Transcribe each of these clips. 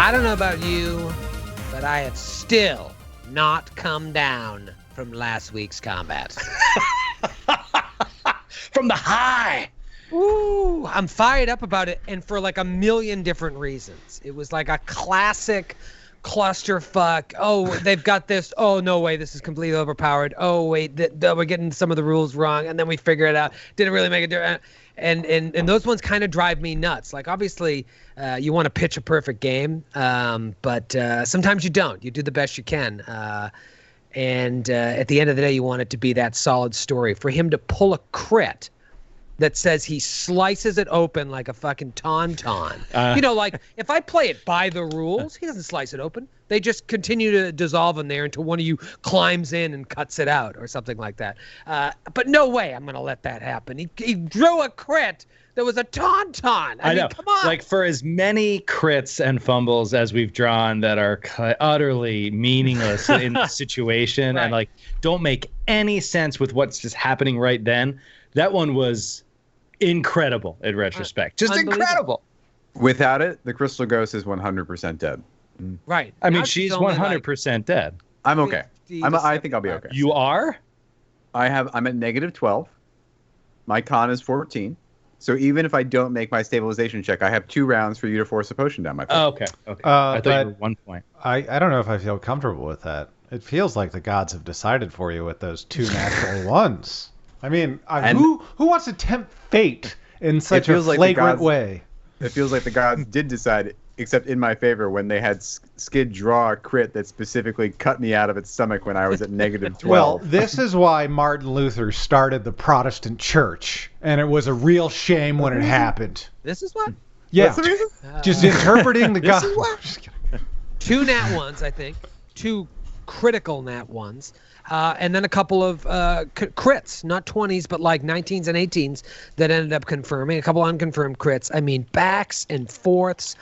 I don't know about you, but I have still not come down from last week's combat. From the high. Ooh, I'm fired up about it, and for like a million different reasons. It was like a classic clusterfuck. Oh, they've got this. Oh, no way, this is completely overpowered. Oh, wait, we're getting some of the rules wrong, and then we figure it out. Didn't really make a difference. And those ones kind of drive me nuts. Like, obviously, you want to pitch a perfect game, but sometimes you don't. You do the best you can. And at the end of the day, you want it to be that solid story. For him to pull a crit that says he slices it open like a fucking tauntaun. Like, if I play it by the rules, he doesn't slice it open. They just continue to dissolve in there until one of you climbs in and cuts it out or something like that. But no way I'm going to let that happen. He drew a crit that was a tauntaun. I mean, come on. Like, for as many crits and fumbles as we've drawn that are utterly meaningless in the situation and, like, don't make any sense with what's just happening right then, that one was incredible in retrospect. Just incredible. Without it, the Crystal Ghost is 100% dead. Right. I mean, she's 100% dead. I'm okay. I think I'll be okay. You are? I'm at -12. My con is 14. So even if I don't make my stabilization check, I have 2 rounds for you to force a potion down my throat. Oh, okay. I thought you were 1 point. I don't know if I feel comfortable with that. It feels like the gods have decided for you with those 2 natural ones. I mean, who wants to tempt fate in such a flagrant way? It feels like the gods did decide, except in my favor, when they had Skid draw a crit that specifically cut me out of its stomach when I was at -12. Well, this is why Martin Luther started the Protestant church, and it was a real shame when it happened. This is what? Yeah. What's the reason? Just interpreting the gods. 2 nat ones, I think. 2 critical nat ones. And then a couple of crits, not 20s, but like 19s and 18s that ended up confirming. A couple unconfirmed crits. I mean, backs and forths.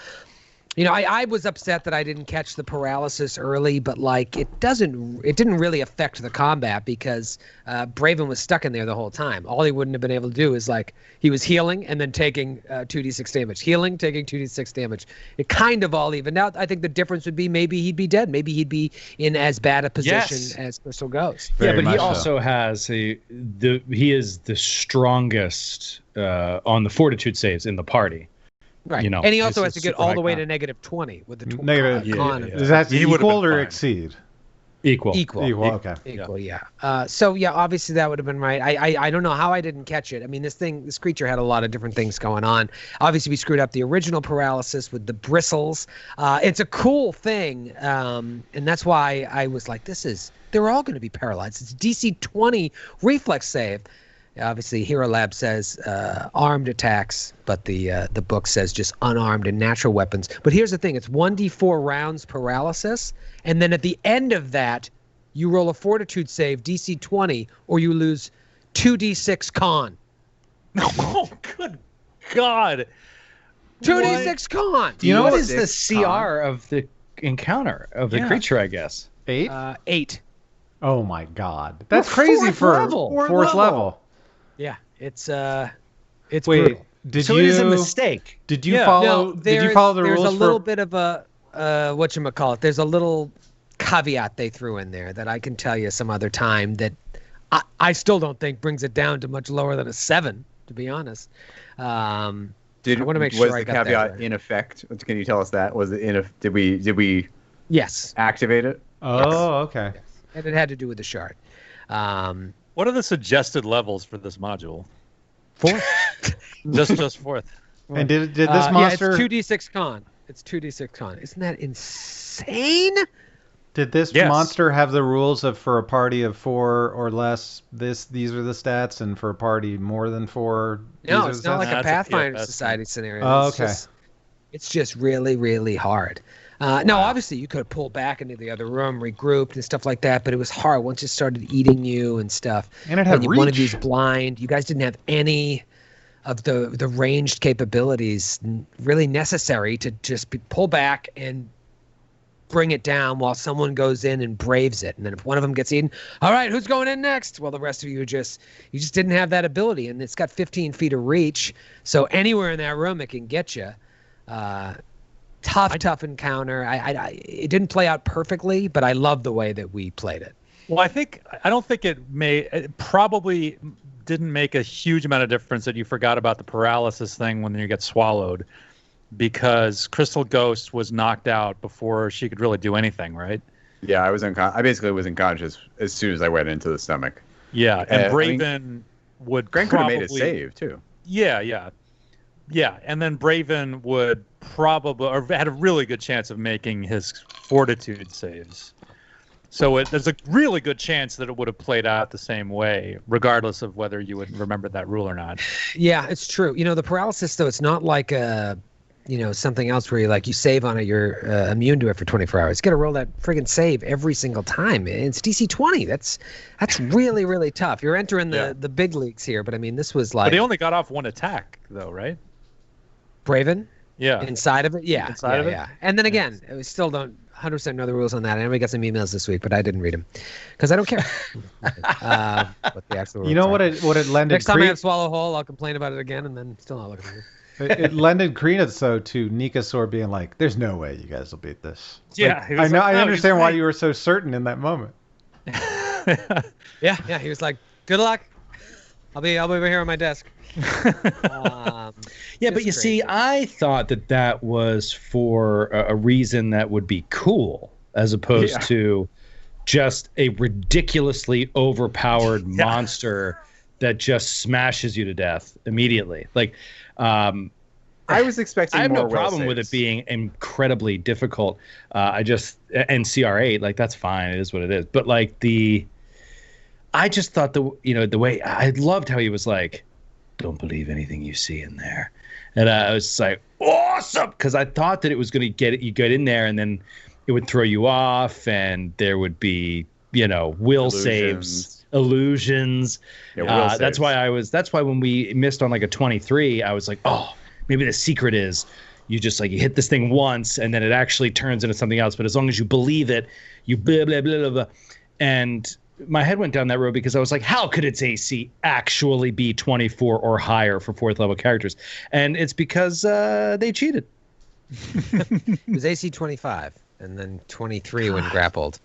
I was upset that I didn't catch the paralysis early, but like it didn't really affect the combat because Braven was stuck in there the whole time. All he wouldn't have been able to do is like he was healing and then taking 2d6 damage, healing, taking 2d6 damage. It kind of all evened out. I think the difference would be maybe he'd be dead. Maybe he'd be in as bad a position as Crystal Ghost. Very but he much also has he is the strongest on the fortitude saves in the party. Right, and he also has to get all the way to -20 with the con. Does that equal or exceed? Equal. Okay. Equal. Yeah. So yeah, obviously that would have been right. I don't know how I didn't catch it. I mean, this creature had a lot of different things going on. Obviously, we screwed up the original paralysis with the bristles. It's a cool thing, and that's why I was like, they're all going to be paralyzed. It's DC 20 reflex save. Obviously, Hero Lab says armed attacks, but the book says just unarmed and natural weapons. But here's the thing. It's 1d4 rounds paralysis, and then at the end of that, you roll a fortitude save, DC 20, or you lose 2d6 con. Oh, good God. 2d6 con. What is the CR of the encounter, of the creature, I guess? 8? 8. Oh, my God. That's crazy for fourth level. Yeah, it's Wait, brutal. It is a mistake. Did you follow? Did you follow the rules? There's a little bit of a whatchamacallit. There's a little caveat they threw in there that I can tell you some other time that I still don't think brings it down to much lower than a 7, to be honest. I want to make sure I got that right. Was the caveat in effect? Can you tell us that? Was it did we Yes. activate it? Oh, yes. Okay. Yes. And it had to do with the shard. What are the suggested levels for this module? 4. just 4th. And did this monster? Yeah, it's 2d6 con. It's 2d6 con. Isn't that insane? Did this monster have the rules of for a party of 4 or less, these are the stats, and for a party more than 4? No, it's not like a Pathfinder Society scenario. Oh, okay. It's just really, really hard. Now, obviously, you could have pulled back into the other room, regrouped, and stuff like that, but it was hard once it started eating you and stuff. And it had reach. One of these blind. You guys didn't have any of the ranged capabilities really necessary to just pull back and bring it down while someone goes in and braves it. And then if one of them gets eaten, all right, who's going in next? Well, the rest of you just didn't have that ability. And it's got 15 feet of reach, so anywhere in that room it can get you. tough encounter. It didn't play out perfectly, but I love the way that we played it. Well, I don't think it probably didn't make a huge amount of difference that you forgot about the paralysis thing when you get swallowed, because Crystal Ghost was knocked out before she could really do anything, right? Yeah, I basically was unconscious as soon as I went into the stomach. Yeah, and Braven would Grant could have made a save too. Yeah, and then Braven would probably, or had a really good chance of making his fortitude saves. So there's a really good chance that it would have played out the same way, regardless of whether you would remember that rule or not. Yeah, it's true. The paralysis, though, it's not like something else where you save on it, you're immune to it for 24 hours. You got to roll that friggin' save every single time. It's DC 20. That's really, really tough. You're entering the big leagues here, but I mean, this was like. But he only got off one attack, though, right? Braven? Yeah. Inside of it? Yeah. Inside of it? Yeah. And then again, we still don't 100% know the rules on that. I know we got some emails this week, but I didn't read them because I don't care. What the actual rules what it lended. Next time I have Swallow Hole, I'll complain about it again, and then still not look at it. It lended credence though to Nikesor being like, "There's no way you guys will beat this." Yeah, I understand why you were so certain in that moment. Yeah. He was like, "Good luck. I'll be over here on my desk." Yeah, but you see, I thought that was for a reason that would be cool, as opposed to just a ridiculously overpowered monster that just smashes you to death immediately. Like, I was expecting. I have more no problem with it being incredibly difficult. And CR8, like, that's fine. It is what it is. But like I just thought the way I loved how he was like, "Don't believe anything you see in there," and I was just like, awesome, because I thought that it was going to you get in there and then it would throw you off and there would be will saves, illusions. Yeah, that's why when we missed on like a 23, I was like, oh, maybe the secret is you just you hit this thing once and then it actually turns into something else. But as long as you believe it, you blah blah blah blah blah. And my head went down that road because I was like, how could its AC actually be 24 or higher for 4th level characters? And it's because they cheated. It was AC 25 and then 23 when grappled.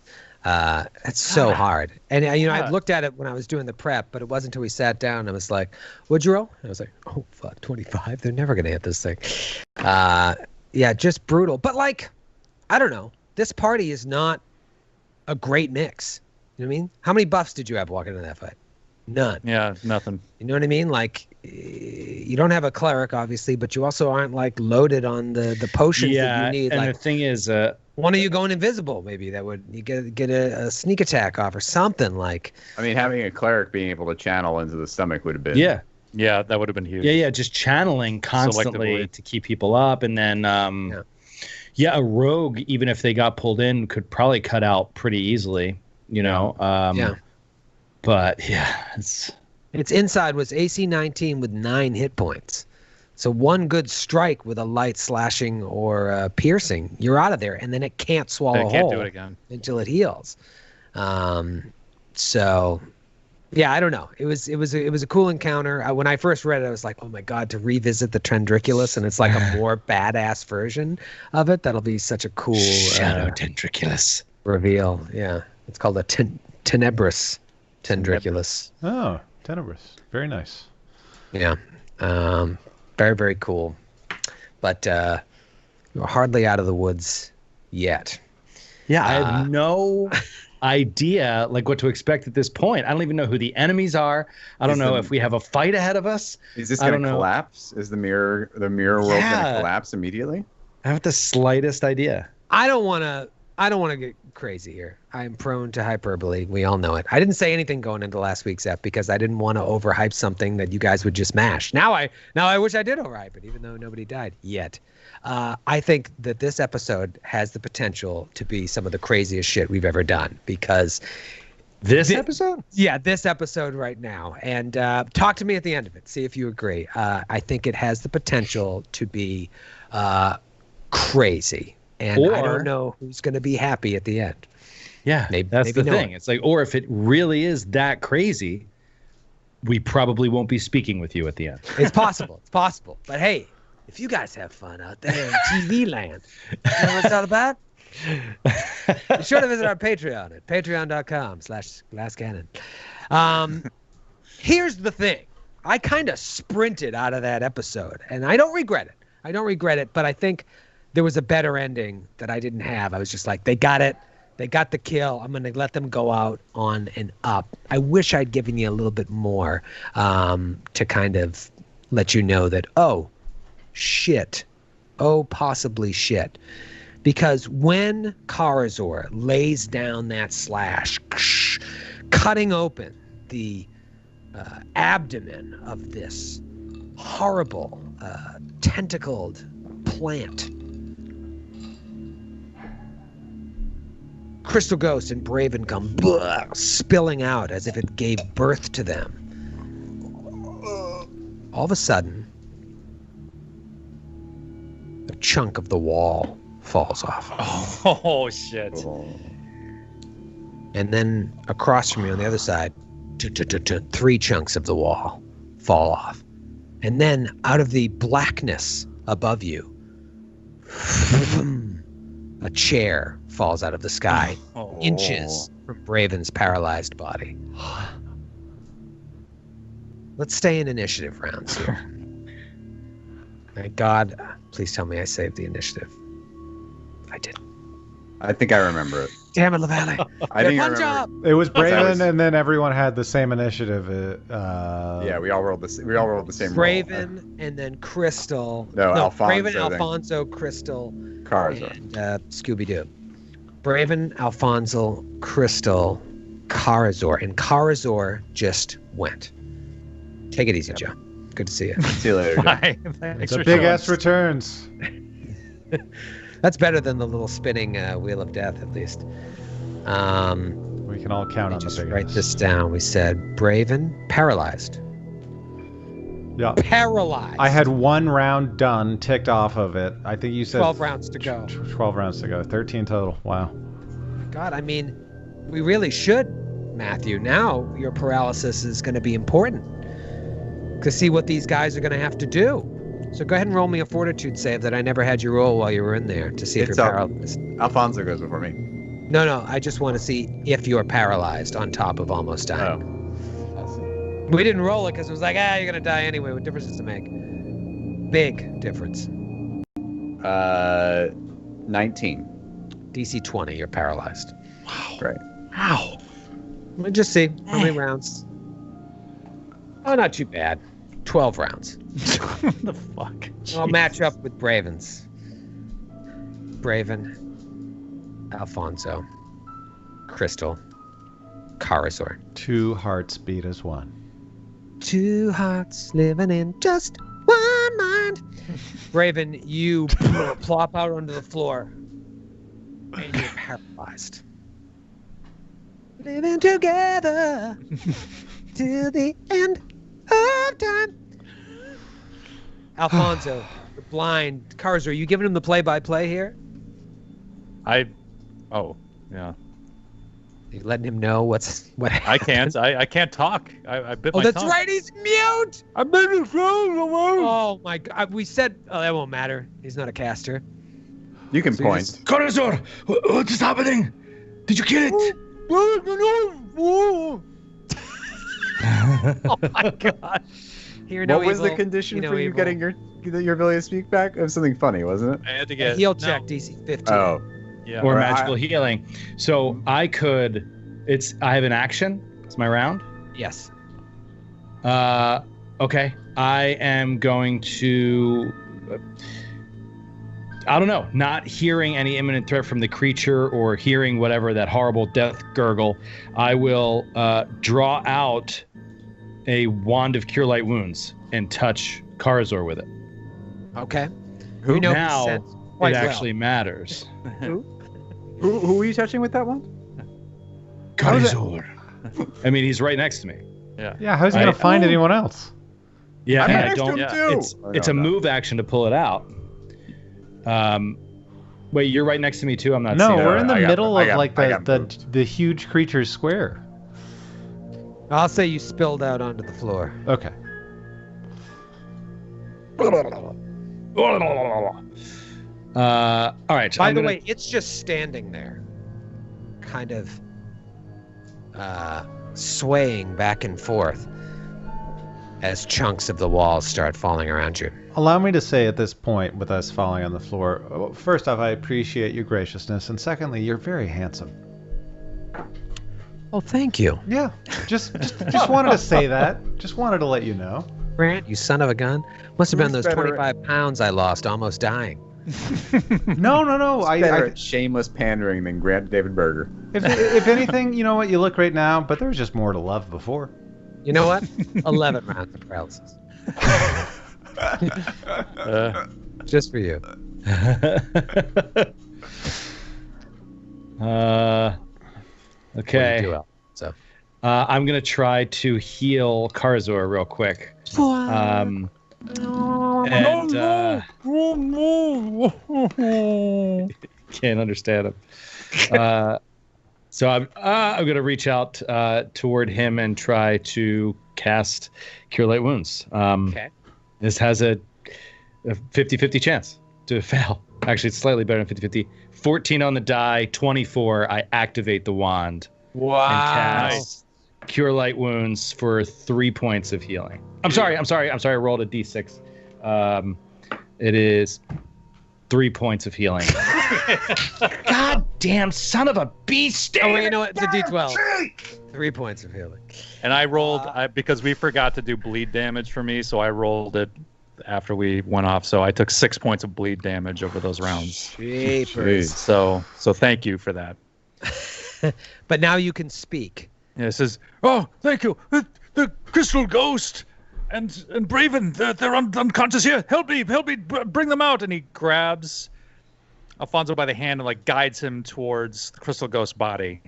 It's so hard. And I looked at it when I was doing the prep, but it wasn't until we sat down and I was like, "What'd you roll?" And I was like, "Oh fuck, 25. They're never gonna hit this thing." Yeah, just brutal. But I don't know. This party is not a great mix. You know what I mean? How many buffs did you have walking into that fight? None. Yeah, nothing. You know what I mean? You don't have a cleric, obviously, but you also aren't loaded on the potions that you need. And the thing is, one of you going invisible, maybe that would you get a sneak attack off or something like. I mean, having a cleric being able to channel into the stomach would have been. Yeah, that would have been huge. Yeah, just channeling constantly to keep people up, and then a rogue, even if they got pulled in, could probably cut out pretty easily. But its inside was AC 19 with 9 hit points. So one good strike with a light slashing or piercing, you're out of there, and then it can't swallow whole do it again until it heals. So, yeah, I don't know. It was a cool encounter. When I first read it, I was like, oh my god, to revisit the Tendriculus, and it's like a more badass version of it. That'll be such a cool Shadow Tendriculus reveal. Yeah, it's called a Tenebrous Tendriculus. Oh, Tenebrous, very nice. Yeah. Very, very cool. But you're hardly out of the woods yet. Yeah, I have no idea what to expect at this point. I don't even know who the enemies are. I don't know if we have a fight ahead of us. Is this going to collapse? Is the mirror world going to collapse immediately? I have the slightest idea. I don't want to get crazy here. I'm prone to hyperbole. We all know it. I didn't say anything going into last week's ep because I didn't want to overhype something that you guys would just mash. Now I wish I did overhype it, even though nobody died yet. I think that this episode has the potential to be some of the craziest shit we've ever done because this episode? Yeah, this episode right now. And talk to me at the end of it. See if you agree. I think it has the potential to be crazy. And I don't know who's going to be happy at the end. Yeah, that's the thing. It's or if it really is that crazy, we probably won't be speaking with you at the end. It's possible. But hey, if you guys have fun out there in TV land, you know what it's all about? Be sure to visit our Patreon at patreon.com/glasscannon. Here's the thing. I kind of sprinted out of that episode, and I don't regret it. But I think there was a better ending that I didn't have. I was just like, they got it. They got the kill. I'm going to let them go out on and up. I wish I'd given you a little bit more to kind of let you know that, oh, shit. Oh, possibly shit. Because when Karazor lays down that slash, cutting open the abdomen of this horrible, tentacled plant, Crystal Ghost and Braven come spilling out as if it gave birth to them. All of a sudden, a chunk of the wall falls off. Oh, shit. And then across from you on the other side, 3 chunks of the wall fall off. And then out of the blackness above you, a chair falls out of the sky, inches from Braven's paralyzed body. Let's stay in initiative rounds here. Thank God, please tell me I saved the initiative. I did. I think I remember it. Damn it, LaValle. I think I Punch remember. up. It was Braven, and then everyone had the same initiative. Yeah, we all rolled the same roll. Braven and then Crystal. No, Alfonso. Braven, Alfonso, Crystal, Karazor. and Scooby-Doo. Braven, Alfonso, Crystal, Karazor, and Karazor just went. Take it easy, Joe. Good to see you. See you later, Joe. Bye. It's a big ass returns. That's better than the little spinning wheel of death, at least. We can all count on the Just big write ass. this down. We said Braven, paralyzed. Yeah. Paralyzed. I had 1 round done, ticked off of it. I think you said 12 rounds to go. 12 rounds to go. 13 total. Wow. God, I mean, we really should, Matthew. Now your paralysis is going to be important to see what these guys are going to have to do. So go ahead and roll me a fortitude save that I never had you roll while you were in there to see if It's you're up. paralyzed. Alfonso goes before me. No, I just want to see if you're paralyzed on top of almost dying. Oh. We didn't roll it because it was like, you're going to die anyway. What difference does it make? Big difference. 19. DC 20, you're paralyzed. Wow. Right. Wow. Let me just see how many rounds. Oh, not too bad. 12 rounds. What the fuck? I'll match up with Braven's. Braven, Alfonso, Crystal, Karazor. 2 hearts beat as 1. 2 hearts living in just one mind. Braven, you plop out onto the floor and you're paralyzed. Living together till the end of time. Alfonso, you're blind. Karazor, are you giving him the play-by-play here? Yeah. You letting him know what? I can't. I can't talk. I bit my Oh, that's tongue. right. He's mute. I bit my tongue. Oh my God. We said that won't matter. He's not a caster. You can So you point. just- Karazor, what is happening? Did you kill it? Oh my God. Hear no What was the evil, condition hear no for you evil. getting your ability to speak back? It was something funny, wasn't it? I had to A get heal check, DC 15. Oh. Yeah. Or Or magical healing. So I could. I have an action. It's my round. Yes. Okay. I am going to. I don't know. Not hearing any imminent threat from the creature or hearing whatever that horrible death gurgle, I will draw out a wand of cure light wounds and touch Karazor with it. Okay. Who We know now he sensed quite it well. actually matters. Who are you touching with that one? Karazor. I mean, he's right next to me. Yeah, how's he going to find anyone else? Yeah, I'm and right I next to don't. him too. It's a move action to pull it out. Wait, you're right next to me too. I'm not. No, seeing we're in the I got- middle I of got- like I got the moved. the huge creature square. I'll say you spilled out onto the floor. Okay. All right. By the way, it's just standing there, kind of swaying back and forth as chunks of the walls start falling around you. Allow me to say at this point, with us falling on the floor, first off, I appreciate your graciousness, and secondly, you're very handsome. Oh, thank you. Yeah, just wanted to say that. Just wanted to let you know. Grant, you son of a gun. Must have been those 25 pounds I lost almost dying. No. Better at shameless pandering than Grant David Berger. If anything, you know what? You look great now, but there was just more to love before. You know what? 11 rounds of paralysis. Just for you. Okay. Do, so I'm gonna try to heal Karazor real quick. Can't understand him. So I'm gonna reach out toward him and try to cast Cure Light Wounds. okay. This has a 50-50 chance to fail. Actually, it's slightly better than 50-50. 14 on the die, 24. I activate the wand. Wow. And cast Cure Light Wounds for 3 points of healing. I'm sorry. I rolled a d6. It is 3 points of healing. God damn son of a beast! Oh, wait, you know what? It's a d12. 3 points of healing. And I rolled because we forgot to do bleed damage for me, so I rolled it after we went off. So I took 6 points of bleed damage over those rounds. Jeepers. So thank you for that. But now you can speak. Yeah, it says, "Oh, thank you. The crystal ghost and Braven, they're unconscious here. Help me, bring them out." And he grabs Alfonso by the hand and like guides him towards the crystal ghost body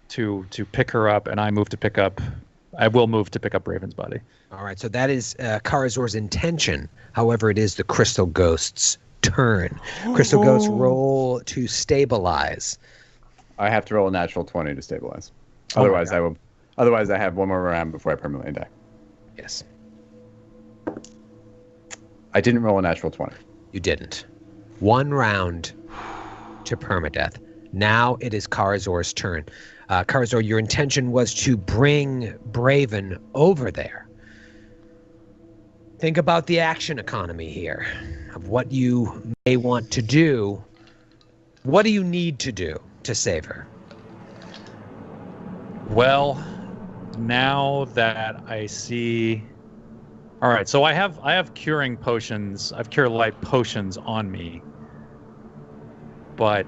to pick her up. And I will move to pick up Braven's body. All right, so that is Karazor's intention. However, it is the crystal ghost's turn. Crystal ghosts roll to stabilize. I have to roll a natural 20 to stabilize. Otherwise, I have one more round before I permanently die. Yes. I didn't roll a natural 20. You didn't. 1 round to permadeath. Now it is Karazor's turn. Karazor, your intention was to bring Braven over there. Think about the action economy here, of what you may want to do. What do you need to do to save her? Well, now that I see... All right, so I have curing potions. I have cure light potions on me. But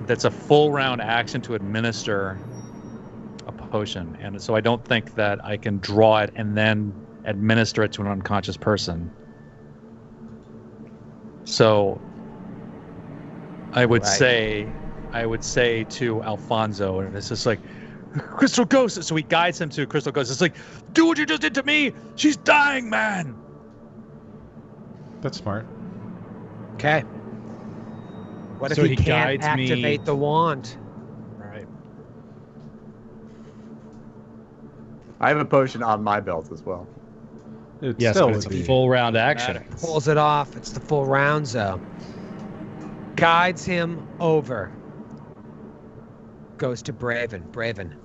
that's a full round action to administer a potion. And so I don't think that I can draw it and then administer it to an unconscious person. So I would say to Alfonso, and it's just like, Crystal Ghost. So he guides him to Crystal Ghost. It's like, do what you just did to me. She's dying, man. That's smart. Okay. What if So he can't guides me- activate the wand? Right. I have a potion on my belt as well. It Yes, still but it's would a be. full round action. Pulls it off. It's the full round zone. Guides him over. Goes to Braven. Braven.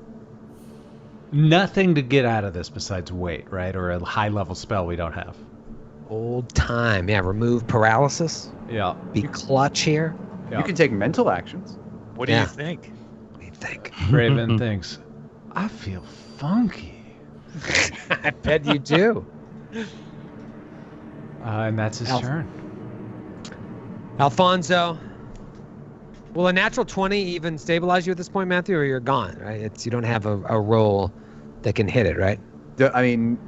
Nothing to get out of this besides weight, right? Or a high-level spell we don't have. Old time. Yeah, remove paralysis. Yeah. Be clutch here. You can take mental actions. What do Yeah. you think? What do you think? Raven thinks, I feel funky. I bet you do. And that's his turn. Alfonso. Will a natural 20 even stabilize you at this point, Matthew, or you're gone, right? You don't have a roll that can hit it, right? I mean,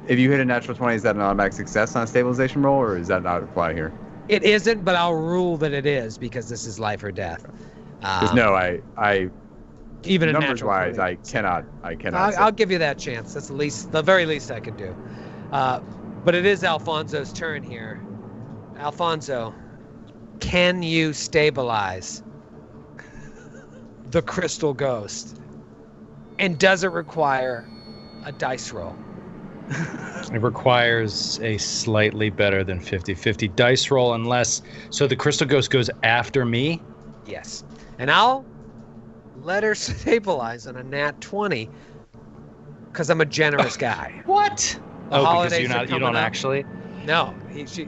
if you hit a natural 20, is that an automatic success on a stabilization roll, or does that not apply here? It isn't, but I'll rule that it is because this is life or death. Because no, I even a numbers natural wise, 20. I cannot. I'll give you that chance. That's the very least I can do. But it is Alfonso's turn here. Alfonso, can you stabilize the crystal ghost? And does it require a dice roll? It requires a slightly better than 50-50 dice roll unless... So the Crystal Ghost goes after me? Yes. And I'll let her stabilize on a nat 20 because I'm a generous guy. What? Because you don't actually? No. She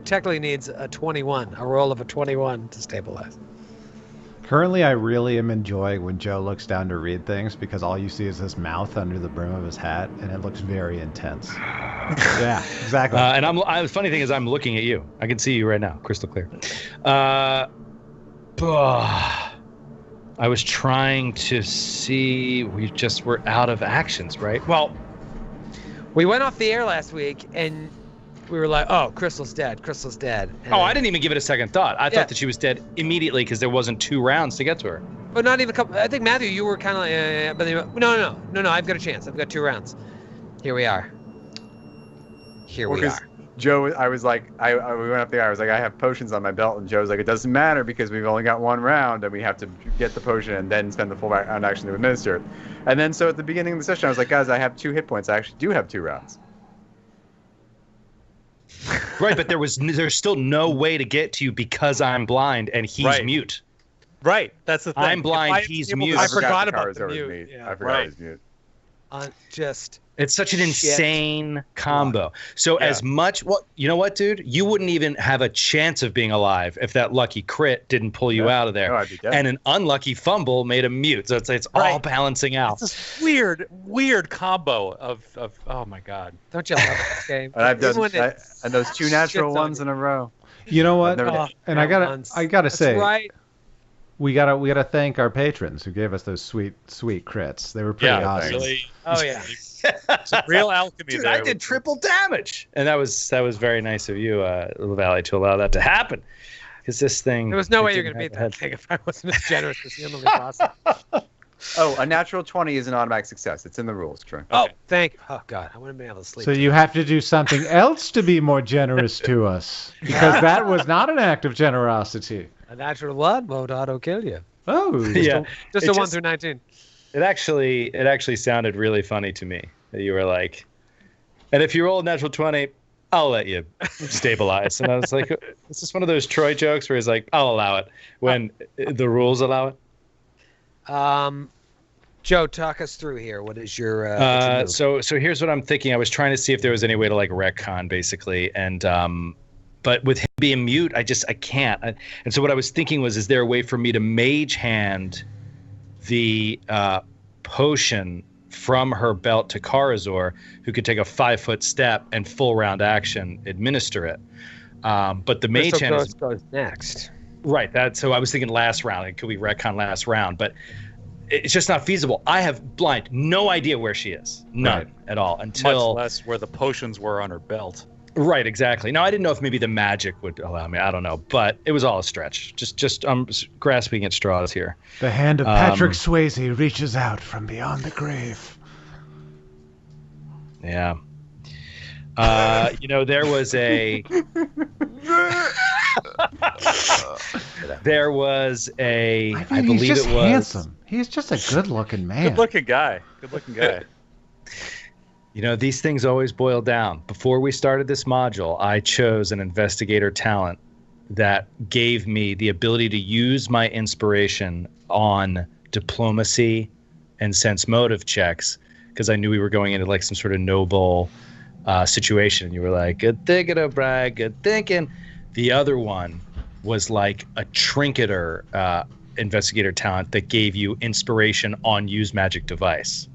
technically needs a 21, a roll of a 21 to stabilize. Currently, I really am enjoying when Joe looks down to read things because all you see is his mouth under the brim of his hat, and it looks very intense. Yeah, exactly. The funny thing is, I'm looking at you. I can see you right now, crystal clear. I was trying to see. We're out of actions, right? Well, we went off the air last week, and we were like, "Oh, Crystal's dead. Crystal's dead." And I didn't even give it a second thought. I thought that she was dead immediately because there wasn't 2 rounds to get to her. But not even a couple. I think Matthew, you were kind of like, but then, no. I've got a chance. I've got 2 rounds. Here we are. Joe, I was like, we went up there. I was like, I have potions on my belt, and Joe's like, it doesn't matter because we've only got 1 round, and we have to get the potion and then spend the full round action to administer it. And then, so at the beginning of the session, I was like, guys, I have 2 hit points. I actually do have 2 rounds. Right, but there's still no way to get to you because I'm blind and he's mute. Right, that's the thing. I'm blind, he's mute. I forgot about the mute. Yeah. I forgot he was mute. It's such an insane combo. So as much, you know what, dude? You wouldn't even have a chance of being alive if that lucky crit didn't pull you out of there. No, I'd be dead. And an unlucky fumble made him mute. So it's all balancing out. It's this weird combo of oh my God. Don't you love this game? And I've done and those 2 natural ones in a row. You know what? And I gotta say, right. We gotta thank our patrons who gave us those sweet crits. They were pretty awesome. Really, oh yeah. Some real alchemy Dude, there. I did triple damage, and that was very nice of you, Valley, to allow that to happen. Because this thing, there was no way you're gonna beat that thing if I wasn't as generous as humanly possible. Oh, a natural 20 is an automatic success. It's in the rules, Troy. Oh, thank you. Oh God, I wouldn't be able to sleep. So you have to do something else to be more generous to us, because that was not an act of generosity. A natural blood won't auto kill you. Oh, just a 1 through 19. It actually sounded really funny to me that you were like, and if you roll a natural 20, I'll let you stabilize. And I was like, is this one of those Troy jokes where he's like, I'll allow it when the rules allow it? Joe, talk us through here. What is your so here's what I'm thinking. I was trying to see if there was any way to like retcon basically, and but with him being mute, I can't. And so what I was thinking was, is there a way for me to mage hand the potion from her belt to Karazor, who could take a 5-foot step and full round action administer it? But the mage hand goes next. Right. So I was thinking last round. Like, could we retcon last round? But it's just not feasible. I have no idea where she is. None at all. Until much less where the potions were on her belt. Right, exactly. Now, I didn't know if maybe the magic would allow me. I don't know, but it was all a stretch. Just I'm grasping at straws here. The hand of Patrick Swayze reaches out from beyond the grave. Yeah. There was a. I believe he's just it was handsome. He's just a good-looking man. Good-looking guy. These things always boil down. Before we started this module, I chose an investigator talent that gave me the ability to use my inspiration on diplomacy and sense motive checks, because I knew we were going into like some sort of noble situation. You were like, good thinking, O'Brien, good thinking. The other one was like a trinketer investigator talent that gave you inspiration on use magic device.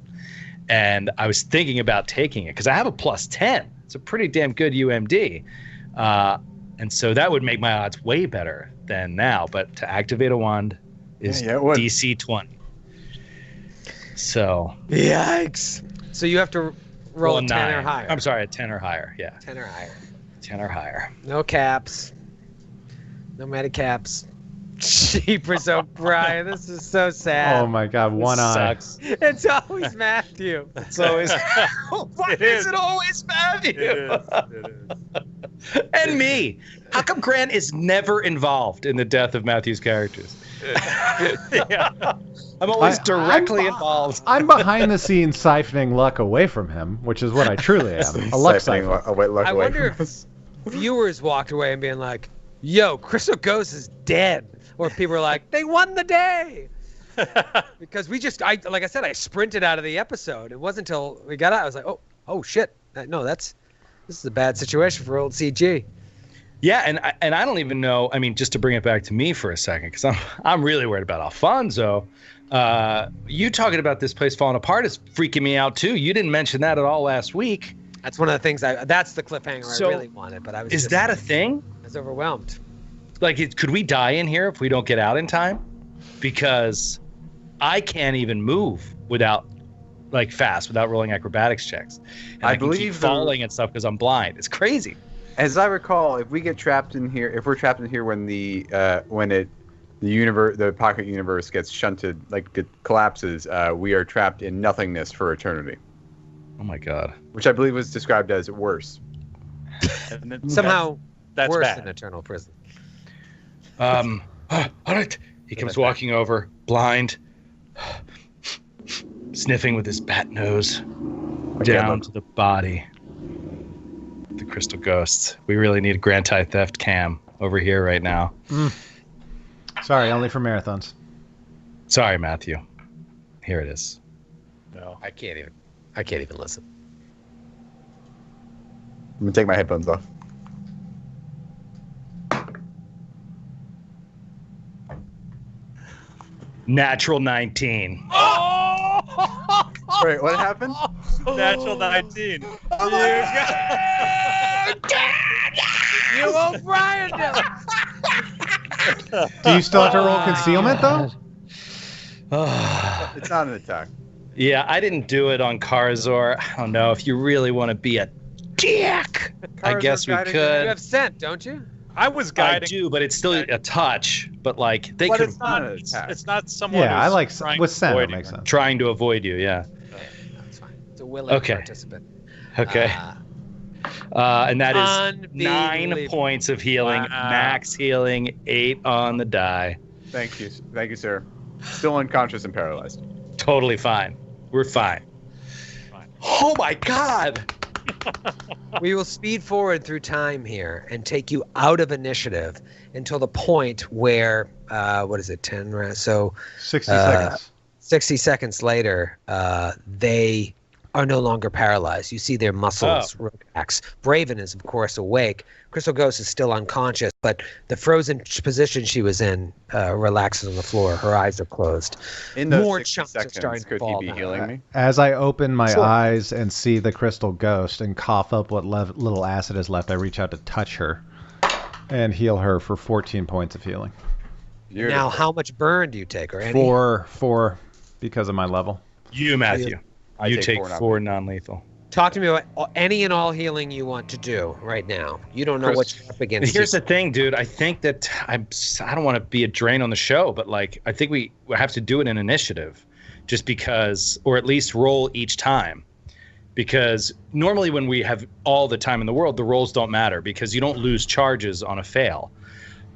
And I was thinking about taking it because I have a +10. It's a pretty damn good UMD. And so that would make my odds way better than now. But to activate a wand is DC 20. So. Yikes. So you have to roll a 10 or higher. I'm sorry, a 10 or higher. Yeah. 10 or higher. 10 or higher. No caps. No medicaps. Jeepers O'Brien, this is so sad. Oh my God, one eye. Sucks. It's always Matthew. It's always. Why is it always Matthew? It is. And me. How come Grant is never involved in the death of Matthew's characters? Yeah. I'm always directly involved. I'm behind the scenes siphoning luck away from him, which is what I truly am. A luck siphon. I wonder if viewers walked away and being like, yo, Crystal Ghost is dead. Or people are like, they won the day. Because like I said, I sprinted out of the episode. It wasn't until we got out, I was like, oh shit. No, this is a bad situation for old CG. Yeah, and I don't even know. I mean, just to bring it back to me for a second, because I'm really worried about Alfonso. You talking about this place falling apart is freaking me out too. You didn't mention that at all last week. That's one of the things that's the cliffhanger I really wanted, but I was. Is that a thing? I was overwhelmed. Like, could we die in here if we don't get out in time? Because I can't even move without rolling acrobatics checks. And I can keep falling and stuff because I'm blind. It's crazy. As I recall, if we get trapped in here, if we're trapped in here when the pocket universe gets shunted, like it collapses, we are trapped in nothingness for eternity. Oh my god! Which I believe was described as worse. Somehow that's worse bad. than eternal prison. All right. He comes walking over, blind, sniffing with his bat nose down to the body. The crystal ghosts. We really need a Grand Theft cam over here right now. Sorry, only for marathons. Sorry, Matthew. Here it is. No. I can't even listen. I'm gonna take my headphones off. Natural 19. Wait, what happened? Natural 19. You old Brian Dillon. Do you still have to roll concealment, though? It's not an attack. Yeah, I didn't do it on Karzor. I don't know if you really want to be a dick. I guess we could. You have scent, don't you? I was guiding. I do, but it's still a touch. But like they could. It's not someone. Yeah, I like trying with to scent. avoid It makes you. sense. Trying to avoid you, yeah. That's fine. It's a willing participant. Okay. And that is 9 Unbelievable. points of healing, max healing, 8 on the die. Thank you, sir. Still unconscious and paralyzed. Totally fine. We're fine. Oh my god! We will speed forward through time here and take you out of initiative until the point where, 10 rounds? So 60 seconds. 60 seconds later, they are no longer paralyzed. You see their muscles relax. Braven is, of course, awake. Crystal Ghost is still unconscious, but the frozen position she was in relaxes on the floor. Her eyes are closed. In those More 60 chunks are seconds, starting to could fall he be now. healing me? As I open my eyes and see the crystal ghost and cough up what little acid is left, I reach out to touch her and heal her for 14 points of healing. Beautiful. Now, how much burn do you take, or any? Four because of my level. You, Matthew. You take 4 non-lethal. Talk to me about any and all healing you want to do right now. You don't know what you're up against. Here's the thing, dude. I think that I don't want to be a drain on the show, but like I think we have to do it in initiative, just because, or at least roll each time, because normally when we have all the time in the world, the rolls don't matter because you don't lose charges on a fail.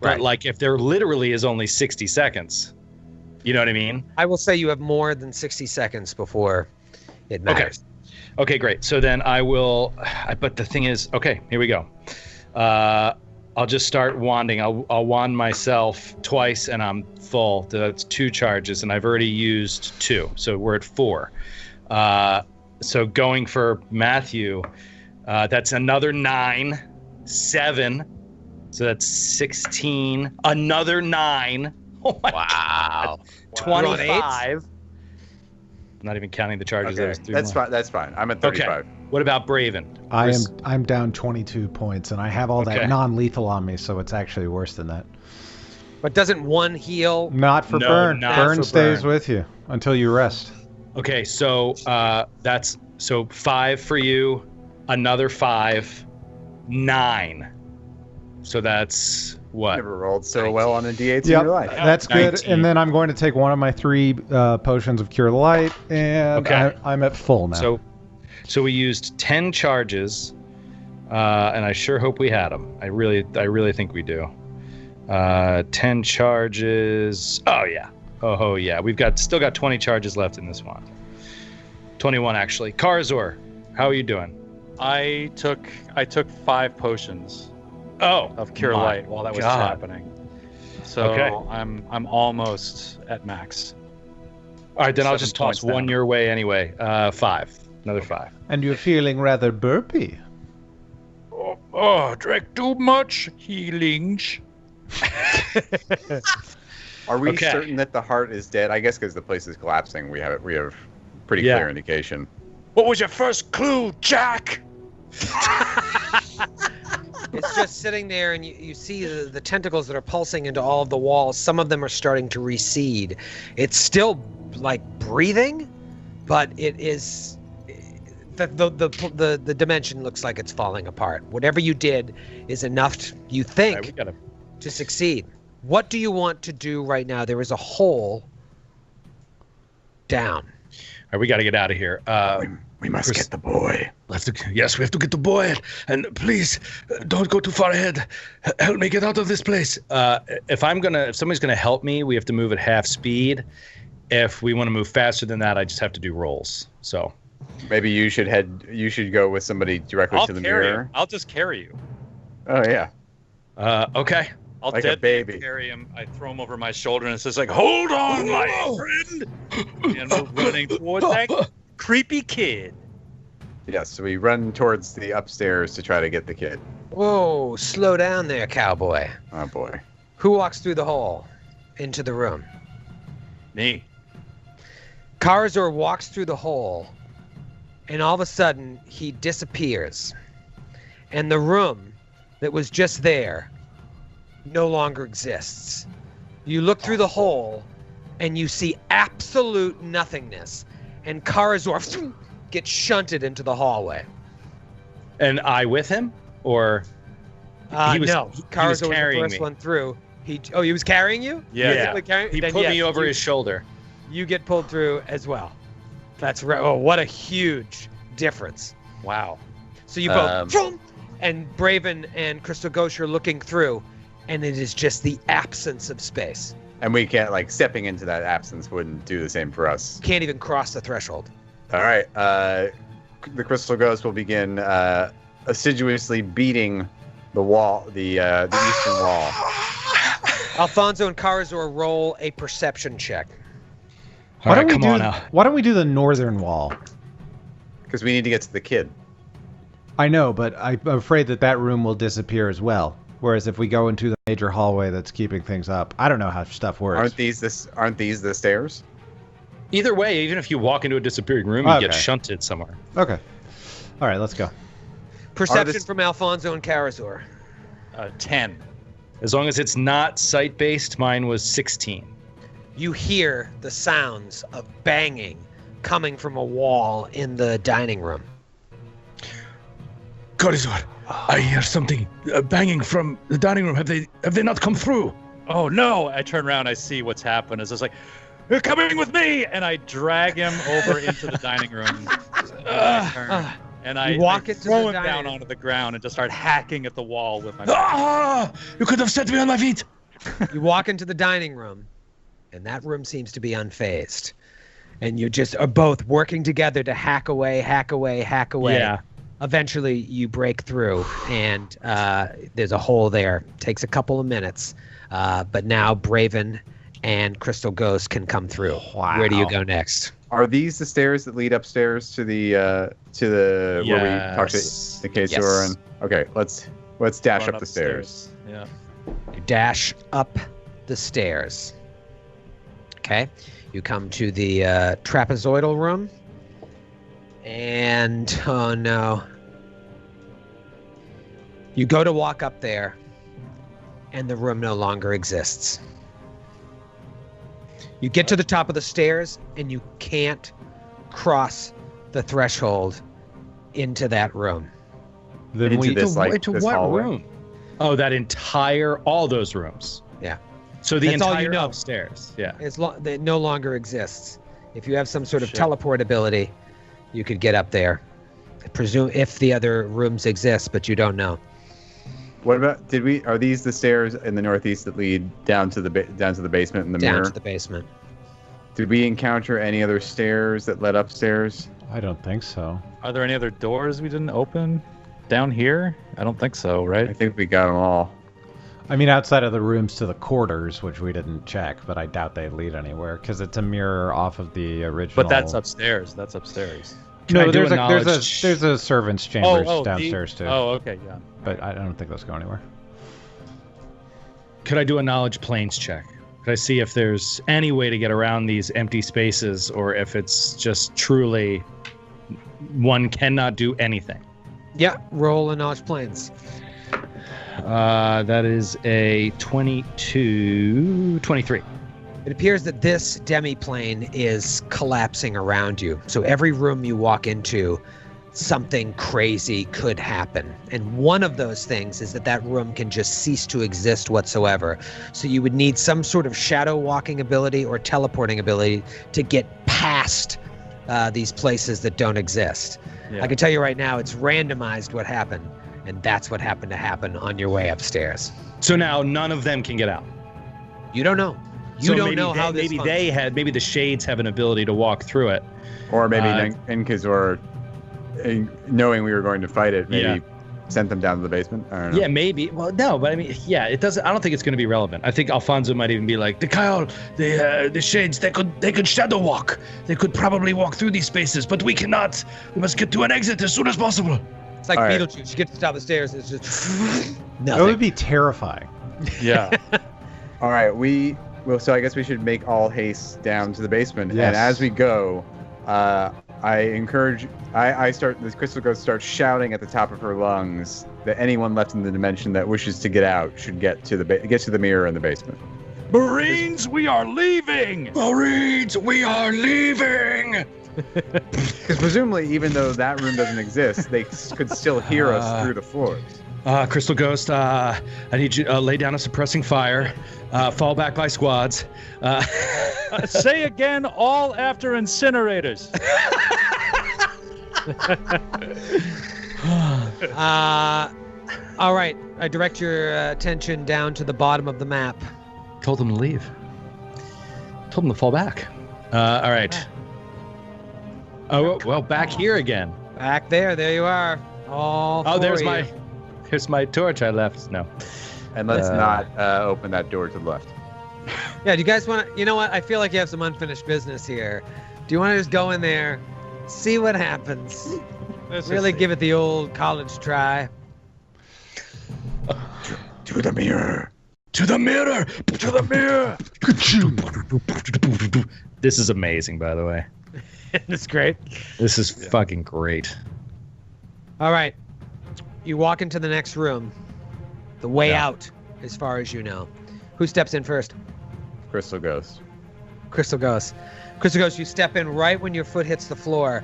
But like if there literally is only 60 seconds, you know what I mean? I will say you have more than 60 seconds before it matters. Okay, great. So then I will, but the thing is, okay, here we go. I'll just start wanding. I'll wand myself twice and I'm full. That's 2 charges and I've already used 2. So we're at 4. So going for Matthew, that's another 9, 7. So that's 16, another 9. Oh my God. 25. Not even counting the charges. Okay. That's fine. I'm at 35. Okay. What about Braven? I'm down 22 points, and I have all that non-lethal on me, so it's actually worse than that. But doesn't one heal? Not for burn. Burn stays with you until you rest. Okay, so that's 5 for you, another 5, 9. So that's what? Never rolled so well on a D8 in your life. That's 19. good. And then I'm going to take one of my 3 potions of Cure Light, and I'm at full now. So we used 10 charges. and I sure hope we had them. I really think we do. 10 charges. Oh yeah. Oh yeah. We've still got 20 charges left in this one. 21 actually. Karazor, how are you doing? I took 5 potions. Of cure light while that was happening. So okay. I'm almost at max. All right, then I'll just toss one your way anyway. 5. Another 5. And you're feeling rather burpy. Drank too much healings. Are we certain that the heart is dead? I guess because the place is collapsing, we have pretty clear indication. What was your first clue, Jack? It's just sitting there, and you see the tentacles that are pulsing into all of the walls. Some of them are starting to recede. It's still like breathing, but it is the dimension looks like it's falling apart. Whatever you did is enough, you think, to succeed. What do you want to do right now? There is a hole down. All right, we got to get out of here. We must get the boy. Yes, we have to get the boy, and please don't go too far ahead. Help me get out of this place. If somebody's gonna help me, we have to move at half speed. If we want to move faster than that, I just have to do rolls. So maybe you should go with somebody directly to the mirror. I'll just carry you. Oh yeah. Okay. I'll like a baby. Carry him. I throw him over my shoulder, and it says like, "Hold on, my friend," and we're running towards that creepy kid. Yes, so we run towards the upstairs to try to get the kid. Whoa, slow down there, cowboy. Oh boy. Who walks through the hole into the room? Me. Karazor walks through the hole, and all of a sudden he disappears. And the room that was just there no longer exists. You look through the hole, and you see absolute nothingness. And Karazor gets shunted into the hallway. And I with him, or no? Karazor was the first one through. He was carrying you. Yeah. He put me over his shoulder. You get pulled through as well. That's right. Oh, what a huge difference! Wow. So you both and Braven and Crystal Ghost are looking through, and it is just the absence of space. And we can't, like, stepping into that absence wouldn't do the same for us. Can't even cross the threshold. All right. The Crystal Ghost will begin assiduously beating the wall, the eastern wall. Alfonso and Karazor roll a perception check. Why don't we do the northern wall? Because we need to get to the kid. I know, but I'm afraid that room will disappear as well. Whereas if we go into the major hallway that's keeping things up, I don't know how stuff works. Aren't these the stairs? Either way, even if you walk into a disappearing room, you get shunted somewhere. Okay. All right, let's go. Perception from Alfonso and Karazor. 10. As long as it's not sight-based, mine was 16. You hear the sounds of banging coming from a wall in the dining room. Karazor, I hear something banging from the dining room. Have they not come through? Oh no! I turn around, I see what's happened. It's just like, "You're coming with me!" And I drag him over into the dining room. And I throw him down onto the ground and just start hacking at the wall with my You could have set me on my feet! You walk into the dining room, and that room seems to be unfazed. And you just are both working together to hack away. Yeah. Eventually, you break through, and there's a hole there. Takes a couple of minutes, but now Braven and Crystal Ghost can come through. Wow. Where do you go next? Are these the stairs that lead upstairs to the where we talk to Nikesor? Yes. And okay, let's dash up the stairs. Yeah. You dash up the stairs. Okay. You come to the trapezoidal room. And, oh no. You go to walk up there, and the room no longer exists. You get to the top of the stairs, and you can't cross the threshold into that room. Then into what hallway? Room? Oh, all those rooms. Yeah. So the That's all entire you know. upstairs. Yeah. It no longer exists. If you have some sort of teleport ability, you could get up there. presume if the other rooms exist, but you don't know. What about? Are these the stairs in the northeast that lead down to the basement and the mirror? Down to the basement. Did we encounter any other stairs that led upstairs? I don't think so. Are there any other doors we didn't open down here? I don't think so, right? I think we got them all. I mean, outside of the rooms to the quarters, which we didn't check, but I doubt they lead anywhere because it's a mirror off of the original. But that's upstairs. That's upstairs. No, there's a servant's chambers downstairs too. Oh, okay, yeah. But I don't think those go anywhere. Could I do a knowledge planes check? Could I see if there's any way to get around these empty spaces, or if it's just truly one cannot do anything? Yeah, roll a knowledge planes. That is a 23. It appears that this demiplane is collapsing around you. So every room you walk into, something crazy could happen. And one of those things is that room can just cease to exist whatsoever. So you would need some sort of shadow walking ability or teleporting ability to get past these places that don't exist. Yeah. I can tell you right now, it's randomized what happened. And that's what happened to happen on your way upstairs. So now none of them can get out. You don't know. You don't know how this functions. Maybe the shades have an ability to walk through it. Or maybe Nikesor, knowing we were going to fight it, maybe sent them down to the basement. I don't know. Yeah, maybe. Well, no, but I mean, yeah, it doesn't. I don't think it's going to be relevant. I think Alfonso might even be like, the shades, they could shadow walk. They could probably walk through these spaces, but we cannot. We must get to an exit as soon as possible. It's like Beetlejuice. You get to the top of the stairs, it's just nothing. That would be terrifying. Yeah. All right, so I guess we should make all haste down to the basement. Yes. And as we go, this Crystal Ghost starts shouting at the top of her lungs that anyone left in the dimension that wishes to get out should get to the mirror in the basement. Marines, we are leaving! Marines, we are leaving! Because presumably, even though that room doesn't exist, they could still hear us through the floors. Crystal Ghost, I need you to lay down a suppressing fire, fall back by squads. Say again, all after incinerators. All right, I direct your attention down to the bottom of the map. Told them to leave. Told them to fall back. All right. Oh, well, back here again. Back there you are. There's my torch I left. No. And let's not open that door to the left. Yeah, do you guys want to, you know what? I feel like you have some unfinished business here. Do you want to just go in there, see what happens? Really give it the old college try? To the mirror. To the mirror. To the mirror. This is amazing, by the way. It's great. This is fucking great. All right. You walk into the next room. The way out, as far as you know. Who steps in first? Crystal Ghost. Crystal Ghost. Crystal Ghost, you step in right when your foot hits the floor.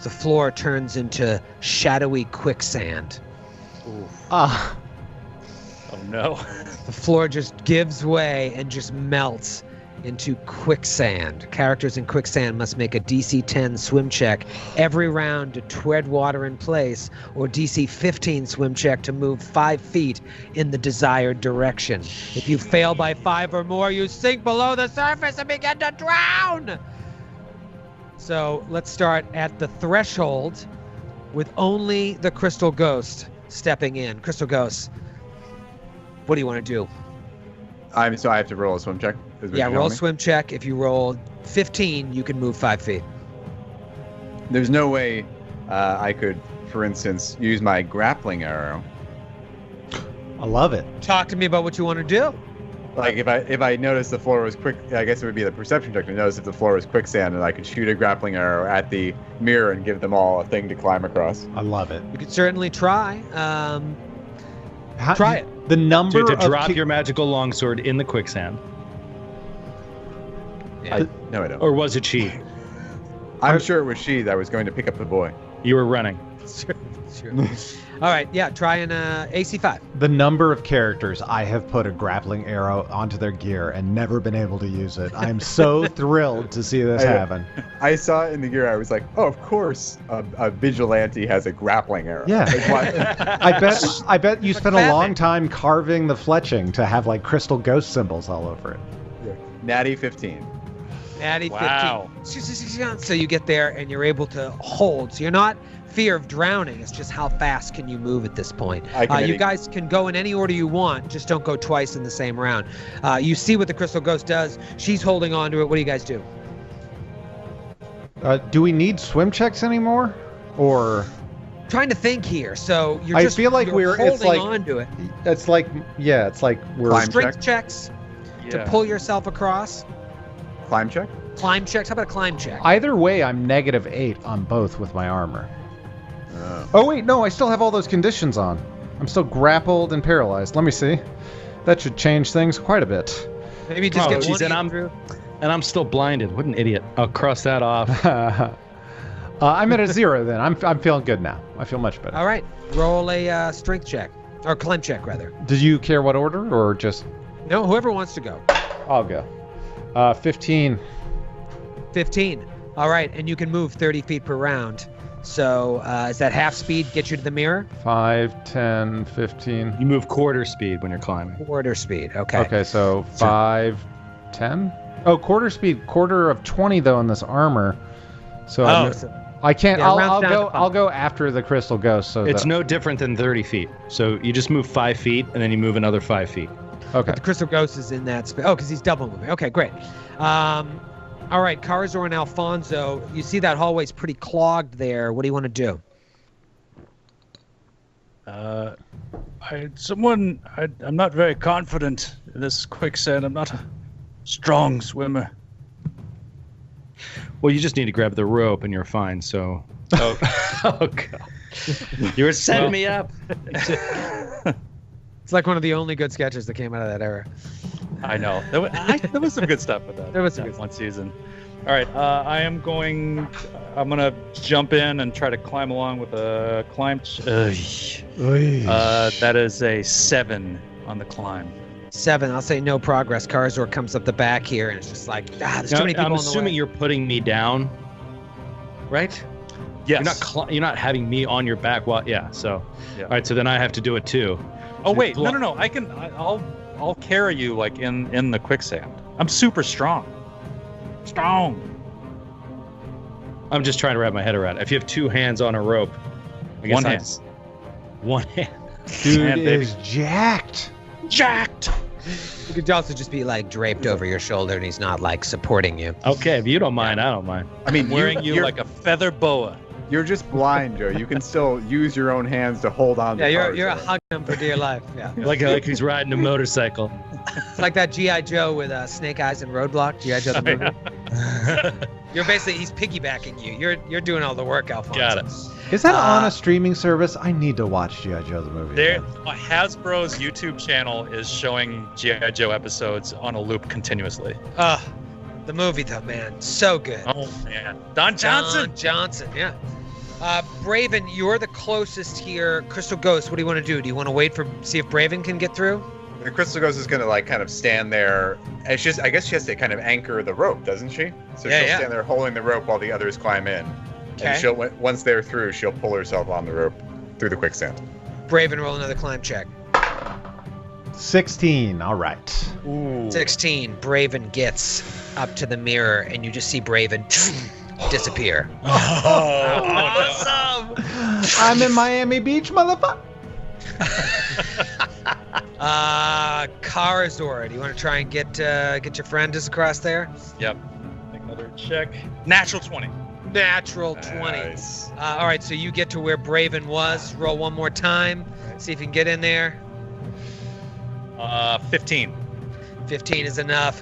The floor turns into shadowy quicksand. Oh no. The floor just gives way and just melts into quicksand. Characters in quicksand must make a DC 10 swim check every round to tread water in place, or DC 15 swim check to move 5 feet in the desired direction. If you fail by 5 or more, you sink below the surface and begin to drown. So let's start at the threshold with only the Crystal Ghost stepping in. Crystal Ghost, what do you want to do? So I have to roll a swim check? Yeah, roll a swim check. If you roll 15, you can move 5 feet. There's no way I could, for instance, use my grappling arrow. I love it. Talk to me about what you want to do. Like if I noticed the floor was quick, I guess it would be the perception check to notice if the floor was quicksand, and I could shoot a grappling arrow at the mirror and give them all a thing to climb across. I love it. You could certainly try. Try it. The number to drop your magical longsword in the quicksand. Yeah. No, I don't. Or was it she? I'm sure it was she that was going to pick up the boy. You were running. Sure. All right, yeah, try an AC5. The number of characters I have put a grappling arrow onto their gear and never been able to use it. I am so thrilled to see this happen. I saw it in the gear. I was like, oh, of course, a vigilante has a grappling arrow. Yeah. Like, I bet you spent a long time carving the fletching to have like crystal ghost symbols all over it. Natty 15. Natty 15. Wow. So you get there and you're able to hold. So you're not fear of drowning. It's just how fast can you move at this point. You guys can go in any order you want. Just don't go twice in the same round. You see what the crystal ghost does. She's holding on to it. What do you guys do? Do we need swim checks anymore? Or trying to think here. So you're I feel like we're holding it's like on to it. It's like we're Strength checks to pull yourself across. Climb check? Climb checks. How about a climb check? Either way, I'm -8 on both with my armor. Oh wait, no, I still have all those conditions on. I'm still grappled and paralyzed. Let me see. That should change things quite a bit. Maybe just get one and I'm still blinded. What an idiot. I'll cross that off. I'm at a 0 then. I'm feeling good now. I feel much better. All right. Roll a strength check. Or climb check, rather. Did you care what order or just... No, whoever wants to go. I'll go. 15. 15. All right, and you can move 30 feet per round. So is that half speed get you to the mirror? 5, 10, 15. You move quarter speed when you're climbing. Quarter speed, okay. Okay, so 5, 10? Oh, quarter speed, quarter of 20 though in this armor. So I can't. Yeah, I'll go after the crystal ghost. So it's no different than 30 feet. So you just move 5 feet and then you move another 5 feet. Okay. But the crystal ghost is in that space. Oh, because he's double moving. Okay, great. All right, Karazor and Alfonso, you see that hallway's pretty clogged there. What do you want to do? I'm not very confident in this quicksand. I'm not a strong swimmer. Well, you just need to grab the rope and you're fine. So, oh God, you were setting me up. It's like one of the only good sketches that came out of that era. I know. There was some good stuff with that. There was some good one season. All right, I'm gonna jump in and try to climb along with a climb. That is a 7 on the climb. 7. I'll say no progress. Karazor comes up the back here, and it's just like, there's too many people I'm on the assuming way. you're putting me down, right? Yes. You're not having me on your back. Well, yeah. So, all right. So then I have to do it too. Oh wait, no. I'll carry you like in the quicksand. I'm super strong. I'm just trying to wrap my head around it. If you have 2 hands on a rope, I guess one hand. One hand. Dude is jacked. You could also just be like draped over your shoulder, and he's not like supporting you. Okay, if you don't mind, I don't mind. I mean, I'm wearing you like a feather boa. You're just blind, Joe. You can still use your own hands to hold on. Yeah, you're hugging him for dear life. Yeah. like he's riding a motorcycle. It's like that G.I. Joe with Snake Eyes and Roadblock. G.I. Joe the movie. You're basically, he's piggybacking you. You're doing all the work, Alfonso. Got it. Is that on a streaming service? I need to watch G.I. Joe the movie. Hasbro's YouTube channel is showing G.I. Joe episodes on a loop continuously. The movie though, man, so good. Oh man, Don Johnson, yeah. Braven, you're the closest here. Crystal Ghost, what do you want to do? Do you want to see if Braven can get through? The Crystal Ghost is gonna like kind of stand there. It's just, I guess she has to kind of anchor the rope, doesn't she? So she'll stand there holding the rope while the others climb in. Okay. And once they're through, she'll pull herself on the rope through the quicksand. Braven, roll another climb check. 16. All right. Ooh. 16. Braven gets up to the mirror, and you just see Braven disappear. Awesome! I'm in Miami Beach, motherfucker. Karazor, do you want to try and get your friend just across there? Yep. Make another check. Natural 20. Natural 20. Nice. All right, so you get to where Braven was. Roll one more time. See if you can get in there. 15. 15 is enough.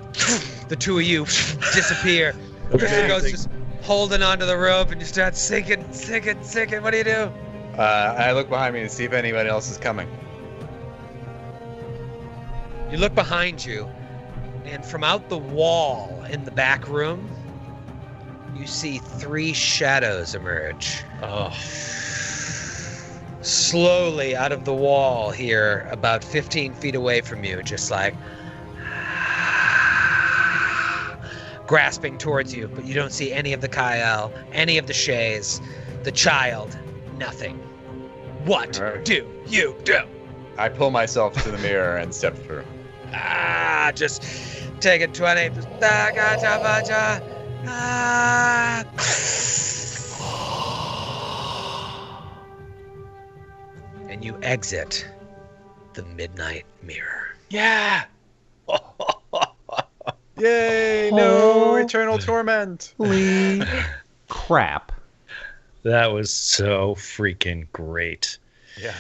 The two of you disappear. Crystal Ghost just holding onto the rope, and you start sinking. What do you do? I look behind me to see if anybody else is coming. You look behind you, and from out the wall in the back room, you see 3 shadows emerge. Oh. slowly out of the wall here, about 15 feet away from you, just like grasping towards you, but you don't see any of the Kyle, any of the Shaes, the child, nothing. What do you do? I pull myself to the mirror and step through. Just take it 20. And you exit the midnight mirror. Yeah. Yay! No eternal torment. Holy crap. That was so freaking great. Yeah.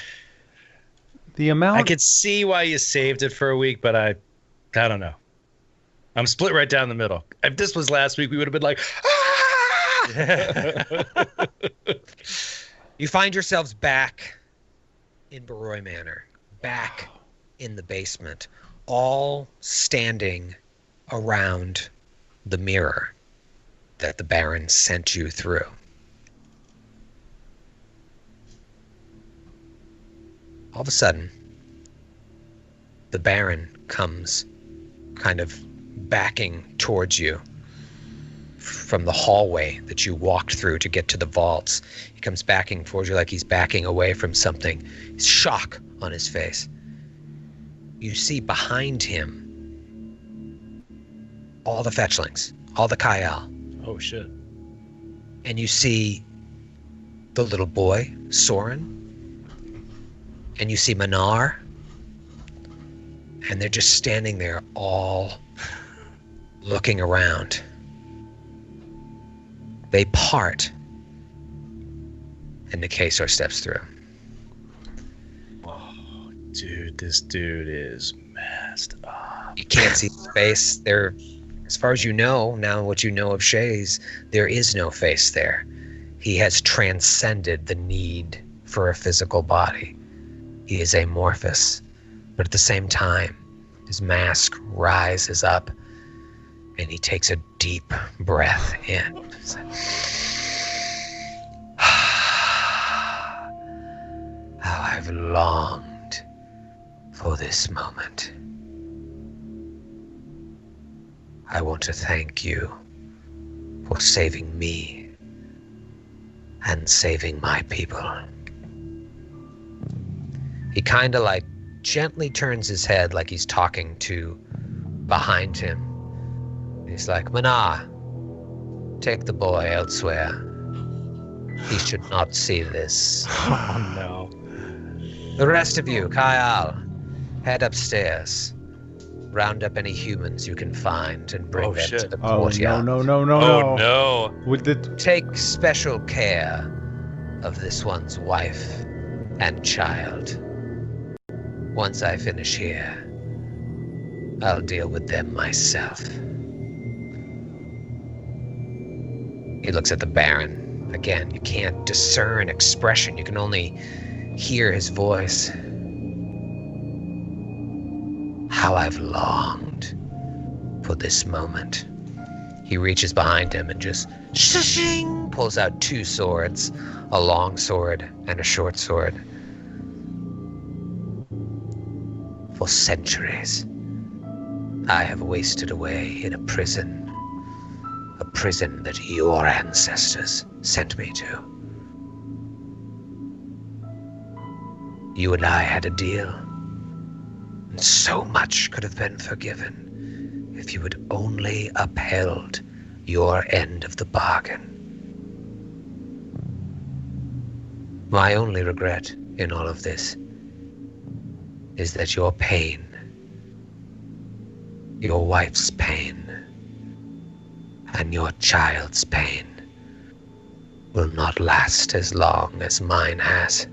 The amount I could see why you saved it for a week, but I don't know. I'm split right down the middle. If this was last week, we would have been like, ah! You find yourselves back in Baroy Manor, back in the basement, all standing around the mirror that the Baron sent you through. All of a sudden, the Baron comes kind of backing towards you from the hallway that you walked through to get to the vaults. He comes backing towards you like he's backing away from something. Shock on his face. You see behind him all the fetchlings, all the Kyle. Oh, shit. And you see the little boy, Soren. And you see Manor. And they're just standing there all looking around. They part. And Nikesor steps through. Oh, dude, this dude is messed up. You can't see his face. There, as far as you know, now what you know of Shae's, there is no face there. He has transcended the need for a physical body. He is amorphous, but at the same time, his mask rises up and he takes a deep breath in. How I've longed for this moment. I want to thank you for saving me and saving my people. He kind of like gently turns his head like he's talking to behind him. He's like, Manor, take the boy elsewhere. He should not see this. Oh, no. The rest of you, Kyle, head upstairs. Round up any humans you can find and bring them to the courtyard. No. Oh, no. With the Take special care of this one's wife and child. Once I finish here, I'll deal with them myself. He looks at the Baron. Again, you can't discern expression. You can only hear his voice. How I've longed for this moment. He reaches behind him and just shushing pulls out two swords, a long sword and a short sword. For centuries, I have wasted away in a prison that your ancestors sent me to. You and I had a deal, and so much could have been forgiven if you had only upheld your end of the bargain. My only regret in all of this is that your pain, your wife's pain, and your child's pain will not last as long as mine has.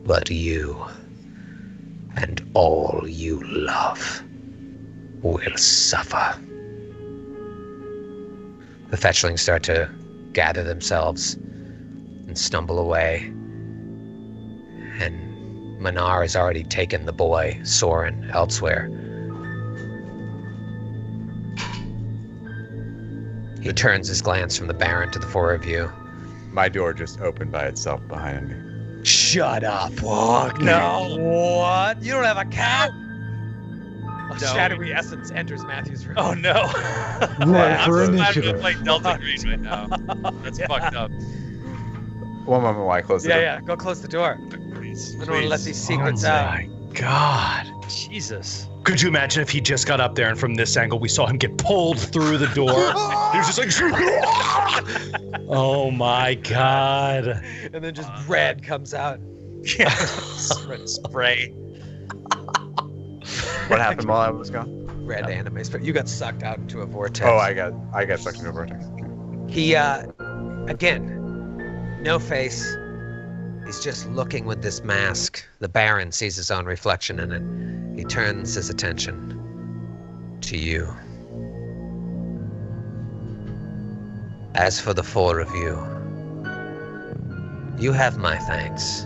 But you and all you love will suffer. The fetchlings start to gather themselves and stumble away. And Manor has already taken the boy, Soren, elsewhere. He turns his glance from the Baron to the four of you, My door just opened by itself behind me. Shut up. Fuck no. What? You don't have a cat? A shadowy essence enters Matthew's room. Oh no. Roll for I'm initiative. playing Delta Green right now. That's fucked up. One moment while I close the door. Yeah, go close the door. Please, I don't want to let these secrets Oh out. my God. Jesus. Could you imagine if he just got up there and from this angle we saw him get pulled through the door? He was just like, oh my God. And then just red comes out. Yeah. Spray. What happened while I was gone? Red anime. But you got sucked out into a vortex. Oh, I got sucked into a vortex. He, again, no face. He's just looking with this mask. The Baron sees his own reflection in it. He turns his attention to you. As for the four of you, you have my thanks.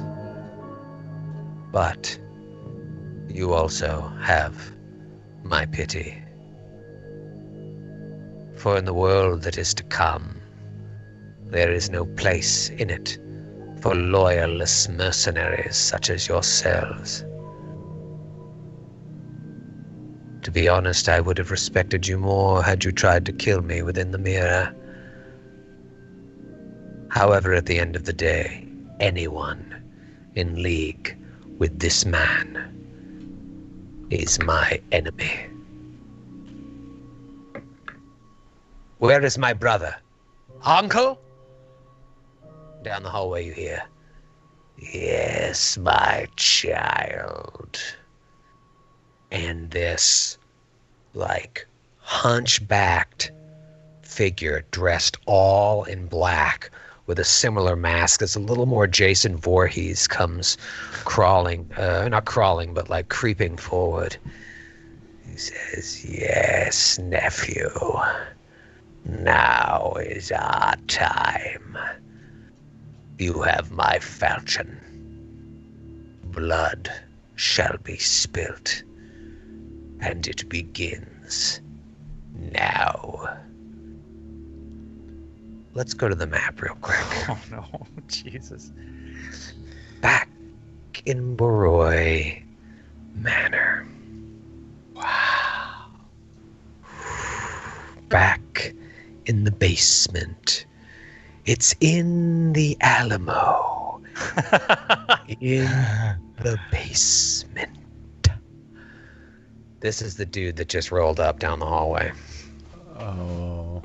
But you also have my pity. For in the world that is to come, there is no place in it for loyalless mercenaries such as yourselves. To be honest, I would have respected you more had you tried to kill me within the mirror. However, at the end of the day, anyone in league with this man is my enemy. Where is my brother? Uncle? Down the hallway you hear, yes, my child. And this, hunchbacked figure dressed all in black with a similar mask that's a little more Jason Voorhees comes crawling, not crawling, but creeping forward. He says, yes, nephew, now is our time. You have my falchion. Blood shall be spilt, and it begins now. Let's go to the map real quick. Oh no, Jesus. Back in Boroi Manor. Wow. Back in the basement. It's in the Alamo. In the basement. This is the dude that just rolled up down the hallway. Oh.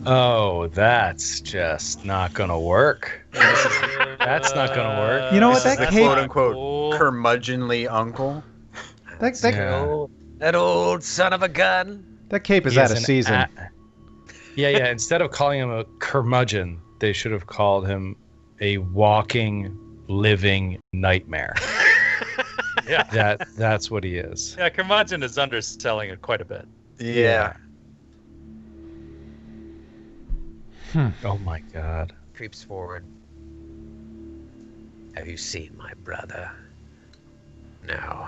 Oh, that's just not gonna work. That's not gonna work. You know what? This is That the cape. quote-unquote curmudgeonly uncle. That old son of a gun. That cape is He out is of an season. Yeah. Instead of calling him a curmudgeon, they should have called him a walking, living nightmare. Yeah. That's what he is. Yeah, curmudgeon is underselling it quite a bit. Yeah. Oh my God. Creeps forward. Have you seen my brother? No.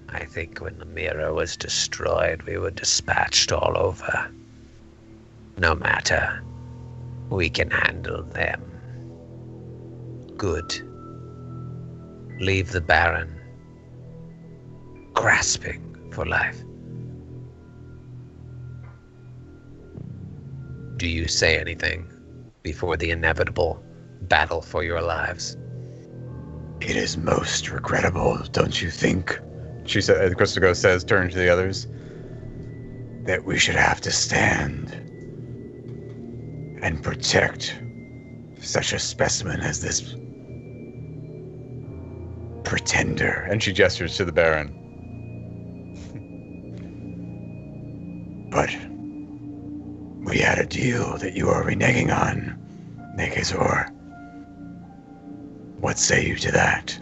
I think when the mirror was destroyed, we were dispatched all over. No matter. We can handle them. Good. Leave the Baron grasping for life. Do you say anything before the inevitable battle for your lives? It is most regrettable, don't you think? She said. Christopher says, turning to the others, that we should have to stand and protect such a specimen as this pretender. And she gestures to the Baron. But we had a deal that you are reneging on, Nikesor. What say you to that?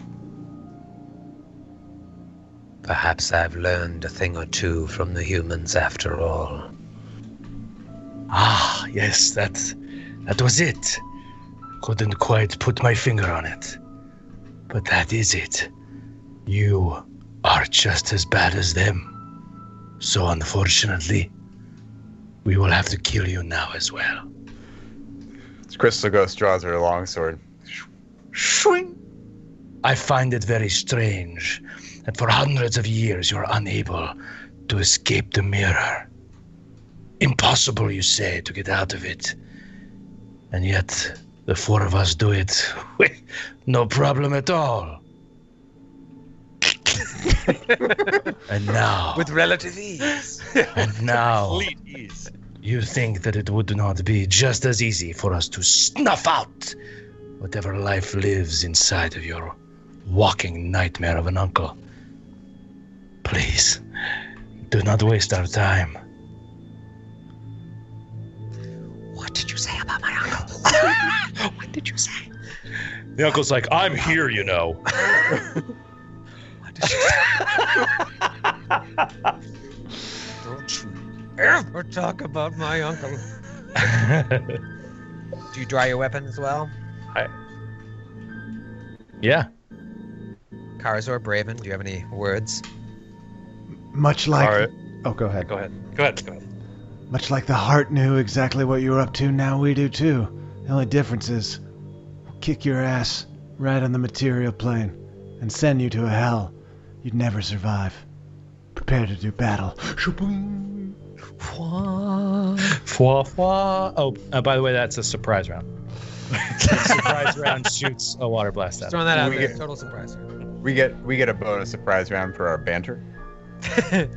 Perhaps I've learned a thing or two from the humans after all. Ah, yes, that was it. Couldn't quite put my finger on it. But that is it. You are just as bad as them. So unfortunately, we will have to kill you now as well. Crystal Ghost draws her longsword. Swing. I find it very strange that for hundreds of years you're unable to escape the mirror. Impossible, you say, to get out of it. And yet, the four of us do it with no problem at all. And now... With relative ease. And now... Complete ease. You think that it would not be just as easy for us to snuff out whatever life lives inside of your walking nightmare of an uncle. Please, do not waste our time. What did you say about my uncle? What did you say? The uncle's like, I'm here, you know. What did you say? Don't you ever talk about my uncle. Do you draw your weapon as well? Yeah. Karazor, Braven, do you have any words? Much like... All right. Oh, go ahead. Go ahead. Much like the heart knew exactly what you were up to, now we do too. The only difference is we'll kick your ass right on the material plane and send you to a hell you'd never survive. Prepare to do battle. Shaboing. Fwa, fwa. Oh, by the way, that's a surprise round. Surprise round shoots a water blast out. Throwing that out We there. get- Total surprise. We get a bonus surprise round for our banter.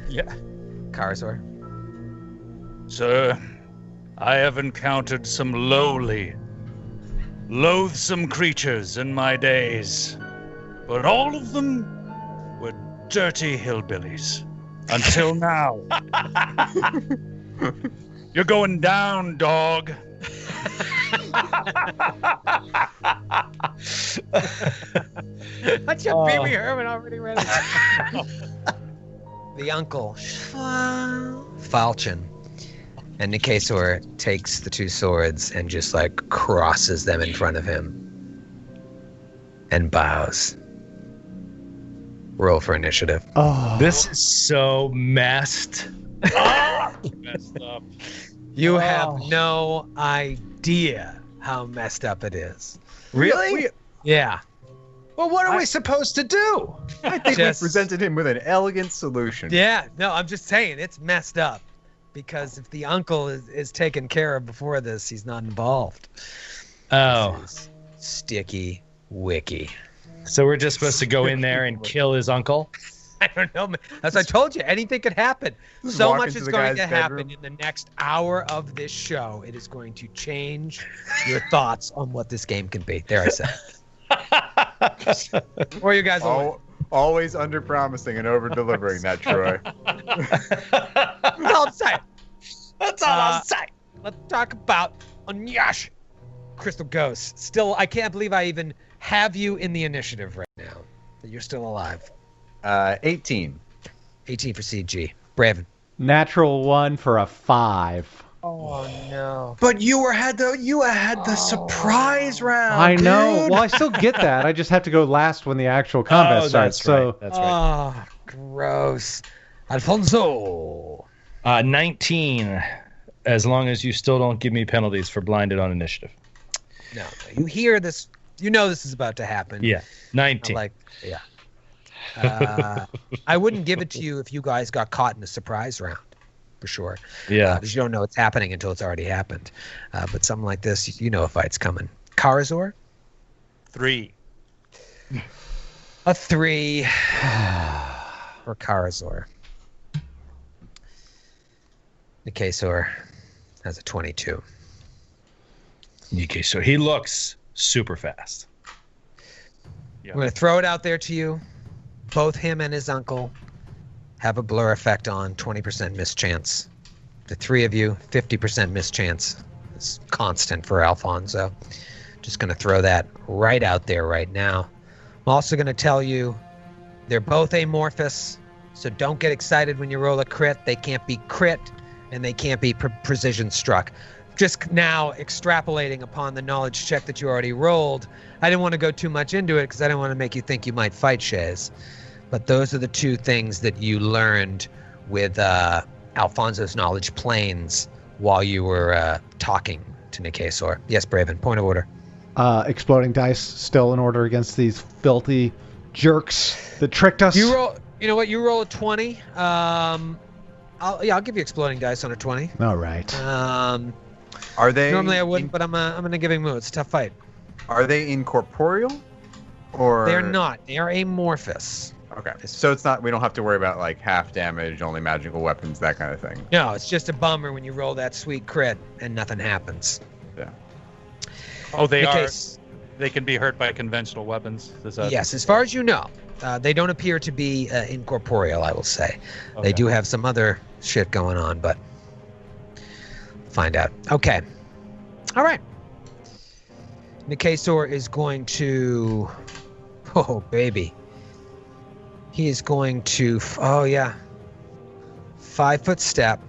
Yeah. Karazor. Sir, I have encountered some lowly, loathsome creatures in my days, but all of them were dirty hillbillies. Until now. You're going down, dog. What's your Pee Wee Herman already ready? The uncle, Falchion, and Nikesor takes the two swords and just like crosses them in front of him and bows. Roll for initiative. Oh, This is so messed. Messed up. You have no idea how messed up it is. Really? Yeah. Well, what are we supposed to do? I think Just- we presented him with an elegant solution. Yeah. No, I'm just saying it's messed up because if the uncle is taken care of before this, he's not involved. Oh, This is sticky wicky. so we're just supposed to go in there and kill his uncle? I don't know. Man. As I told you, anything could happen. Just So walk much into is the going guy's to happen bedroom. in the next hour of this show. It is going to change your thoughts on what this game can be. There I said. Or you guys will. Always under promising and over delivering that, Troy. That's all I'm saying. That's all I'm saying. Let's talk about Naish. Crystal Ghost. Still, I can't believe I even have you in the initiative right now. That you're still alive. 18. 18 for CG. Braven. natural 1 for a 5. Oh no. But you had the surprise round. I know. dude. Well, I still get that. I just have to go last when the actual combat Oh, starts. that's So right. That's right. Oh, gross. Alfonso. 19. As long as you still don't give me penalties for blinded on initiative. No, you hear this. You know this is about to happen. Yeah, 19. I'm like, yeah. I wouldn't give it to you if you guys got caught in a surprise round, for sure. Yeah. Because you don't know it's happening until it's already happened. But something like this, you know a fight's coming. Karazor? 3. A 3 for Karazor. Nikesor has a 22. Okay, so he looks super fast. Yeah. I'm going to throw it out there to you. Both him and his uncle have a blur effect on 20% mischance. The three of you, 50% mischance. It's constant for Alfonso. Just going to throw that right out there right now. I'm also going to tell you they're both amorphous, so don't get excited when you roll a crit. They can't be crit, and they can't be precision struck. Just now extrapolating upon the knowledge check that you already rolled, I didn't want to go too much into it because I didn't want to make you think you might fight Shaes. But those are the two things that you learned with Alfonso's knowledge planes while you were talking to Nikesor. Yes, Braven. Point of order. Exploding dice still in order against these filthy jerks that tricked us. You roll. You know what? You roll a 20. I'll give you exploding dice on a 20. All right. Are they Normally I wouldn't, but I'm in a giving mood. It's a tough fight. Are they incorporeal? Or They're not. They are amorphous. Okay. So it's not. We don't have to worry about like half damage, only magical weapons, that kind of thing. No, it's just a bummer when you roll that sweet crit and nothing happens. Yeah. Oh, they are. Case, They can be hurt by conventional weapons. Is that... Yes, as far as you know. They don't appear to be incorporeal, I will say. Okay. They do have some other shit going on, but find out. Okay. All right. Nikesor is going to... Oh, baby. He is going to... Oh, yeah. 5-foot step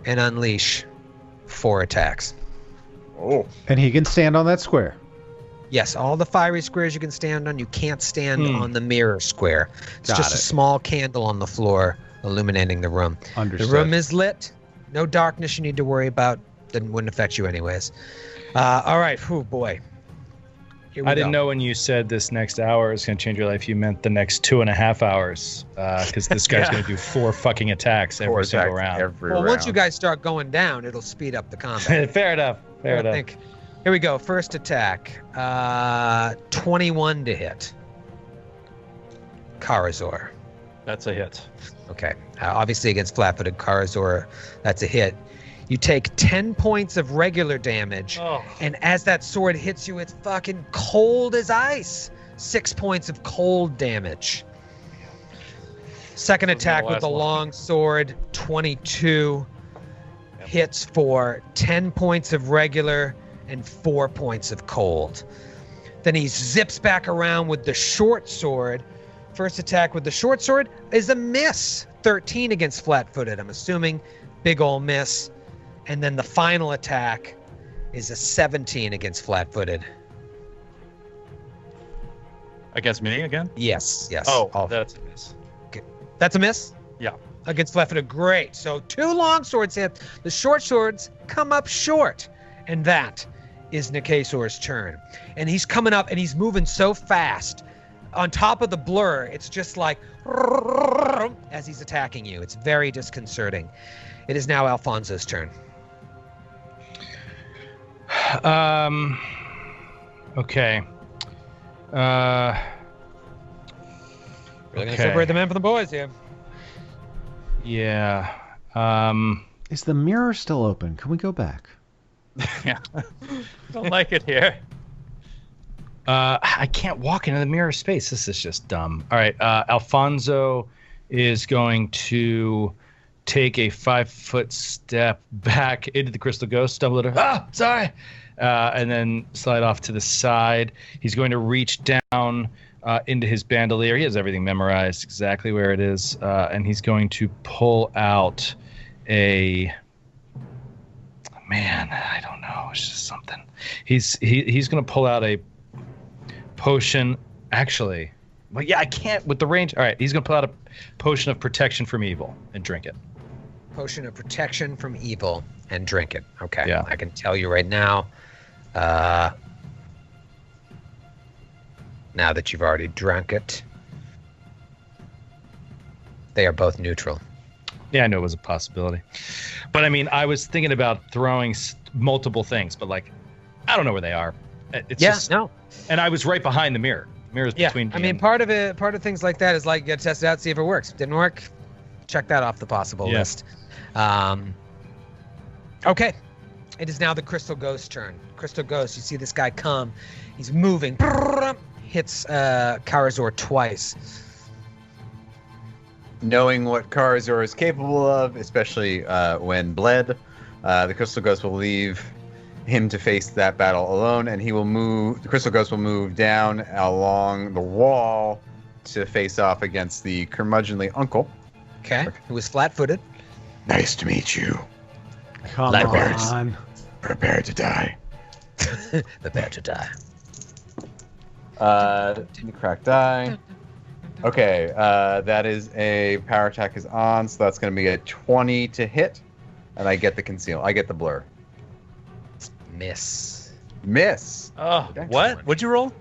and unleash 4 attacks. Oh. And he can stand on that square. Yes, all the fiery squares you can stand on. You can't stand on the mirror square. It's Got just a it. small candle on the floor illuminating the room. Understood. The room is lit. No darkness you need to worry about. Wouldn't affect you anyways. All right. Oh, boy. Here we I didn't go. know when you said this next hour is going to change your life. You meant the next 2.5 hours, because this guy's Yeah. going to do 4 fucking attacks every single round. Every Well, round. once you guys start going down, it'll speed up the combat. Fair enough. Fair I enough. think. Here we go. First attack. 21 to hit. Karazor. That's a hit. Okay. Obviously against flat-footed Karazor, that's a hit. You take 10 points of regular damage, Oh. and as that sword hits you, it's fucking cold as ice. 6 points of cold damage. Second This is the attack with last the one. long sword, 22 hits for 10 points of regular and 4 points of cold. Then he zips back around with the short sword. First attack with the short sword is a miss. 13 against flat-footed, I'm assuming. Big ol' miss. And then the final attack is a 17 against flat-footed. Against me again? Yes. Oh, All- that's a miss. That's a miss? Yeah. Against flat-footed. Great. So 2 long swords hit. The short swords come up short. And that is Nikesor's turn. And he's coming up and he's moving so fast. On top of the blur, it's just like as he's attacking you. It's very disconcerting. It is now Alfonso's turn. Okay. Really gonna Okay. separate the men from the boys here. Yeah. Is the mirror still open? Can we go back? Yeah. Don't like it here. I can't walk into the mirror space. This is just dumb. All right. Alfonso is going to take a 5-foot step back into the crystal ghost, stumble at her. Sorry. And then slide off to the side. He's going to reach down into his bandolier. He has everything memorized, exactly where it is. And he's going to pull out a... Man, I don't know. It's just something. He's going to pull out a potion. Actually, well, yeah, I can't with the range. All right, he's going to pull out a potion of protection from evil and drink it. Potion of protection from evil and drink it. Okay. Yeah. I can tell you right now. Now that you've already drunk it, they are both neutral. Yeah, I know it was a possibility. But I mean, I was thinking about throwing multiple things, but like, I don't know where they are. It's just, no. and I was right behind the mirror. Mirror's Yeah. between me I mean, and- part of things like that is like, you test it out, see if it works. Didn't work? Check that off the possible Yeah. list. Okay. It is now the Crystal Ghost's turn. Crystal Ghost, you see this guy come. He's moving. Hits Karazor twice. Knowing what Karazor is capable of, especially when bled, the Crystal Ghost will leave him to face that battle alone, and he will move. The Crystal Ghost will move down along the wall to face off against the curmudgeonly uncle. Okay. Who was flat-footed. Nice to meet you. Come Likewise. on. Prepare to die. Prepare to die. Didn't crack die. Okay, that is a power attack is on, so that's going to be a 20 to hit, and I get the conceal. I get the blur. Miss. Miss. Oh, what? What'd you roll?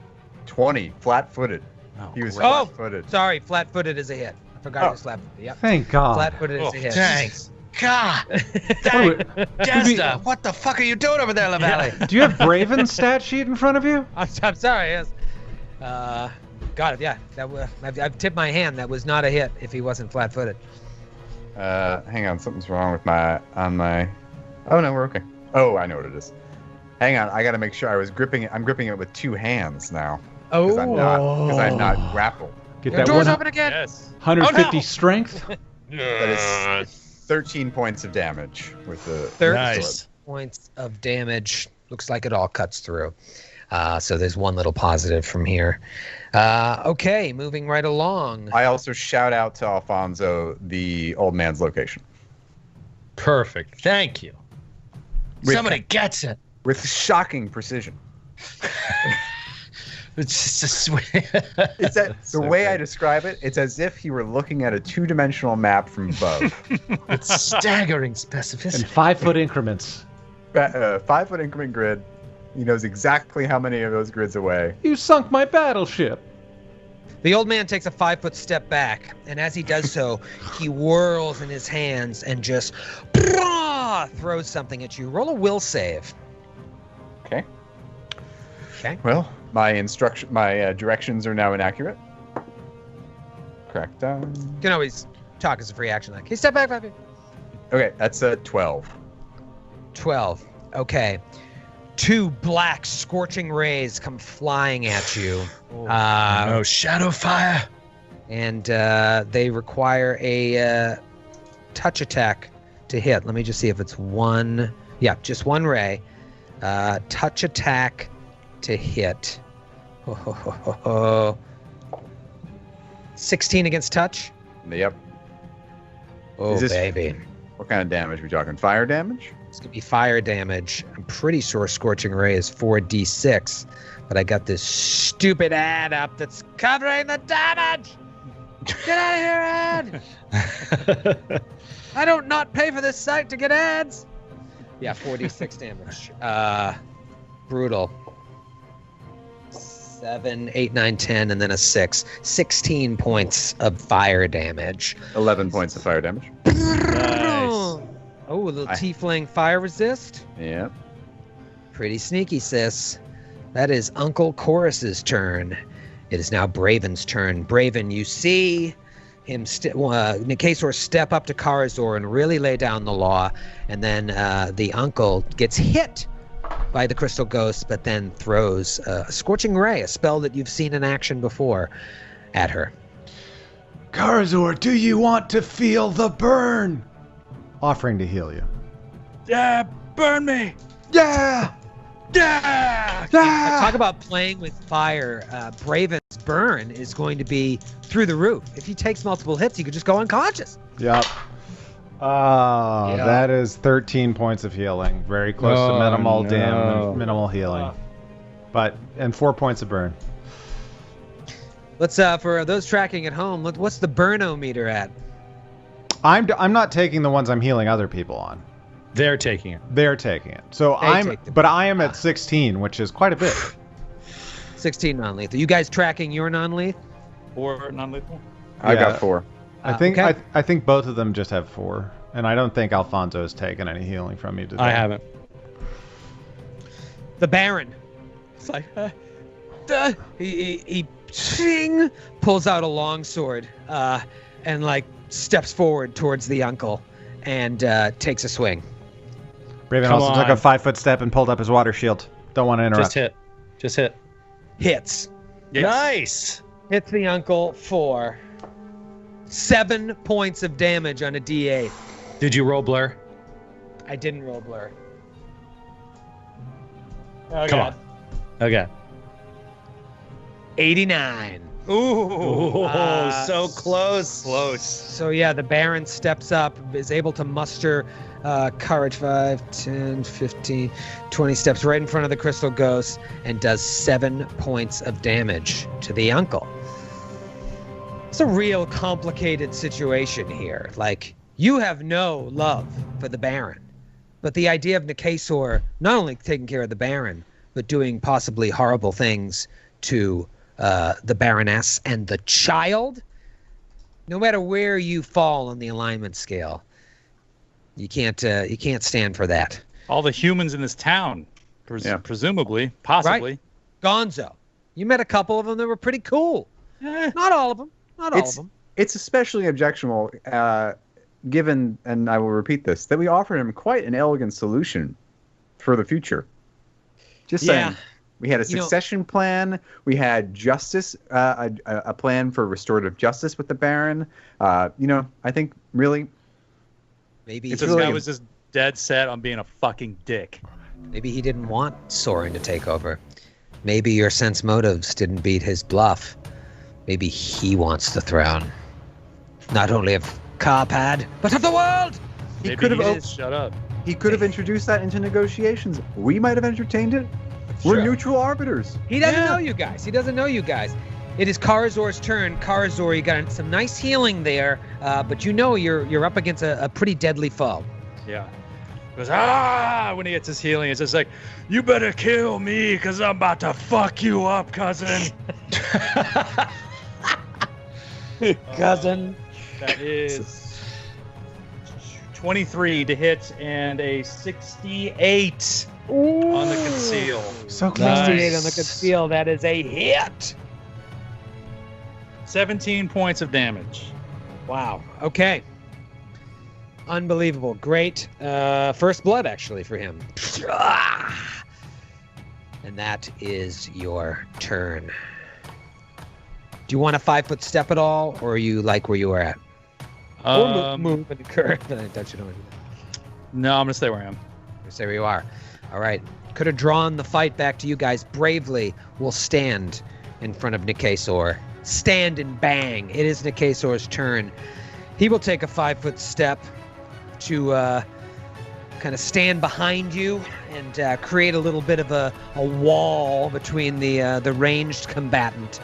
20, flat-footed. Oh, He was great. flat-footed. Sorry, flat-footed is a hit. I forgot he was flat-footed. Yep. Thank God. Flat-footed is Oh, a hit. Thanks. God. Jester, what the fuck are you doing over there, LaValle? Do you have Braven's stat sheet in front of you? I'm sorry. Yes. Got it. Yeah. I've tipped my hand. That was not a hit if he wasn't flat-footed. Hang on, something's wrong with my. Oh no, we're okay. Oh, I know what it is. Hang on, I gotta make sure I was gripping it. I'm gripping it with 2 hands now. Because I'm not grappled. Get Your that door's open again. Yes. 150 Oh, no. strength. That is 13 points of damage with the 13 Nice. points of damage. Looks like it all cuts through. So there's one little positive from here. Okay, moving right along. I also shout out to Alfonso the old man's location. Perfect. Thank you. Somebody gets it. With shocking precision. It's just sweet. It's the way I describe it, it's as if he were looking at a 2-dimensional map from above. It's staggering In specificity. 5-foot increments. 5-foot increment grid. He knows exactly how many of those grids away. You sunk my battleship. The old man takes a 5-foot step back, and as he does so, he whirls in his hands and just throws something at you. Roll a will save. Okay. Okay. Well, my directions are now inaccurate. Crackdown. You can always talk as a free action. Like, hey, step back, 5 feet. Okay, that's a 12. 12. Okay. 2 black scorching rays come flying at you. No shadow fire. And they require a touch attack to hit. Let me just see if it's one. Yeah, just 1 ray. Touch attack to hit. 16 against touch. Yep. Oh, Is this- baby. What kind of damage are we talking? Fire damage? It's going to be fire damage. I'm pretty sure Scorching Ray is 4d6, but I got this stupid ad up that's covering the damage! Get out of here, ad! I don't not pay for this site to get ads! Yeah, 4d6 damage. Brutal. 7, 8, 9, 10, and then a 6. 16 points of fire damage. 11 points of fire damage. Oh, a little tiefling fire resist. Yep. Pretty sneaky, sis. That is Uncle Chorus's turn. It is now Braven's turn. Braven, you see him, Nikesor step up to Karazor and really lay down the law, and then the uncle gets hit by the crystal ghost, but then throws a Scorching Ray, a spell that you've seen in action before, at her. Karazor, do you want to feel the burn? Offering to heal you. Yeah, burn me. Yeah! Yeah. Talk about playing with fire. Braven's burn is going to be through the roof. If he takes multiple hits, he could just go unconscious. Yep. That is 13 points of healing. Very close to minimal damage, minimal healing. And 4 points of burn. Let's for those tracking at home, what's the burnometer at? I'm not taking the ones I'm healing other people on. They're taking it. They're taking it. So I am at 16, which is quite a bit. 16 non-lethal. You guys tracking your non-lethal? 4 non-lethal. I got 4. I think okay. I think both of them just have 4, and I don't think Alfonso has taken any healing from you. I haven't. The Baron. It's like he pulls out a longsword and like steps forward towards the uncle and takes a swing. Braven also took a 5-foot step and pulled up his water shield. Don't want to interrupt. Just hit. Hits. Yes. Nice. Hits the uncle for 7 points of damage on a D8. Did you roll blur? I didn't roll blur. Oh, Come God. on. Okay. 89. Ooh. So close. So yeah, the Baron steps up, is able to muster courage 5, 10, 15, 20 steps right in front of the Crystal Ghost and does 7 points of damage to the uncle. It's a real complicated situation here. Like, you have no love for the Baron. But the idea of Nikesor not only taking care of the Baron, but doing possibly horrible things to the Baroness and the child, no matter where you fall on the alignment scale, you can't stand for that. All the humans in this town, presumably, possibly. Right? Gonzo. You met a couple of them that were pretty cool. Not all of them. Not all of them. It's especially objectionable, given, and I will repeat this, that we offered him quite an elegant solution for the future. Just saying. We had a succession plan. We had justice, a plan for restorative justice with the Baron. I think really, maybe this guy was just dead set on being a fucking dick. Maybe he didn't want Soren to take over. Maybe your sense motives didn't beat his bluff. Maybe he wants the throne, not only of Carpad, but of the world. He could have shut up. He could have introduced that into negotiations. We might have entertained it. We're neutral arbiters. He doesn't know you guys. He doesn't know you guys. It is Karazor's turn. Karazor, you got some nice healing there, but you're up against a pretty deadly foe. Yeah. He goes, when he gets his healing, it's just like, you better kill me, because I'm about to fuck you up, cousin. Cousin. That is 23 to hit and a 68 on the conceal. So close. 68 on the conceal. That is a hit. 17 points of damage. Wow. Okay. Unbelievable. Great. First blood, actually, for him. And that is your turn. Do you want a 5-foot step at all, or are you like where you were at? Or move and curve. No, I'm going to stay where I am. Stay where you are. All right. Could have drawn the fight back to you guys. Bravely will stand in front of Nikesor. Stand and bang. It is Nikesor's turn. He will take a 5-foot step to kind of stand behind you and create a little bit of a wall between the ranged combatant.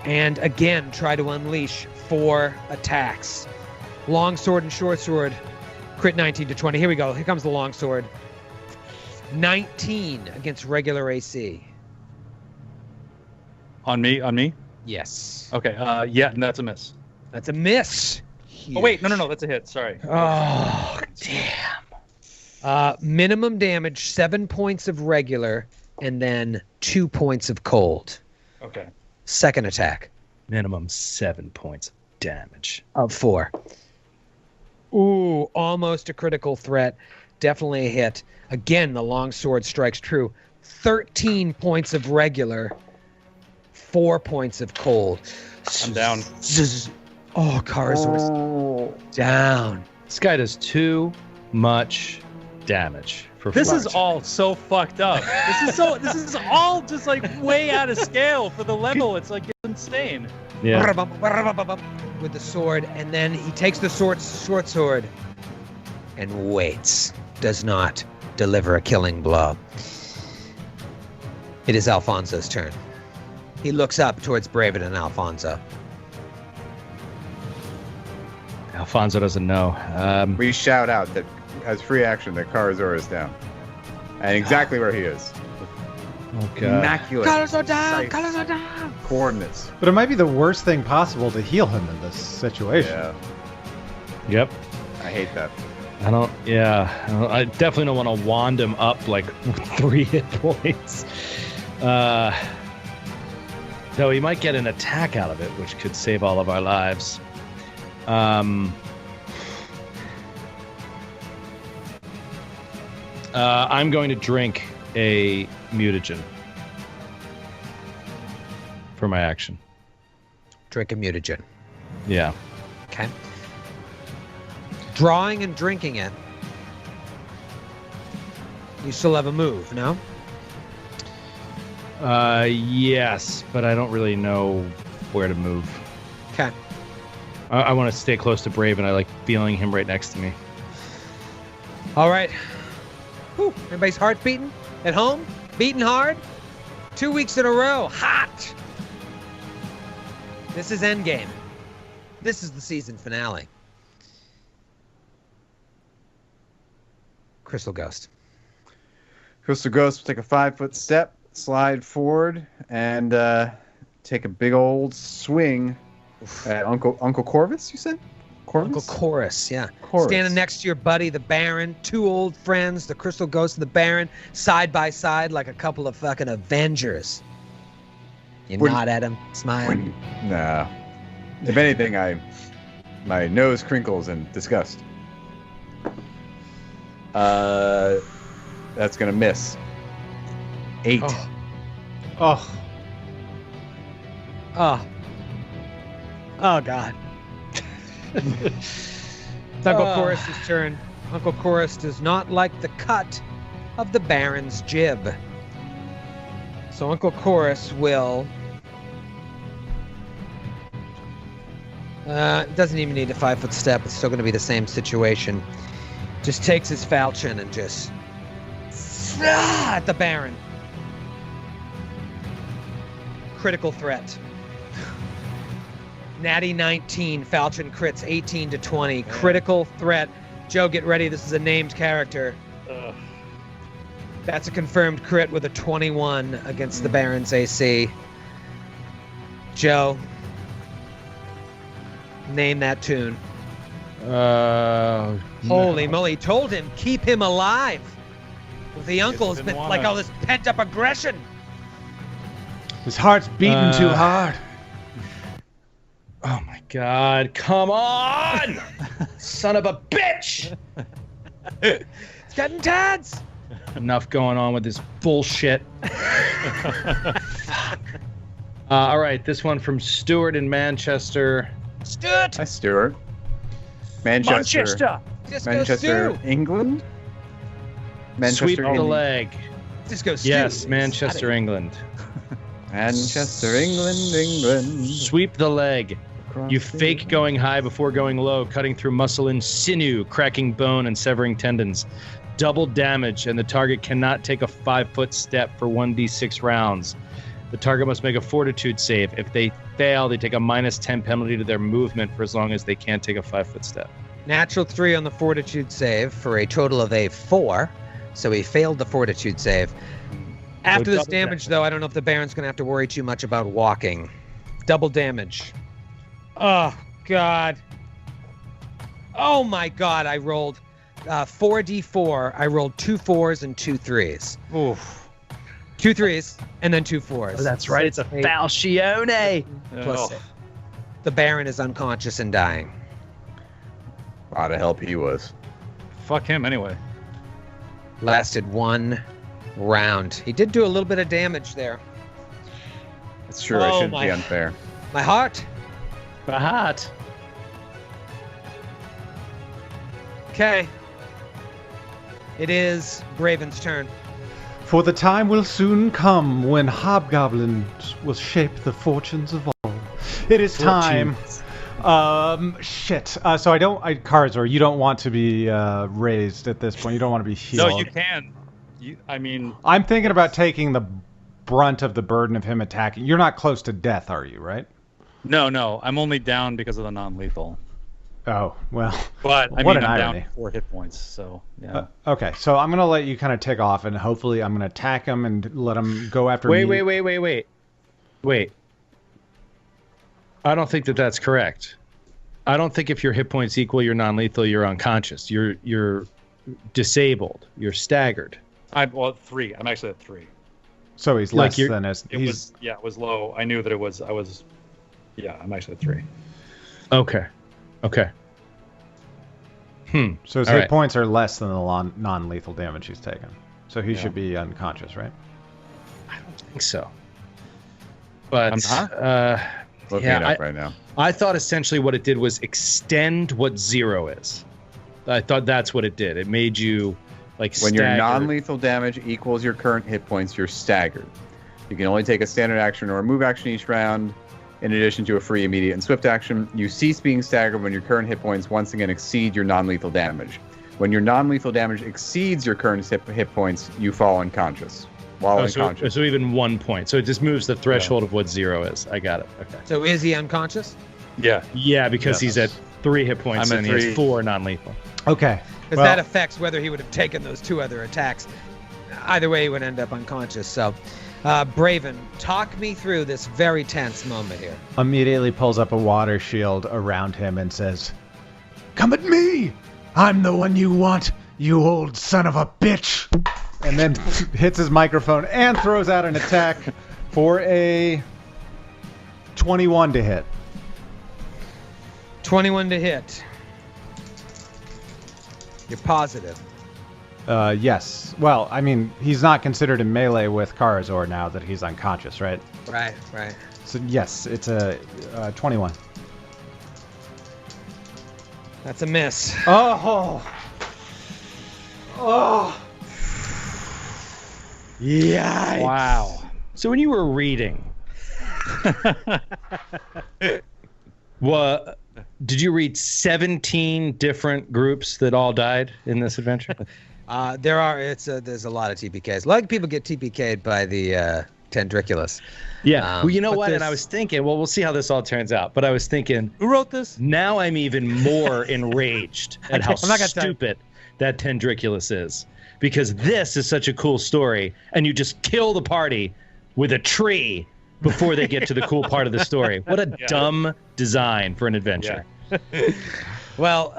And again, try to unleash 4 attacks. Longsword and short sword. Crit 19 to 20. Here we go. Here comes the longsword. 19 against regular AC. On me? Yes. Okay. And that's a miss. That's a miss. Huge. Oh, wait. No. That's a hit. Sorry. Oh, damn. Minimum damage, 7 points of regular, and then 2 points of cold. Okay. Second attack. Minimum 7 points of damage. Of 4. Ooh, almost a critical threat. Definitely a hit. Again, the longsword strikes true. 13 points of regular, 4 points of cold. I'm down. Oh, Karazor's down. This guy does too much damage. This is all so fucked up. This is all just like way out of scale for the level. It's like insane. Yeah. With the sword, and then he takes the short sword and waits. Does not deliver a killing blow. It is Alfonso's turn. He looks up towards Braven and Alfonso. Alfonso doesn't know. We shout out that as free action that Karazor is down. And exactly where he is. Okay. Immaculate. Karazor down! Coordinates. But it might be the worst thing possible to heal him in this situation. Yeah. Yep. I hate that. I definitely don't want to wand him up like 3 hit points. Though he might get an attack out of it, which could save all of our lives. I'm going to drink a mutagen for my action. Drink a mutagen. Yeah. Okay. Drawing and drinking it. You still have a move, no? Yes, but I don't really know where to move. Okay. I want to stay close to Brave, and I like feeling him right next to me. All right. Whew. Everybody's heart beating at home? Beating hard? 2 weeks in a row. Hot! This is Endgame. This is the season finale. Crystal Ghost. Crystal Ghost will take a 5-foot step, slide forward, and take a big old swing at Uncle Corvus, you said? Corvus? Uncle Chorus, yeah. Chorus. Standing next to your buddy, the Baron. 2 old friends, the Crystal Ghost and the Baron, side by side like a couple of fucking Avengers. You nod at him, smile. Nah. If anything, my nose crinkles in disgust. That's gonna miss. 8. Oh. Oh. Oh, God. It's Uncle Chorus's turn. Uncle Chorus does not like the cut of the Baron's jib. So Uncle Chorus will... doesn't even need a 5-foot step. It's still going to be the same situation. Just takes his falchion and just... at the Baron. Critical threat. Natty 19, falchion crits 18 to 20. Critical threat. Joe, get ready. This is a named character. That's a confirmed crit with a 21 against the Baron's AC. Joe, name that tune. Holy moly. Told him, keep him alive. The uncle has been like all this pent up aggression. His heart's beating too hard. Oh my God! Come on, son of a bitch! It's getting tense. Enough going on with this bullshit. All right, this one from Stuart in Manchester. Stuart. Hi, Stuart. Manchester. Manchester, England. Manchester, Sweep the leg. Just go. Yes, Manchester, England. Manchester, England. Sweep the leg. You fake going high before going low, cutting through muscle and sinew, cracking bone and severing tendons. Double damage, and the target cannot take a 5-foot step for 1d6 rounds. The target must make a fortitude save. If they fail, they take a -10 penalty to their movement for as long as they can't take a 5-foot step. Natural 3 on the fortitude save for a total of a 4. So he failed the fortitude save. After this damage, though, I don't know if the Baron's going to have to worry too much about walking. Double damage. Oh, God. Oh, my God. I rolled 4d4. I rolled 2 4s and 2 3s. Oof. 2 3s and then 2 4s. Oh, that's right. It's a falchione. Plus 8. The Baron is unconscious and dying. A lot of help he was. Fuck him anyway. Lasted 1 round. He did do a little bit of damage there. That's true. I shouldn't be unfair. My heart. My heart. Okay. It is Braven's turn. For the time will soon come when hobgoblins will shape the fortunes of all. It is time. Shit. So Karzor, you don't want to be raised at this point. You don't want to be healed. No, you can. I'm thinking about taking the brunt of the burden of him attacking. You're not close to death, are you, right? No. I'm only down because of the non-lethal. Oh, well. But, I'm down 4 hit points, so, yeah. Okay, so I'm going to let you kind of take off, and hopefully I'm going to attack him and let him go after me. Wait. I don't think that's correct. I don't think if your hit points equal your non-lethal, you're unconscious. You're disabled. You're staggered. 3. I'm actually at 3. So he's less than us. It was low. I knew that it was. I'm actually at 3. Okay. So his hit points are less than the non-lethal damage he's taken. So he should be unconscious, right? I don't think so. But looking it up right now. I thought essentially what it did was extend what 0 is. I thought that's what it did. It made you when your non-lethal damage equals your current hit points, you're staggered. You can only take a standard action or a move action each round. In addition to a free, immediate, and swift action, you cease being staggered when your current hit points once again exceed your non-lethal damage. When your non-lethal damage exceeds your current hit points, you fall unconscious. Unconscious. So even 1 point. So it just moves the threshold of what 0 is. I got it. Okay. So is he unconscious? Yeah. Yeah, because he's at 3 hit points I'm and at he 3. has 4 non-lethal. Okay. Because that affects whether he would have taken those 2 other attacks. Either way, he would end up unconscious. So, Braven, talk me through this very tense moment here. Immediately pulls up a water shield around him and says, Come at me! I'm the one you want, you old son of a bitch! and then hits his microphone and throws out an attack for a 21 to hit. 21 to hit. You're positive. Yes. Well, I mean, he's not considered in melee with Karazor now that he's unconscious, right? Right. So, yes, it's a 21. That's a miss. Oh! Yikes. Wow. So when you were reading, did you read 17 different groups that all died in this adventure? There's a lot of TPKs. A lot of people get TPK'd by the Tendriculus. Yeah. Well, you know but what? And I was thinking, well, we'll see how this all turns out. But I was thinking, Who wrote this? now I'm even more enraged at how I'm not gonna tell you. stupid that Tendriculus is. Because this is such a cool story, and you just kill the party with a tree before they get to the cool part of the story. What a dumb design for an adventure. Well,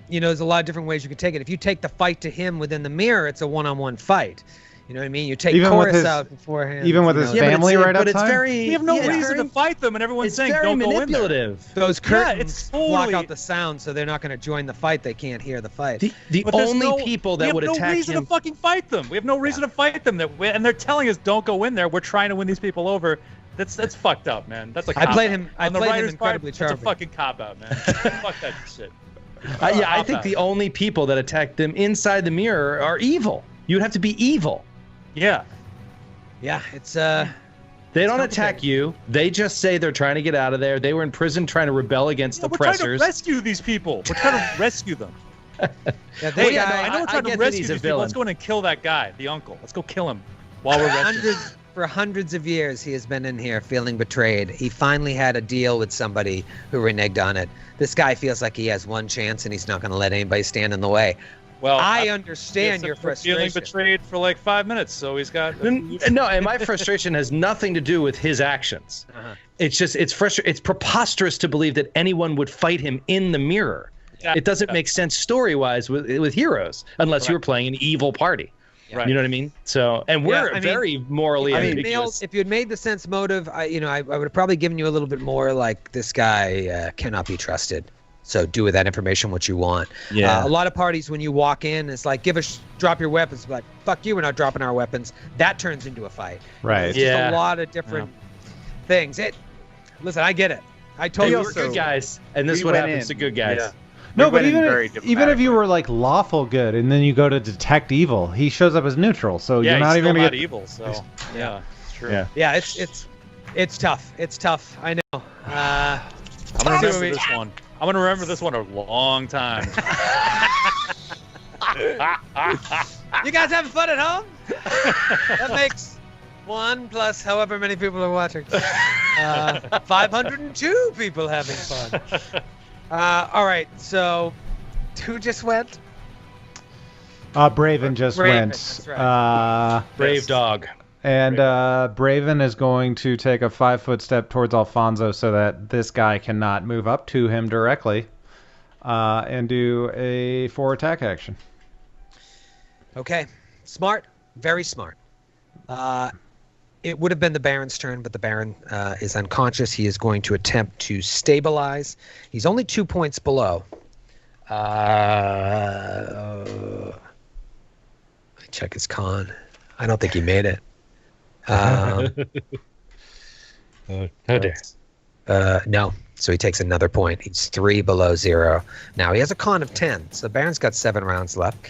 there's a lot of different ways you could take it. If you take the fight to him within the mirror, it's a one-on-one fight. You know what I mean? You take Even with Chorus his- out beforehand. Even with you his know. family right but outside? it's very We have no yeah, reason to fight them, and everyone's It's saying very don't go in there. manipulative. Those curtains it's block fully- out the sound, so they're not going to join the fight. They can't hear the fight. The But there's only people that would we have attack no reason him. to fucking fight them. We have no reason to fight them. And they're telling us don't go in there. We're trying to win these people over. That's fucked up, man. That's a I cop played out. him- I On the played him writer's incredibly part, charming. That's a fucking cop out, man. Fuck that shit. Yeah, I Cop think out. the only people that attack them inside the mirror are evil. You would have to be evil. Yeah. Yeah, it's They don't complicated. attack you. They just say they're trying to get out of there. They were in prison trying to rebel against We're trying to oppressors. rescue these people. We're trying to rescue them. yeah, Well, they yeah, got no, I know we're I trying to get that rescue he's these a people. villain. Let's go in and kill that guy, the uncle. Let's go kill him while we're rescuing. for hundreds of years he has been in here feeling betrayed. He finally had a deal with somebody who reneged on it. This guy feels like he has one chance and he's not going to let anybody stand in the way. Well, I understand your Feeling frustration. betrayed for like 5 minutes, so he's got. No, and my frustration has nothing to do with his actions. Uh-huh. It's just it's preposterous to believe that anyone would fight him in the mirror. Yeah, It doesn't make sense story-wise with heroes unless you were playing an evil party. Right. You know what I mean? So, and we're very morally ambiguous. If you had made the sense motive, I would have probably given you a little bit more like this guy cannot be trusted. So do with that information what you want. Yeah. A lot of parties, when you walk in, it's like, drop your weapons. Like, fuck you, we're not dropping our weapons. That turns into a fight. Right. It's just Yeah. a lot of different things. Listen, I get it. I totally. We're good guys, and this is we what went happens to in. good guys. Yeah. No, We but went in even very if you diplomatically. were like lawful good and then you go to detect evil, he shows up as neutral, so Yeah, you're not he's even still gonna not get. evil. So yeah, it's true. Yeah. Yeah, it's tough. It's tough. I know. I'm gonna remember this one. I'm gonna remember this one a long time. You guys having fun at home? That makes 1 plus however many people are watching. 502 people having fun. All right, so who just went? Braven just Braven, went. that's right. Brave dog. And Braven is going to take a 5-foot step towards Alfonso so that this guy cannot move up to him directly, and do a 4 attack action. Okay, smart, very smart. It would have been the Baron's turn, but the Baron is unconscious. He is going to attempt to stabilize. He's only 2 points below. Let me check his con. I don't think he made it. Oh dear. No. So he takes another point. He's 3 below 0. Now he has a con of 10. So the Baron's got 7 rounds left.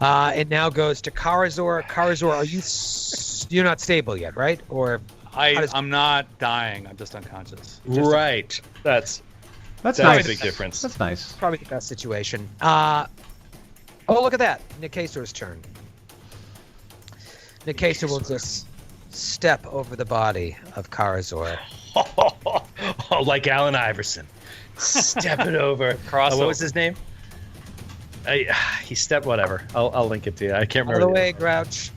It now goes to Karazor. Karazor, you're not stable yet, right? Or I'm not dying. I'm just unconscious. Right. That's That's a nice. big difference. That's nice. probably the best situation. Oh, look at that. Nikesor's turn. Nikesor will just step over the body of Karazor. Oh, like Allen Iverson. Step it over. Crossover. What was his name? He stepped whatever. I'll link it to you. I can't By remember. the way, Grouch.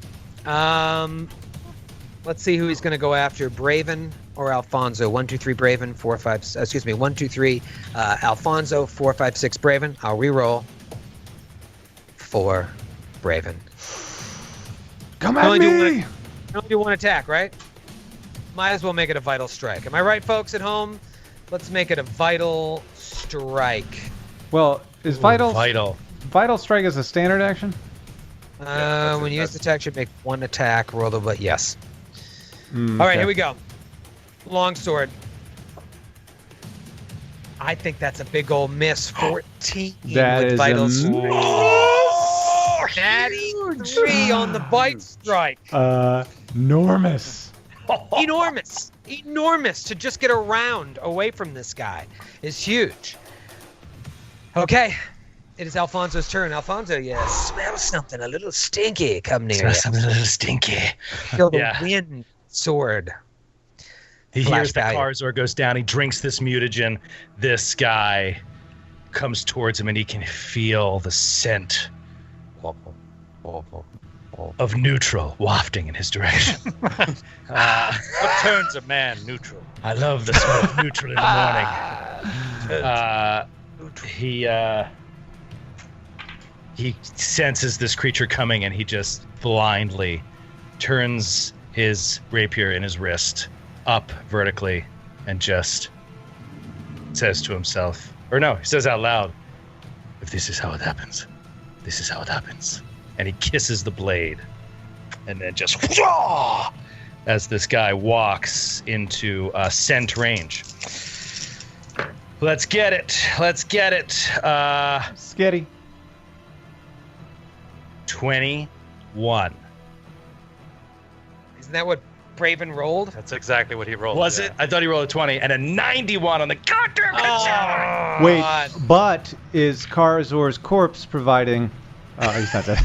Let's see who he's going to go after. Braven or Alfonso? 1, 2, 3, Braven. 4, 5. Excuse me. 1, 2, 3. Alfonso. 4, 5, 6. Braven. I'll re-roll. 4. Braven. Come at me! You only do one attack, right? Might as well make it a vital strike. Am I right, folks at home? Let's make it a vital strike. Well, is vital strike is a standard action? When you use the attack, should make one attack. Roll the but yes. All right, here we go. Longsword. I think that's a big old miss. 14 That with is vital a strike. Oh, natty 3 on the bite strike. Enormous. Enormous to just get around away from this guy is huge. Okay, it is Alfonso's turn. Alfonso, you smell something a little stinky come near you. Something a little stinky. Feel the wind sword. He Flash hears the value. Karzor goes down. He drinks this mutagen. This guy comes towards him, and he can feel the scent of neutral wafting in his direction. What turns a man neutral? I love the smell of neutral in the morning. He senses this creature coming, and he just blindly turns his rapier in his wrist up vertically and just says to himself, or no, he says out loud, "If this is how it happens, this is how it happens." And he kisses the blade, and then just as this guy walks into scent range. Let's get it. Skitty. 21. Isn't that what Braven rolled? That's exactly what he rolled. Was it? I thought he rolled a 20 and a 91 on the goddamn controller. Wait, but is Karazor's corpse providing? He's not dead.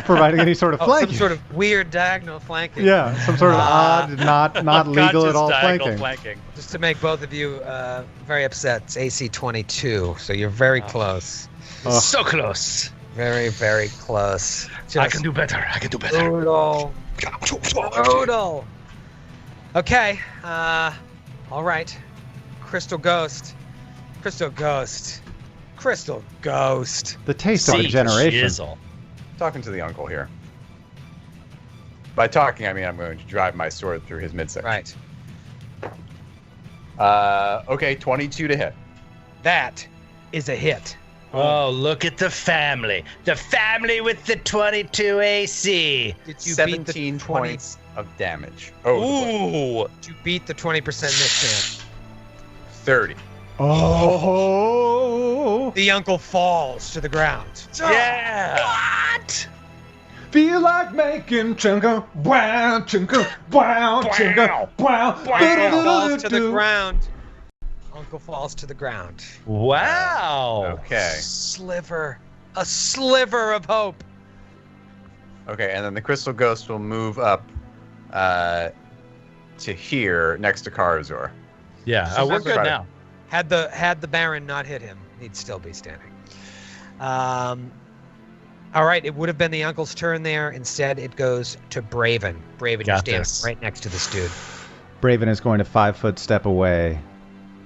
Providing any sort of Some flanking? sort of weird diagonal flanking. Yeah, some sort of odd, not legal at all diagonal flanking. Just to make both of you very upset, it's AC 22, so you're very close. So close. Very, very close. I can do better. Brutal. Brutal. Okay. All right. Crystal Ghost. The taste of a generation. Shizzle. Talking to the uncle here. By talking, I mean I'm going to drive my sword through his midsection. Right. Okay, 22 to hit. That is a hit. Oh, look at the family. The family with the 22 AC. Did you beat 17 the 20? points of damage. Oh, Did you beat the 20% mischance? 30. Oh. The uncle falls to the ground. Yeah. What? Feel like making chunka, wow, chunka, wow, chunka, wow. Uncle falls to the ground. Uncle falls to the ground. Wow. Okay. A sliver of hope. Okay, and then the Crystal Ghost will move up to here next to Karazor. Yeah, we're good now. Had the Baron not hit him, he'd still be standing. All right, it would have been the uncle's turn there. Instead, it goes to Braven. Braven, you're standing right next to this dude. Braven is going to 5-foot step away.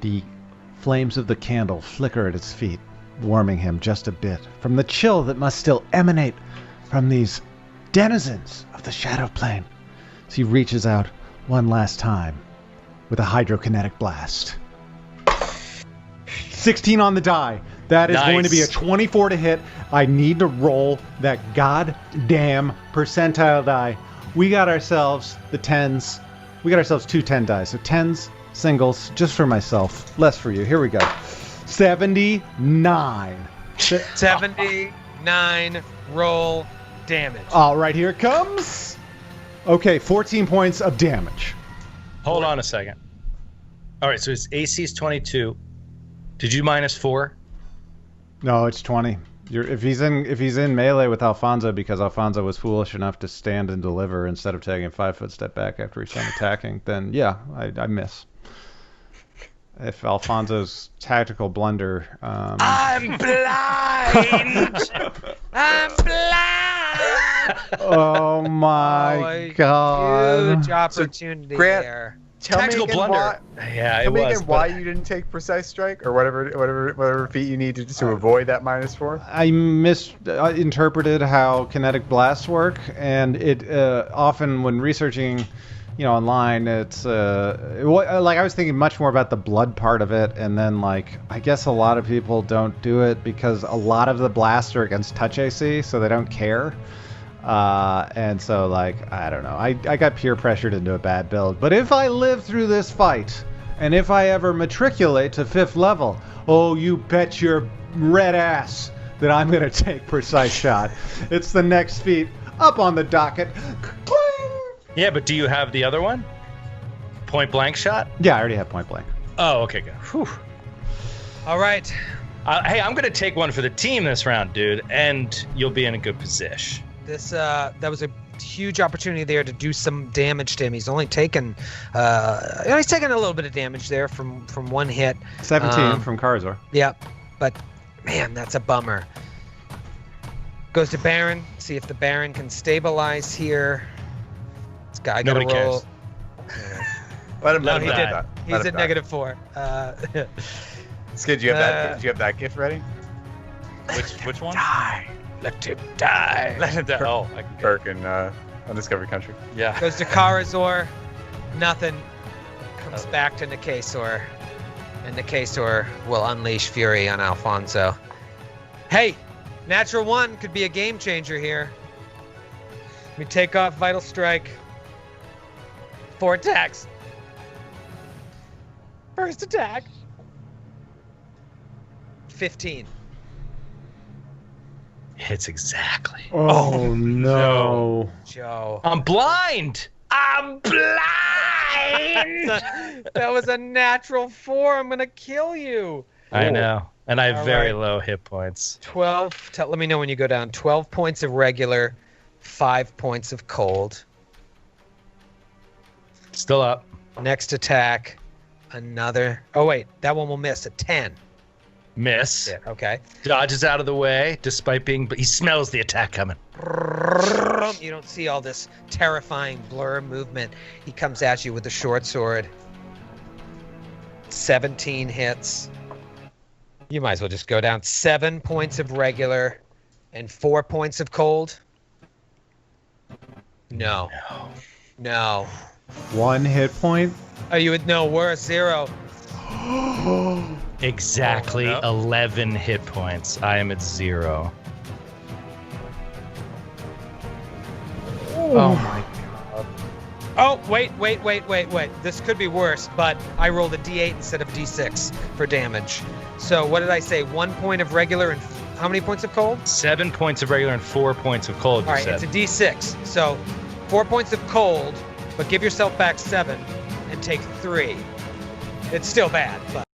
The flames of the candle flicker at his feet, warming him just a bit from the chill that must still emanate from these denizens of the Shadow Plane. So he reaches out one last time with a hydrokinetic blast. 16 on the die. That is going to be a 24 to hit. I need to roll that goddamn percentile die. We got ourselves the 10s. We got ourselves 2 10 dice. So 10s, singles, just for myself. Less for you. Here we go. 79. 79 roll damage. All right, here it comes. Okay, 14 points of damage. Hold on a second. All right, so his AC is 22. Did you minus 4? No, it's 20. If he's in melee with Alfonso because Alfonso was foolish enough to stand and deliver instead of taking a 5-foot step back after he's done attacking, then yeah, I miss. if Alfonso's tactical blunder. I'm blind. I'm blind. Oh my God! Huge opportunity Grant, there. Tell me Tactical again blunder. Tell me again why you didn't take precise strike or whatever feat you needed to avoid that -4. I misinterpreted how kinetic blasts work, and it often when researching, online, it's like I was thinking much more about the blood part of it, and then like I guess a lot of people don't do it because a lot of the blasts are against touch AC, so they don't care. And so, like, I don't know. I got peer pressured into a bad build. But if I live through this fight, and if I ever matriculate to 5th level, oh, you bet your red ass that I'm going to take precise shot. It's the next feat up on the docket. Yeah, but do you have the other one? Point blank shot? Yeah, I already have point blank. Oh, okay, good. Whew. All right. Hey, I'm going to take one for the team this round, dude, and you'll be in a good position. That was a huge opportunity there to do some damage to him. He's only taken he's taken a little bit of damage there from one hit. 17 from Karazor. Yep. But man, that's a bummer. Goes to Baron. See if the Baron can stabilize here. This guy got to Nobody roll. Let him No, let he him did. die. He's Let at him die. -4. Skid, do you have that gift ready? Which one? Let him die. Let him die. Oh, I can Burke in Undiscovered Country. Yeah. Goes to Karazor. Nothing. Comes back to Nikesor. And Nikesor will unleash fury on Alfonso. Hey, natural 1 could be a game changer here. We take off Vital Strike. 4 attacks. First attack. 15. Hits exactly. Oh, no. Joe. I'm blind. I'm blind. That was a natural 4. I'm going to kill you. I know. And I have All very right. low hit points. 12. Let me know when you go down. 12 points of regular, 5 points of cold. Still up. Next attack, another. Oh, wait. That one will miss at 10. Miss. Yeah, okay. Dodges out of the way despite being. But he smells the attack coming. You don't see all this terrifying blur movement. He comes at you with a short sword. 17 hits. You might as well just go down 7 points of regular and 4 points of cold. No. 1 hit point. Oh, you would know. We're a 0. Exactly Oh, no. 11 hit points. I am at 0. Oh my. Oh, wait. This could be worse, but I rolled a D8 instead of D6 for damage. So what did I say? 1 point of regular and how many points of cold? 7 points of regular and 4 points of cold. All right, said. it's a D6. So 4 points of cold, but give yourself back 7 and take 3. It's still bad, but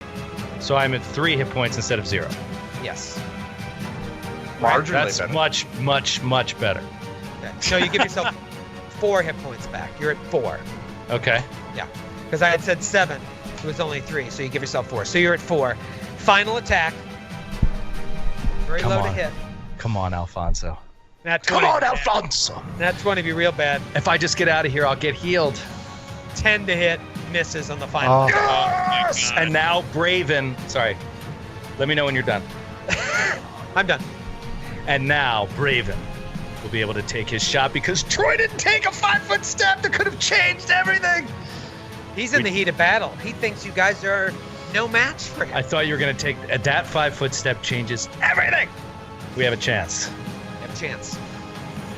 So I'm at 3 hit points instead of 0. yes. Marginally That's better. much better. Okay. So you give yourself 4 hit points back. You're at 4. Okay. Yeah, because I had said 7. It was only 3, so you give yourself 4. So you're at 4. Final attack. Very Come low on. to hit. Come on, Alfonso. Nat 20. Come on, Alfonso. Nat 20 be real bad. If I just get out of here, I'll get healed. 10 to hit. Misses on the final Oh. attack. And now Braven. Sorry. Let me know when you're done. I'm done. And now Braven will be able to take his shot because Troy didn't take a 5-foot step that could have changed everything. He's in the heat of battle. He thinks you guys are no match for him. I thought you were going to take that 5-foot step changes everything. We have a chance. Have a chance.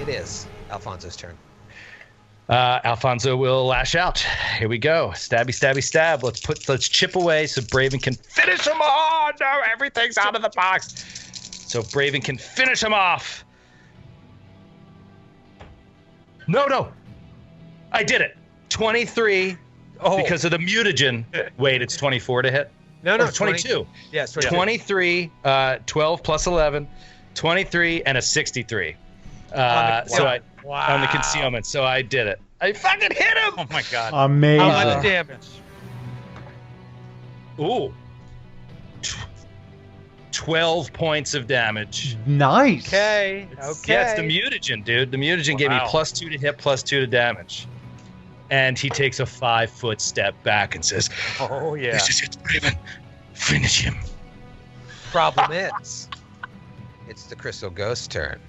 It is Alfonso's turn. Alfonso will lash out. Here we go. Stabby, stabby, stab. Let's chip away so Braven can finish him off. Oh, no, everything's out of the box. So Braven can finish him off. No. I did it. 23 because of the mutagen. Wait, it's 24 to hit? No, Or 22. Yes, 22. 23, 12 plus 11, 23, and a 63. On the On the concealment. So I did it. I fucking hit him. Oh my god. Amazing. How much damage? Ooh. 12 points of damage. Nice. Okay. Yeah, it's the mutagen, dude. The mutagen gave me +2 to hit, +2 to damage. And he takes a 5-foot step back and says, Oh, yeah. This is it, Raven. Finish him. Problem is, it's the Crystal Ghost's turn.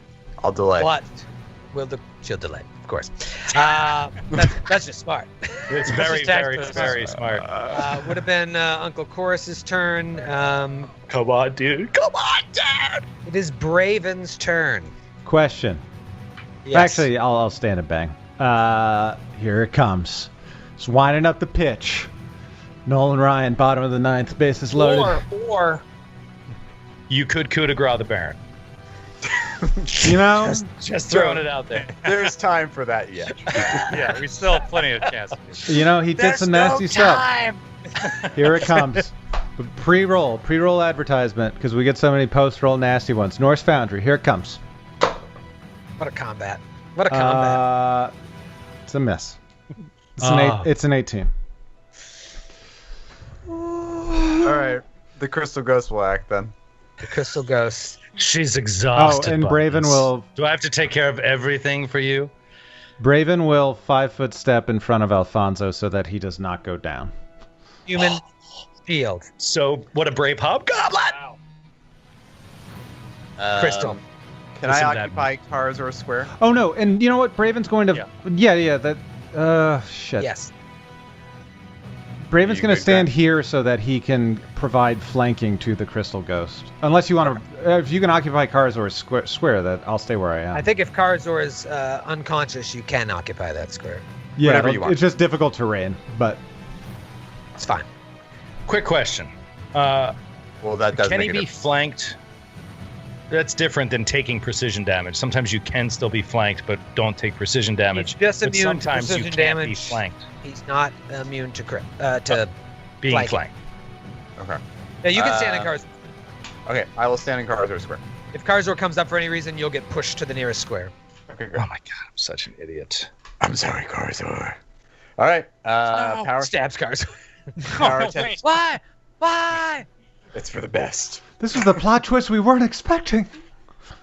I'll delay. What? She'll delay, of course. That's just smart. It's very, very smart. Would have been Uncle Chorus's turn. Come on, dude. Come on, dude. It is Braven's turn. Question. Yes. Actually, I'll stand and bang. Here it comes. It's winding up the pitch. Nolan Ryan, bottom of the 9th, bases loaded. Or you could coup de grace the Baron. You know, Just throwing it out there. There's time for that yet. Yeah, we still have plenty of chances. you know, he did some nasty stuff. Here it comes. Pre-roll advertisement, because we get so many post-roll nasty ones. Norse Foundry, here it comes. What a combat. What a combat. It's a miss. It's an 18. All right. The Crystal Ghost will act then. The Crystal Ghost. She's exhausted. Oh, and by Braven this. will Do I have to take care of everything for you? 5-foot step in front of Alfonso so that he does not go down. Human shield. So, what a brave hobgoblin! Crystal. Can I Listen, occupy cars or a square? Oh no, and you know what? Braven's going to shit. Yes. Braven's You going to good stand guy. here so that he can provide flanking to the Crystal Ghost. Unless you want to, if you can occupy cars or a square, that I'll stay where I am. I think if Karazor is unconscious, you can occupy that square. yeah, whatever you want. it's just difficult terrain, but It's fine. Quick question. Well, that does Can make he it be flanked? That's different than taking precision damage. Sometimes you can still be flanked, but don't take precision damage. He's just But immune to sometimes you precision can't be damage. flanked. He's not immune to Being flanking. flanked. Okay. Yeah, you can stand in Karazor. Okay, I will stand in cars or a square. If Karazor comes up for any reason, you'll get pushed to the nearest square. Okay, Oh my god, I'm such an idiot. I'm sorry, Karazor. All right. Power. Stabs Karazor. Power attack. Why? Why? It's for the best. this was the plot twist we weren't expecting.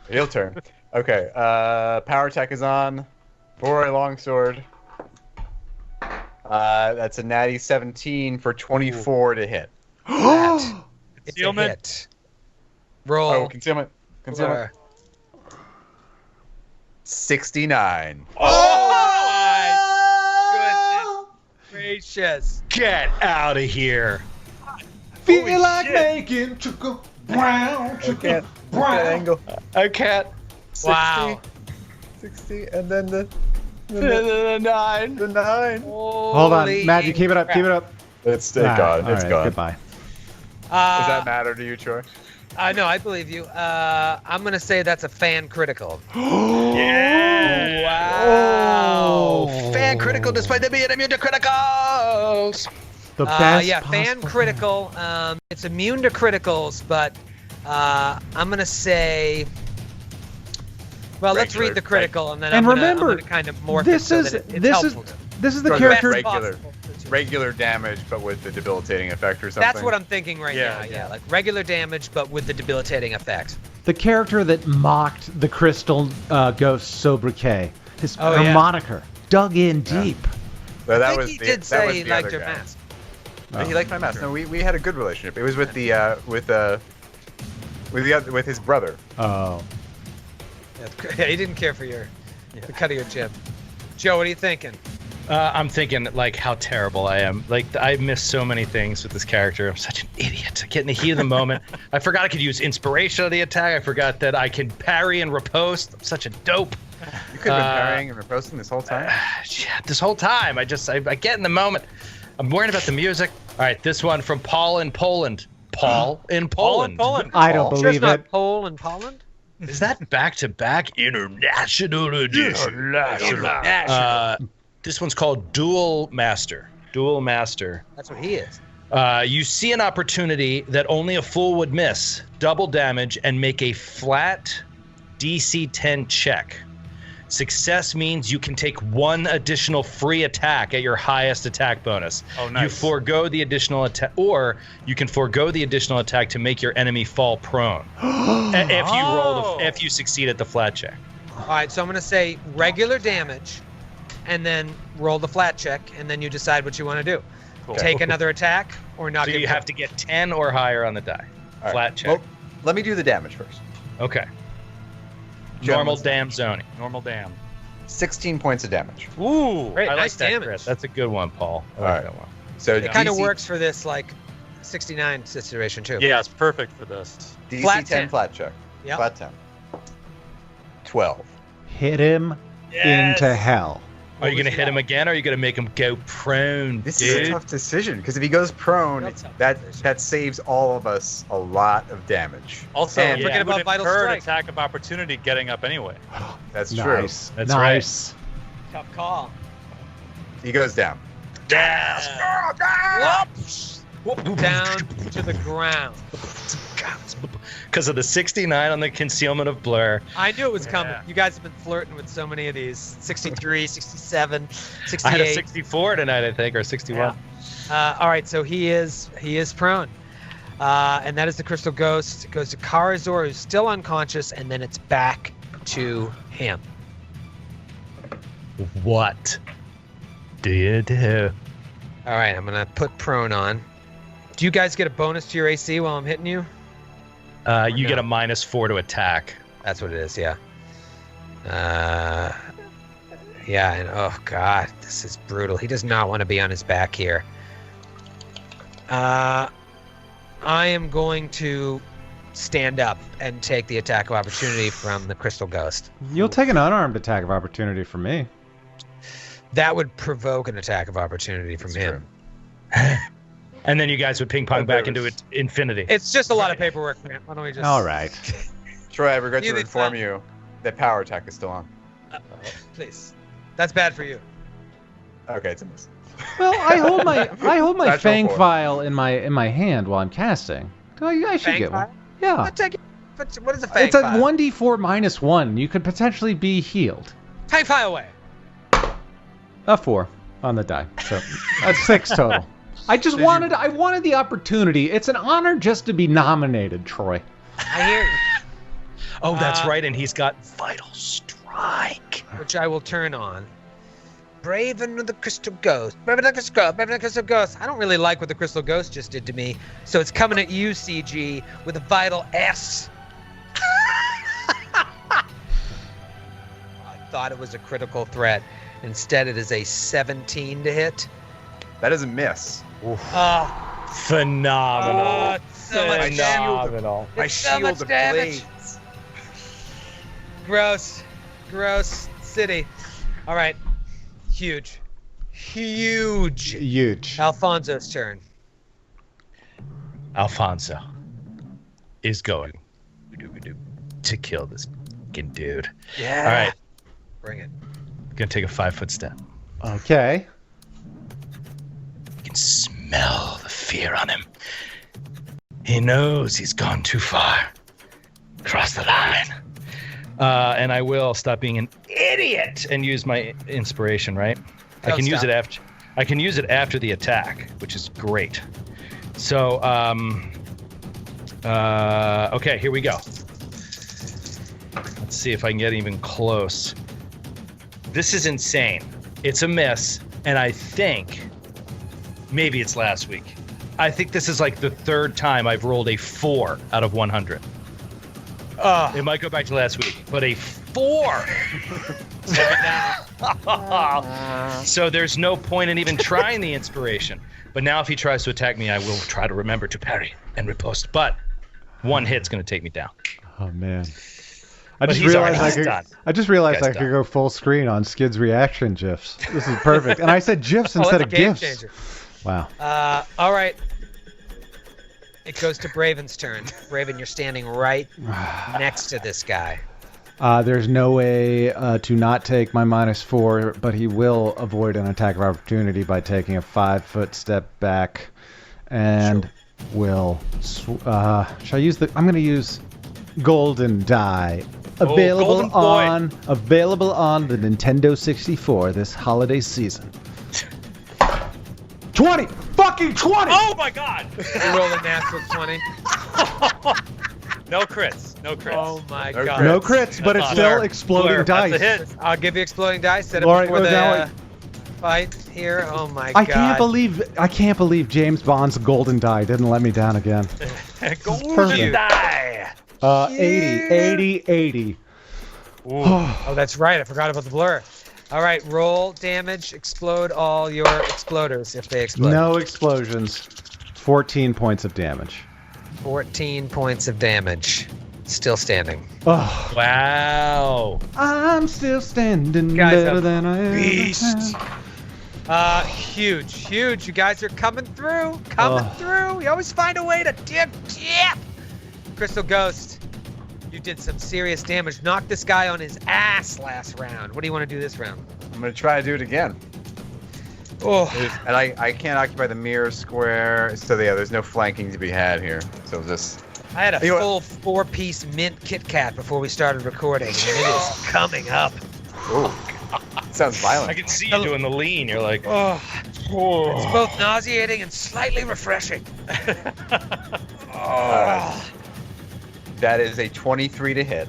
Heel turn. Okay. Power attack is on for a longsword. That's a natty 17 for 24 to hit. It's a Concealment? hit. Roll. Oh, concealment. Concealment. 69. Oh my goodness gracious. Get out of here. Feel like making Chuckle Brown, Chuckle Brown. Angle. I can't. 60, Wow. 60, and then the 9. the 9. Hold on, Matt, you keep it up, keep it up. It's Ah, gone. all It's right, gone. Goodbye. Does that matter to you, Troy? No, I believe you. I'm gonna say that's a fan critical. Yeah. Wow. Fan critical despite them being immune to criticals. The best. Yeah, fan possible- critical. It's immune to criticals, but I'm gonna say. Well, let's Regular, read the critical, and then And I'm gonna remember, kind of morph this it so is that it's this is helpful. this is the Right, character. Best Regular. possible. Regular damage, but with the debilitating effect or something. That's what I'm thinking right Yeah, now. yeah. Yeah, like regular damage, but with the debilitating effect. The character that mocked the Crystal Ghost sobriquet. His Oh, her yeah. moniker. Dug in deep. No, I that think was he the, did that say was he the liked other your guy. mask. He liked my mask. No, we had a good relationship. It was with the with his brother. Oh. Yeah, he didn't care for the cut of your chin. Joe, what are you thinking? I'm thinking like how terrible I am. Like I miss so many things with this character. I'm such an idiot. I get in the heat of the moment. I forgot I could use inspiration of the attack. I forgot that I can parry and riposte. I'm such a dope. You could have been parrying and riposting this whole time. Yeah, this whole time I get in the moment. I'm worried about the music. All right, this one from Paul in Poland. Paul in Poland. I don't Sure it's believe not it. Pole and Poland? Is that back-to-back international edition? This one's called Dual Master. Dual Master. That's what he is. You see an opportunity that only a fool would miss. Double damage and make a flat DC 10 check. Success means you can take one additional free attack at your highest attack bonus. Oh, nice. You forego the additional attack, or you can forego the additional attack to make your enemy fall prone. If you succeed at the flat check. All right, so I'm going to say regular damage, and then roll the flat check, and then you decide what you want to do. Cool. Take another attack or not. So you have to get 10 or higher on the die. All Flat right. check. Well, let me do the damage first. Okay. Gentlemen. Normal dam zoning. Normal dam. 16 points of damage. Ooh, Great, I like nice that, damage. Chris. That's a good one, Paul. I like All right. that one. So It kind of DC works for this like 69 situation too. yeah, it's perfect for this. DC Flat 10 10. flat check. Yep. Flat 10. 12. Hit him into hell. Are you going to hit him again, or are you going to make him go prone, This dude? is a tough decision because if he goes prone, Real tough that decision. saves all of us a lot of damage. Also, And- Forget it about would Vital incur an Strike. attack of opportunity getting up anyway. That's true. Nice. That's nice. Tough call. He goes down. Down to the ground. Because of the 69 on the concealment of blur. I knew it was coming. Yeah. You guys have been flirting with so many of these. 63, 67, 68. I had a 64 tonight, I think, or 61. All right, so he is prone. And that is the Crystal Ghost. It goes to Karazor, who's still unconscious, and then it's back to him. What do you do? All right, I'm going to put prone on. Do you guys get a bonus to your AC while I'm hitting you? You no? get a -4 to attack. That's what it is, yeah. Yeah, and oh god, this is brutal. He does not want to be on his back here. I am going to stand up and take the attack of opportunity from the Crystal Ghost. You'll take an unarmed attack of opportunity from me. That would provoke an attack of opportunity from him. And then you guys would ping pong back into it infinity. It's just a lot of paperwork, man. Why don't we just... All right. Troy, I regret to Neither inform time. you that power attack is still on. Please. That's bad for you. Okay, it's a miss. Well, I hold my Natural fang four. file in my hand while I'm casting. I should Fang get one. file? Yeah. I'll take it. But what is a fang It's a file? 1d4 -1. You could potentially be healed. Fang file away. A 4 on the die. So that's 6 total. I wanted the opportunity. It's an honor just to be nominated, Troy. I hear you. Oh, that's right, and he's got Vital Strike. Which I will turn on. Braven of the Crystal Ghost. Braven of the Crystal Ghost. Braven of the Crystal Ghost. I don't really like what the Crystal Ghost just did to me, so it's coming at you, CG, with a Vital S. I thought it was a critical threat. Instead, it is a 17 to hit. That is a miss. Phenomenal. So much damage. Phenomenal. My It's so shield much of damage. blades. Gross. Gross city. All right. Huge. Huge. Alfonso's turn. Alfonso is going to kill this fucking dude. Yeah. All right. Bring it. Gonna take a 5-foot step. Okay. You can smell the fear on him. He knows he's gone too far. Cross the line. And I will stop being an idiot and use my inspiration, right? I Don't can use stop. it after. I can use it after the attack, which is great. So, okay, here we go. Let's see if I can get even close. This is insane. It's a miss, and I think maybe it's last week. I think this is like the third time I've rolled a 4 out of 100. It might go back to last week, but a 4. So there's no point in even trying the inspiration. But now if he tries to attack me, I will try to remember to parry and riposte. But one hit's going to take me down. Oh man. I But just he's realized already done. I just realized Guy's I could done. go full screen on Skid's reaction gifs. This is perfect. And I said gifs instead that's of a game gifs. changer. Wow. All right. It goes to Braven's turn. Braven, you're standing right next to this guy. There's no way to not take my -4, but he will avoid an attack of opportunity by taking a 5-foot step back, and will. Shall I use the? I'm going to use golden die Available Golden on the Nintendo 64 this holiday season. 20! Fucking 20! Oh my God! You rolled a natural 20. No crits. Oh my No god. No crits, but it's still Blur. exploding Blur. dice. That's a hit. I'll give you exploding dice. Set it Laurie, before the now fight here. Oh my I god. can't believe James Bond's golden die didn't let me down again. Golden perfect. die. 80. Oh, that's right. I forgot about the blur. All right, roll damage. Explode all your exploders if they explode. No explosions. 14 points of damage. 14 points of damage. Still standing. Oh, Wow. I'm still standing Guys, better a than I ever beast. have. Huge. You guys are coming through. Through. You always find a way to dip. Crystal Ghost, you did some serious damage. Knocked this guy on his ass last round. What do you want to do this round? I'm gonna try to do it again. Oh, And I can't occupy the mirror square, so yeah, there's no flanking to be had here. So just I had a You know full 4-piece mint Kit Kat before we started recording, and it is coming up. ooh, sounds violent. I can see you doing the lean. You're like, Oh, it's both nauseating and slightly refreshing. Oh, That is a 23 to hit.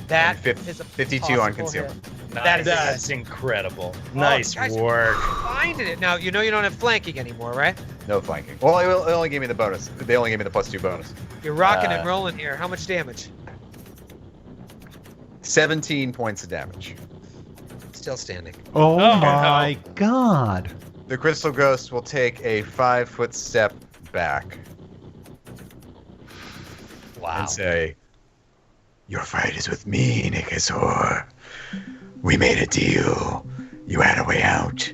that and is a 52 on possible concealment. hit. That is that's incredible. Oh, Nice guys, work. Finding it now. You know you don't have flanking anymore, right? No flanking. Well, it only gave me the bonus. They only gave me the +2 bonus. You're rocking and rolling here. How much damage? 17 points of damage. Still standing. Oh Oh, my god. The Crystal Ghost will take a 5-foot step back Wow. and say, "Your fight is with me, Nikesor. We made a deal. You had a way out,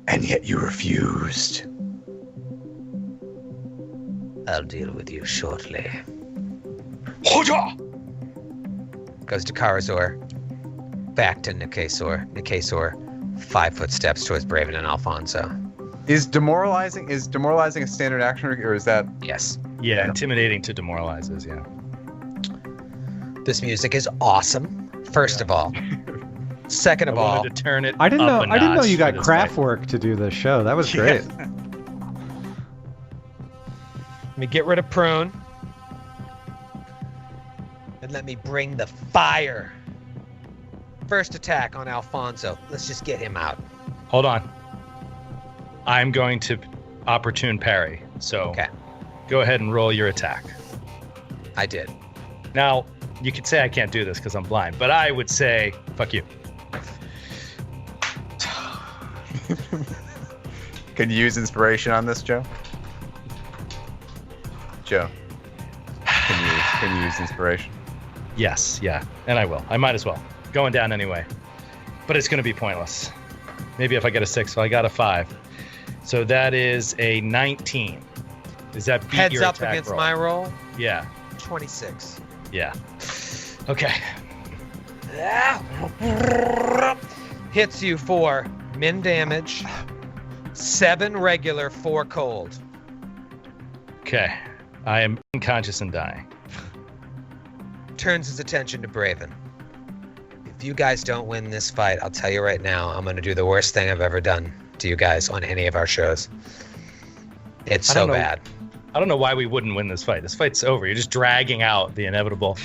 and yet you refused." I'll deal with you shortly. Hoja! Goes to Karazor. Back to Nikesor. Nikesor, 5-foot steps towards Braven and Alfonso. Is demoralizing a standard action, or is that? Yes. Yeah, intimidating to demoralizes, yeah. This music is awesome. First of all. Second I of all, wanted to turn it I didn't up know a you notch got for this craft fight. work to do this show. That was great. let me get rid of prone. And let me bring the fire. First attack on Alfonso. Let's just get him out. Hold on. I'm going to opportune parry. So Okay. go ahead and roll your attack. I did. Now, you could say I can't do this because I'm blind, but I would say, fuck you. Can you use inspiration on this, Joe? Joe, can you use inspiration? Yes, yeah, and I will. I might as well. Going down anyway. But it's going to be pointless. Maybe if I get a 6, so I got a 5. So that is a 19. Does that beat Heads your up attack against roll? my roll. Yeah, 26. yeah. Okay. Hits you for min damage, 7 regular, 4 cold. Okay. I am unconscious and dying. Turns his attention to Braven. If you guys don't win this fight, I'll tell you right now, I'm going to do the worst thing I've ever done to you guys on any of our shows. It's I so don't know. bad. I don't know why we wouldn't win this fight. This fight's over. You're just dragging out the inevitable.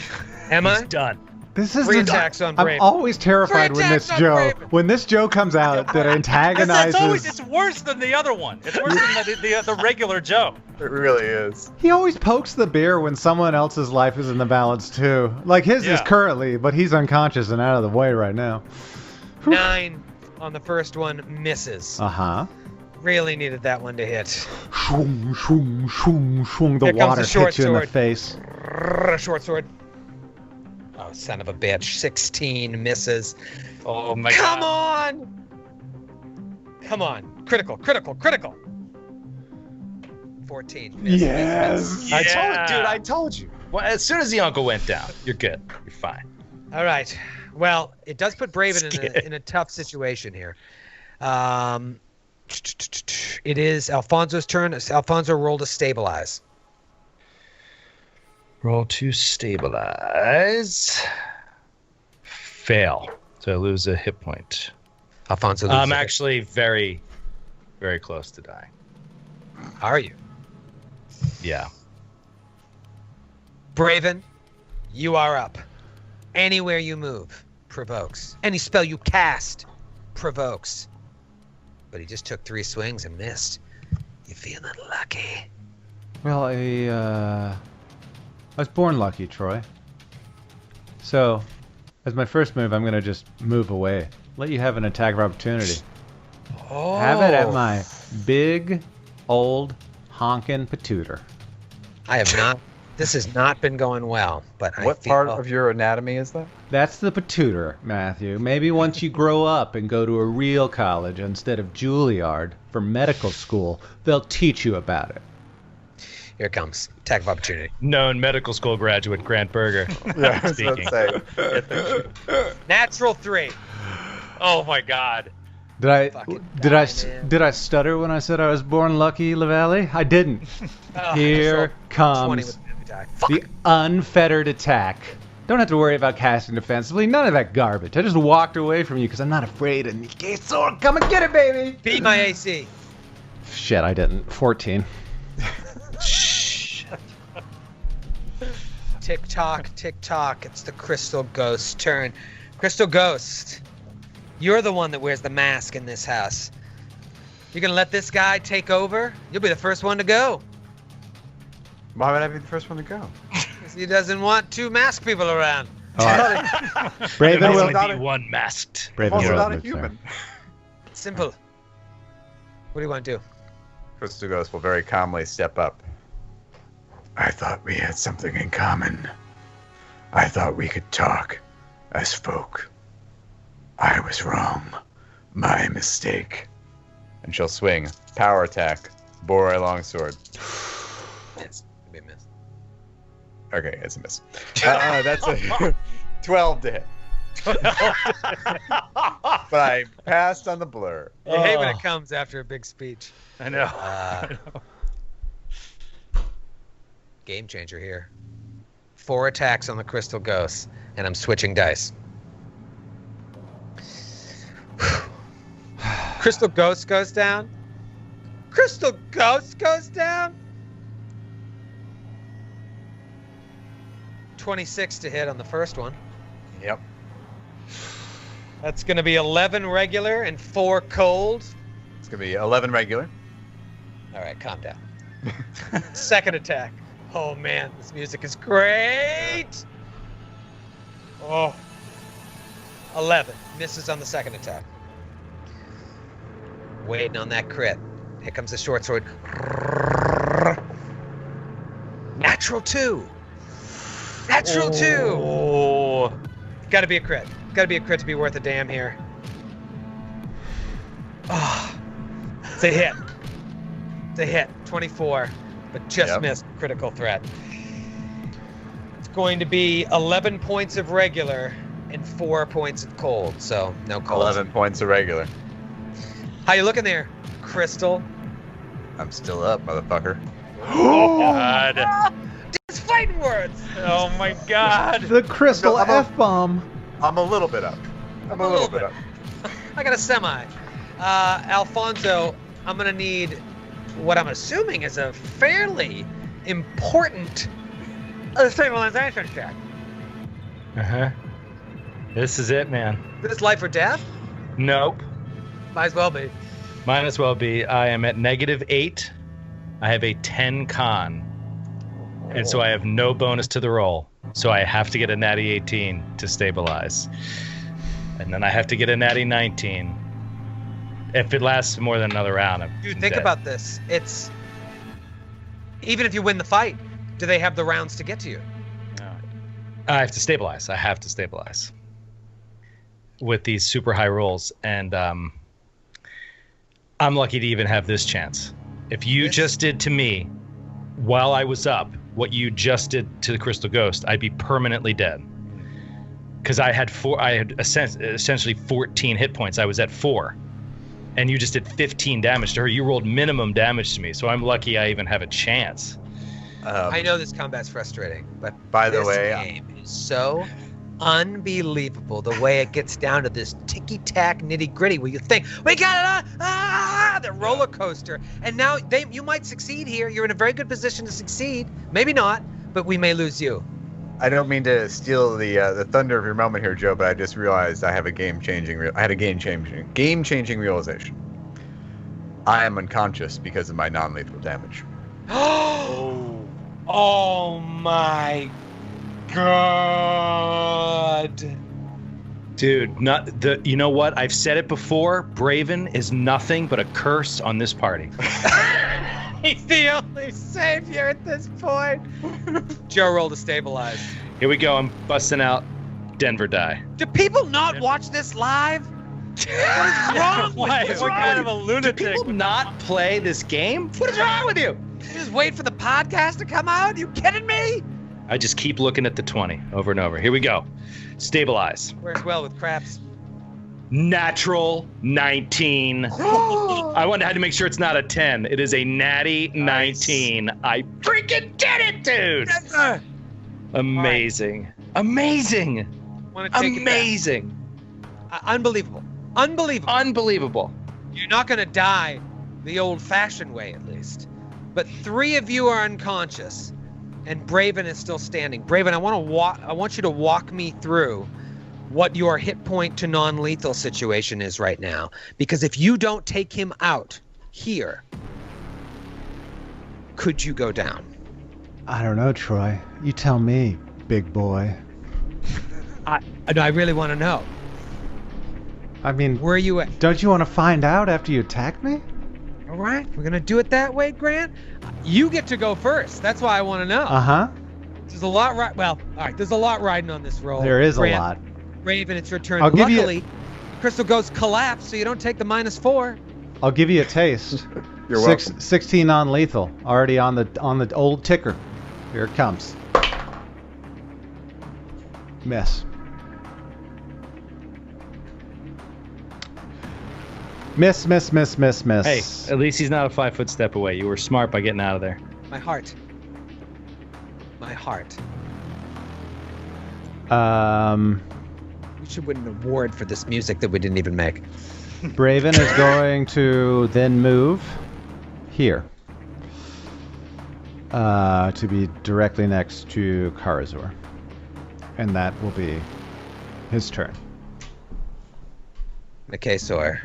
Am He's I? done. This is 3 attacks on I'm Braven. always terrified Three when this attacks on Joe comes out that antagonizes. It's worse than the other one. It's worse than the regular Joe. It really is. He always pokes the bear when someone else's life is in the balance too. Like his is Yeah. currently, but he's unconscious and out of the way right now. 9 on the first one misses. Uh-huh. Really needed that one to hit. Shwoom, shwoom, shwoom, shwoom. The Here comes water the short hits you in the sword. face. Short sword. Oh, son of a bitch. 16 misses. Oh my Come god. on! Come on. Critical. 14. Miss, miss. I told you. Well, as soon as the uncle went down, you're good. You're fine. All right. Well, it does put Braven in a tough situation here. It is Alfonso's turn. Alfonso rolled to stabilize. Roll to stabilize. Fail. So I lose a hit point. Alfonso. I'm actually very, very close to dying. Are you? Yeah. Braven, you are up. Anywhere you move provokes. Any spell you cast provokes. But he just took 3 swings and missed. You feeling lucky? Well, I was born lucky, Troy. So, as my first move, I'm going to just move away. Let you have an attack of opportunity. Oh. Have it at my big, old, honkin' patooter. I have not. This has not been going well, but What part of your anatomy is that? That's the patooter, Matthew. Maybe once you grow up and go to a real college instead of Juilliard for medical school, they'll teach you about it. Here it comes. Attack of opportunity. Known medical school graduate Grant Berger. Yeah, I was Speaking. about to say. Natural 3. Oh my God. Did I stutter when I said I was born lucky, LaValle? I didn't. Here 20 comes with the attack. the unfettered attack. Don't have to worry about casting defensively. None of that garbage. I just walked away from you because I'm not afraid of Nikesor. Come and get it, baby! Beat my AC. Shit, I didn't. 14. Tick tock, tick tock. It's the Crystal Ghost's turn. Crystal Ghost, you're the one that wears the mask in this house. You're gonna let this guy take over? You'll be the first one to go. Why would I be the first one to go? 'Cause he doesn't want 2 masked people around. Braven There's will only not be a- one masked. I'm Braven also will not a move there. human. Simple. What do you want to do? Crystal Ghost will very calmly step up. I thought we had something in common. I thought we could talk as folk. I was wrong. My mistake. And she'll swing. Power attack. Borai longsword. Miss. It'll be a miss. Okay, it's a miss. That's a 12 to hit. But I passed on the blur. You hate when it comes after a big speech. I know. Game changer here. 4 attacks on the Crystal Ghost, and I'm switching dice. Crystal Ghost goes down. Crystal Ghost goes down. 26 to hit on the first one. Yep. That's going to be 11 regular and 4 cold. It's going to be 11 regular. All right, calm down. Second attack. Oh man, this music is great. Oh. 11 misses on the second attack. Waiting on that crit. Here comes the short sword. Natural 2. Natural 2. Oh. Got to be a crit. Got to be a crit to be worth a damn here. Oh. It's a hit. It's a hit. 24. But just missed critical threat. It's going to be 11 points of regular and 4 points of cold. So no cold. 11 points of regular. How you looking there, Crystal? I'm still up, motherfucker. Oh God. It's fighting words. Oh my God. The crystal No, I'm a- F-bomb. I'm a little bit up. I'm a little bit up. I got a semi. Alfonso, I'm gonna need what I'm assuming is a fairly important stabilization check. Uh-huh. This is it, man. Is this life or death? Nope. Might as well be. Might as well be. I am at -8. I have a 10 con. And so I have no bonus to the roll. So I have to get a natty 18 to stabilize. And then I have to get a natty 19. If it lasts more than another round, I'm Dude, think dead. about this. It's even if you win the fight, do they have the rounds to get to you? I have to stabilize. I have to stabilize with these super high rolls. And I'm lucky to even have this chance. If you just did to me while I was up what you just did to the Crystal Ghost, I'd be permanently dead. Because I had essentially 14 hit points. I was at 4. And you just did 15 damage to her. You rolled minimum damage to me, so I'm lucky I even have a chance. I know this combat's frustrating, but By the this way, game is so unbelievable the way it gets down to this ticky-tack nitty-gritty where you think, we got it on, the roller coaster. And now you might succeed here. You're in a very good position to succeed. Maybe not, but we may lose you. I don't mean to steal the thunder of your moment here, Joe, but I just realized I had a game-changing realization. I am unconscious because of my non-lethal damage. Oh my God. Dude, you know what? I've said it before. Braven is nothing but a curse on this party. He's the only savior at this point. Joe rolled to stabilize. Here we go. I'm busting out Denver die. Do people not watch this live? What is wrong with you? What kind of a lunatic? Do people not play this game? What is wrong with you? You just wait for the podcast to come out? You kidding me? I just keep looking at the 20 over and over. Here we go. Stabilize. Works well with craps. Natural 19. I had to make sure it's not a 10. It is a natty 19. I freaking did it, dude. Amazing. Right. Amazing. Amazing. Unbelievable. You're not going to die the old-fashioned way, at least. But 3 of you are unconscious, and Braven is still standing. Braven, I want you to walk me through what your hit point to non-lethal situation is right now. Because if you don't take him out here, could you go down? I don't know, Troy. You tell me, big boy. I really want to know. I mean, where are you at? Don't you want to find out after you attack me? All right, we're going to do it that way, Grant. You get to go first. That's why I want to know. Uh-huh. There's a lot there's a lot riding on this roll. There is Grant, a lot. Raven, it's your turn. I'll give Luckily, Crystal Ghost collapsed, so you don't take the -4. I'll give you a taste. You're welcome. 16 non-lethal, already on the old ticker. Here it comes. Miss. Miss. Hey, at least he's not a 5-foot step away. You were smart by getting out of there. My heart. We should win an award for this music that we didn't even make. Braven is going to then move here. To be directly next to Karazor. And that will be his turn. Nikesor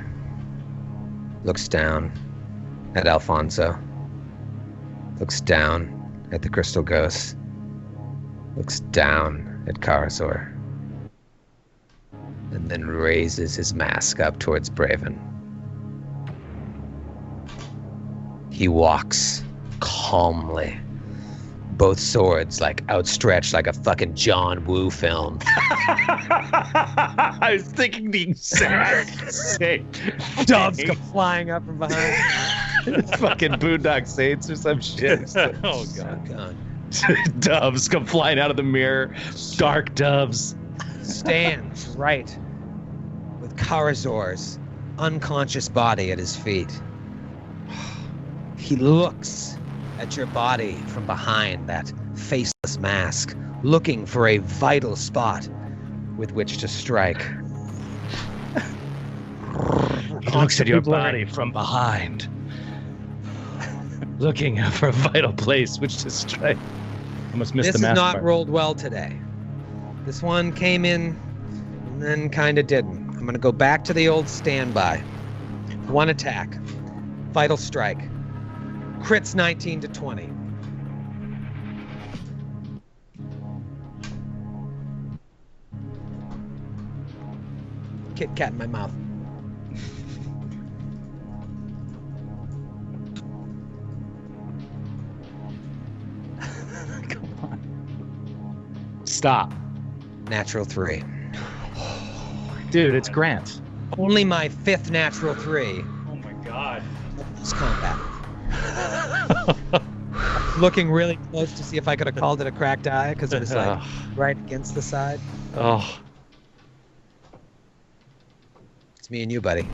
looks down at Alfonso. Looks down at the Crystal Ghost. Looks down at Karazor. And then raises his mask up towards Braven. He walks calmly. Both swords like outstretched like a fucking John Woo film. I was thinking the exact same. Doves come flying up from behind. Fucking Boondock Saints or some shit. Oh god. Doves come flying out of the mirror. Dark doves. Stands right with Karazor's unconscious body at his feet. He looks at your body from behind that faceless mask, looking for a vital spot with which to strike. He looks at your body from behind, looking for a vital place which to strike. I must miss this the mask. This has not part. rolled well today. This one came in and then kind of didn't. I'm going to go back to the old standby. 1 attack. Vital strike. Crits 19 to 20. Kit Kat in my mouth. Come on. Stop. Natural 3. Dude, it's Grant. Only my 5th natural 3. Oh my god. It's combat. Looking really close to see if I could have called it a cracked eye because it was like right against the side. Oh. It's me and you, buddy.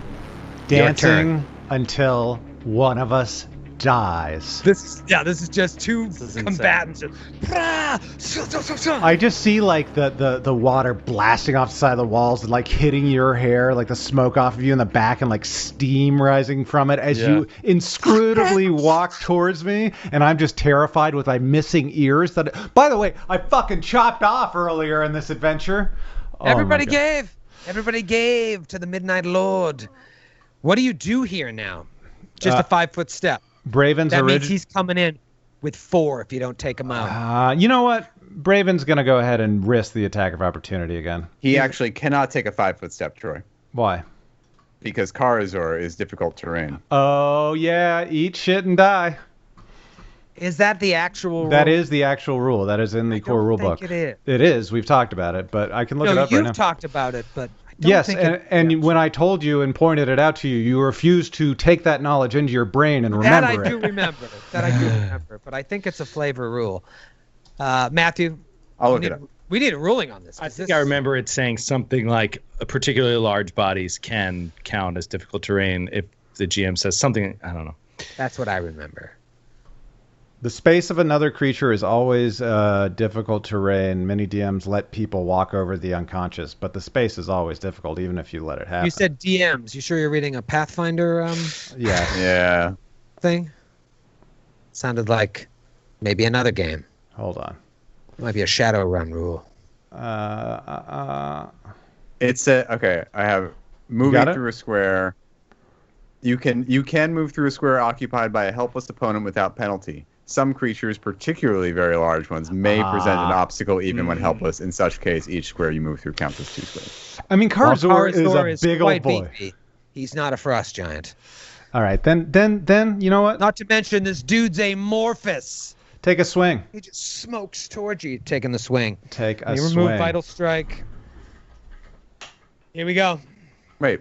Dancing until one of us dies. This is just two combatants. I just see like the water blasting off the side of the walls and like hitting your hair, like the smoke off of you in the back, and like steam rising from it as you inscrutably walk towards me, and I'm just terrified with my missing ears. That, by the way, I fucking chopped off earlier in this adventure. Everybody gave to the Midnight Lord. What do you do here now? Just a 5-foot step. Braven's that means he's coming in with 4 if you don't take him out. You know what? Braven's going to go ahead and risk the attack of opportunity again. He actually cannot take a 5-foot step, Troy. Why? Because Karazor is difficult terrain. Oh, yeah. Eat shit and die. Is that the actual rule? That is the actual rule. That is in the core rule book. It is. It is. We've talked about it, but I can look it up right now. You've talked about it, but I don't yes, think and when I told you and pointed it out to you, you refused to take that knowledge into your brain and remember it. That I do remember. But I think it's a flavor rule. Matthew, I'll look it up. We need a ruling on this. I think I remember it saying something like particularly large bodies can count as difficult terrain if the GM says something. I don't know. That's what I remember. The space of another creature is always difficult terrain. Many DMs let people walk over the unconscious, but the space is always difficult, even if you let it happen. You said DMs. You sure you're reading a Pathfinder yeah. thing? Sounded like maybe another game. Hold on. It might be a Shadowrun rule. It's okay. I have moving through a square. You can move through a square occupied by a helpless opponent without penalty. Some creatures, particularly very large ones, may present an obstacle even when helpless. In such case, each square you move through counts as 2 squares. I mean, Karazor is a big old boy. Beefy. He's not a frost giant. All right, then, you know what? Not to mention this dude's amorphous. Take a swing. He just smokes towards you, taking the swing. Take a swing. Remove Vital Strike. Here we go. Wait,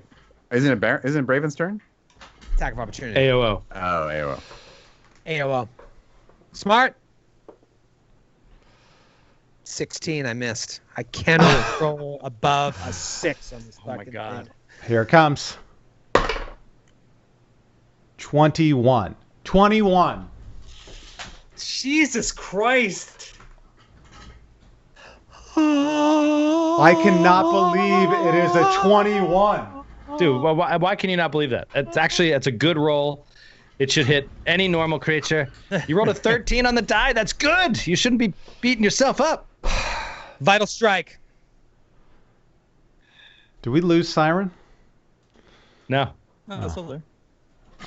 isn't it Braven's turn? Attack of opportunity. AOO. Oh, AOO. AOO. Smart. 16, I missed. I cannot roll above a 6 on this fucking thing. Here it comes. 21. 21. Jesus Christ. I cannot believe it is a 21. Dude, why can you not believe that? It's a good roll. It should hit any normal creature. You rolled a 13 on the die. That's good. You shouldn't be beating yourself up. Vital Strike. Do we lose Siren? No. No, still there.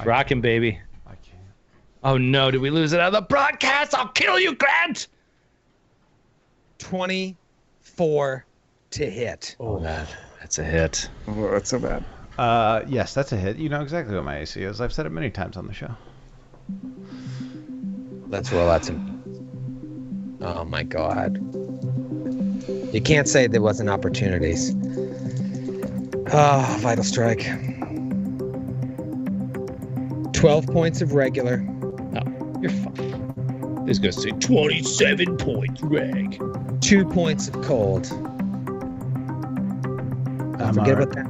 Rockin', baby. I can't. Oh, no. Did we lose it on the broadcast? I'll kill you, Grant. 24 to hit. Oh, that's a hit. Oh, that's so bad. Yes, that's a hit. You know exactly what my AC is. I've said it many times on the show. Let's roll out some. Oh my god. You can't say there wasn't opportunities. Oh, Vital Strike. 12 points of regular. Oh, you're fine. This guy's say 27 points, reg. 2 points of cold. Don't forget about that.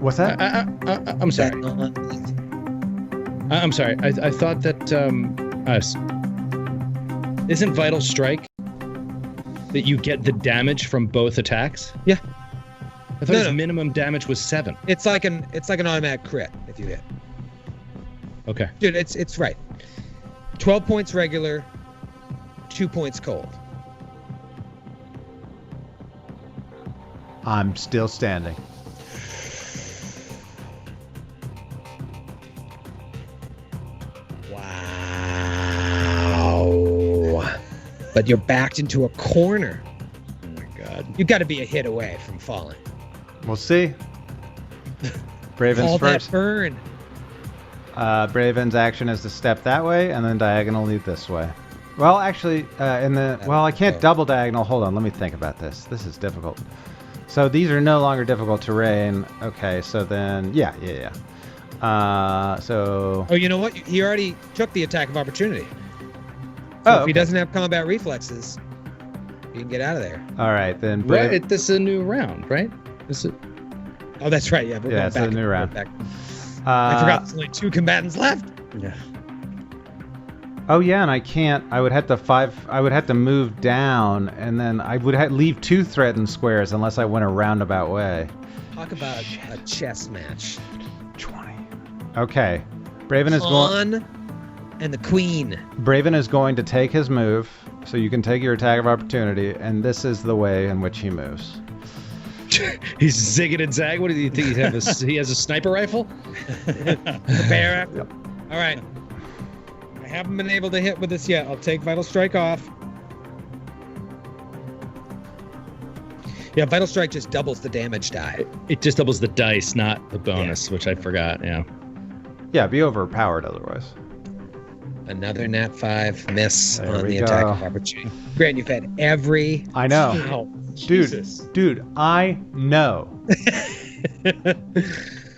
What's that? I'm sorry. I'm sorry. I thought that isn't Vital Strike that you get the damage from both attacks? Yeah. I thought his minimum damage was 7. It's like an automatic crit if you hit. Okay. Dude, it's right. 12 points regular, 2 points cold. I'm still standing. Wow. But you're backed into a corner. Oh my god. You got to be a hit away from falling. We'll see. Braven's Call first. that burn. Braven's action is to step that way and then diagonally this way. Well, actually, I can't double diagonal. Hold on, let me think about this. This is difficult. So these are no longer difficult terrain. Okay, so then, yeah. So. Oh, you know what? He already took the attack of opportunity. So if he doesn't have combat reflexes, you can get out of there. All right, then. Right, this is a new round, right? Oh, that's right. Yeah, it's a new round. I forgot there's only 2 combatants left. Yeah. Oh yeah, and I can't. I would have to move down, and then I would leave 2 threatened squares unless I went a roundabout way. Talk about a chess match. 20. Okay, Braven is going. And the queen. Braven is going to take his move, so you can take your attack of opportunity, and this is the way in which he moves. He's zigging and zag. What do you think? He has a sniper rifle? Prepare. Yep. All right. I haven't been able to hit with this yet. I'll take Vital Strike off. Yeah, Vital Strike just doubles the damage die. It just doubles the dice, not the bonus, which I forgot. Yeah. Yeah, be overpowered otherwise. Another nat 5 miss There on we the go. attack of opportunity. Grant, you've had every. I know. Ow. Dude, I know.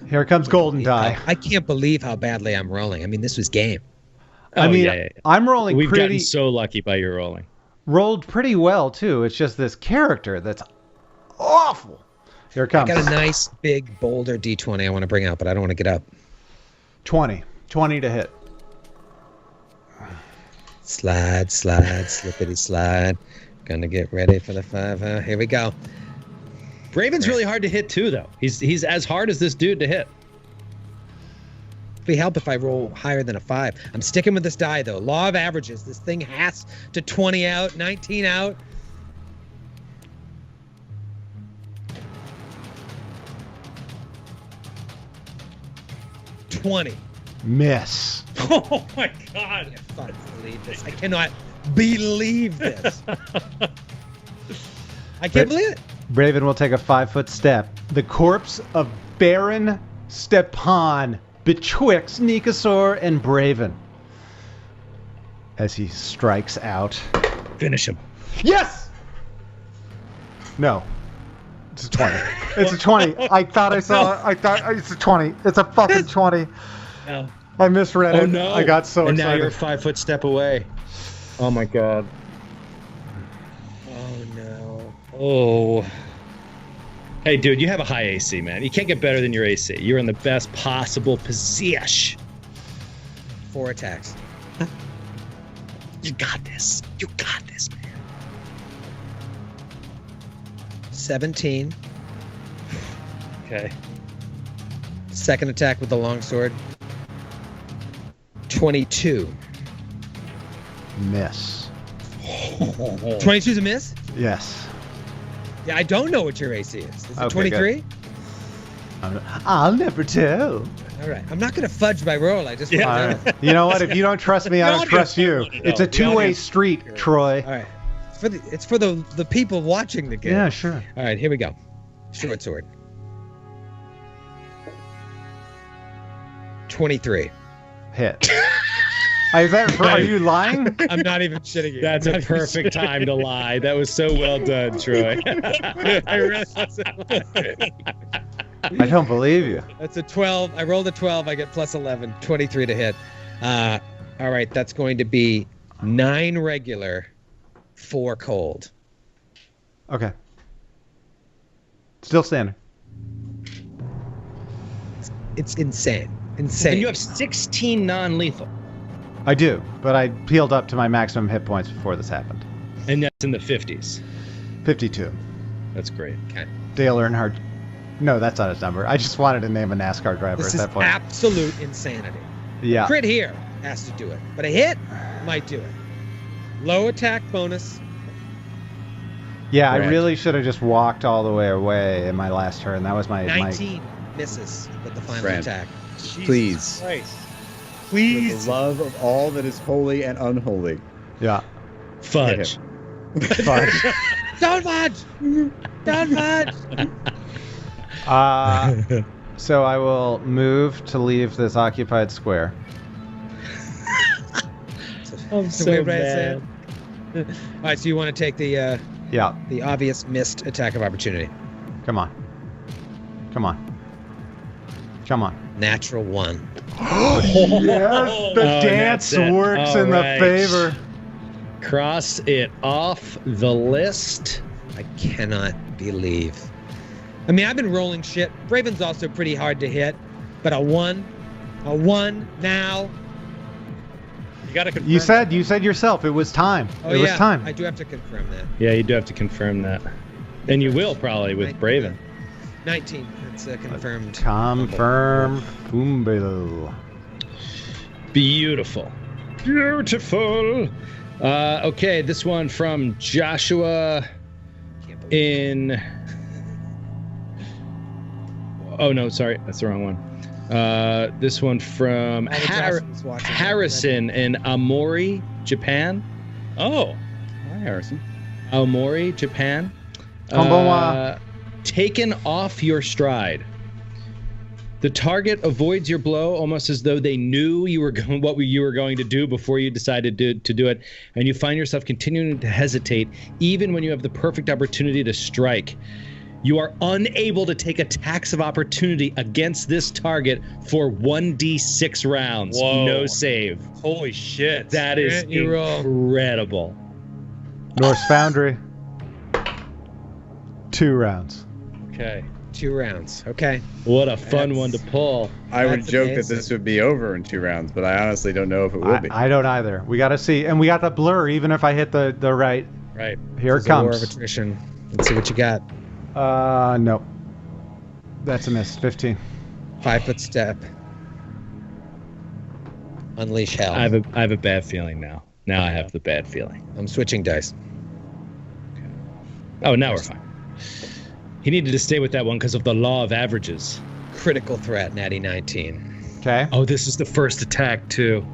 Here comes Golden Die. I can't believe how badly I'm rolling. I mean, this was game. I mean, yeah. I'm rolling We've pretty. gotten so lucky by your rolling. Rolled pretty well too. It's just this character that's awful. Here it comes. I got a nice big boulder D20 I want to bring out, but I don't want to get up. 20 to hit. Slide, slippity slide. Gonna get ready for the 5. Here we go. Braven's really hard to hit too, though. He's as hard as this dude to hit. It'd be help if I roll higher than a 5. I'm sticking with this die though. Law of averages. This thing has to 20 out, 19 out. $20. Miss. Oh my god. I can't believe this. I cannot believe this. I can't believe it. Braven will take a 5-foot step. The corpse of Baron Stepan betwixt Nikesor and Braven. As he strikes out. Finish him. Yes! No. It's a 20. It's a 20. I thought I saw it. It's a 20. It's a fucking 20. No. I misread it. Oh no! I got so and excited. now you're a 5-foot step away. Oh my god. Oh no. Oh. Hey, dude, you have a high AC, man. You can't get better than your AC. You're in the best possible position. 4 attacks. You got this. You got this, man. 17. Okay. Second attack with the longsword. 22. Miss. 22 is a miss? Yes. Yeah, I don't know what your AC is. Is it Okay, 23? I'll never tell. All right. I'm not going to fudge my roll. I just All want to right. You know what? If you don't trust me, I don't trust you. It's a The two-way audience- street, Troy. All right. It's for the people watching the game. Yeah, sure. All right, here we go. Short sword. 23. Hit. Are you lying? I'm not even shitting you. That's a perfect time to lie. That was so well done, Troy. I really wasn't lying. I don't believe you. That's a 12. I rolled a 12. I get plus 11. 23 to hit. All right, that's going to be 9 regular, 4 cold. Okay. Still standing. It's insane. Insane. And you have 16 non-lethal. I do, but I healed up to my maximum hit points before this happened. And that's in the 50s. 52. That's great. Okay. Dale Earnhardt. No, that's not his number. I just wanted to name a NASCAR driver This at is that point. absolute insanity. Yeah. Crit here has to do it, but a hit might do it. Low attack bonus. Yeah, I Correct. really should have just walked all the way away in my last turn. That was my 19 misses with the final Friend. attack. Please. Christ. For Please. the love of all that is holy and unholy. Yeah. Fudge. Fudge. Don't fudge! Don't fudge! So I will move to leave this occupied square. I'm It's a weird way to say it. All right, so you want to take the Yeah. obvious missed attack of opportunity. Come on. Come on. Come on. Natural 1. Yes, the Oh, dance that's it. works All in right. the favor. Cross it off the list. I cannot believe. I mean, I've been rolling shit. Braven's also pretty hard to hit, but a 1 now. You got to confirm. You said yourself it was time. Oh, it was time. I do have to confirm that. Yeah, you do have to confirm that. And you will probably with Braven. 19. It's confirmed. Confirm Fumble. Beautiful. Beautiful. Okay, this one from Joshua in... Oh, no, sorry. That's the wrong one. This one from Harrison in Aomori, Japan. Oh. Hi, Harrison. Aomori, Japan. Konbanwa. Taken off your stride. The target avoids your blow almost as though they knew you were what you were going to do before you decided to do it, and you find yourself continuing to hesitate even when you have the perfect opportunity to strike. You are unable to take attacks of opportunity against this target for 1d6 rounds. Whoa. No save. Holy shit. That is incredible. Norse Foundry. 2 rounds. Okay. 2 rounds. Okay. What a fun one to pull. I would That's joke amazing. that this would be over in 2 rounds, but I honestly don't know if it will be. I don't either. We got to see. And we got the blur even if I hit the right. Right. Here it It's a war of comes. attrition. Let's see what you got. No. That's a miss. 15. 5-foot step. Unleash hell. I have a bad feeling now. Now I have the bad feeling. I'm switching dice. Oh, now we're fine. He needed to stay with that one because of the law of averages. Critical threat, natty 19. Okay. Oh, this is the first attack, too.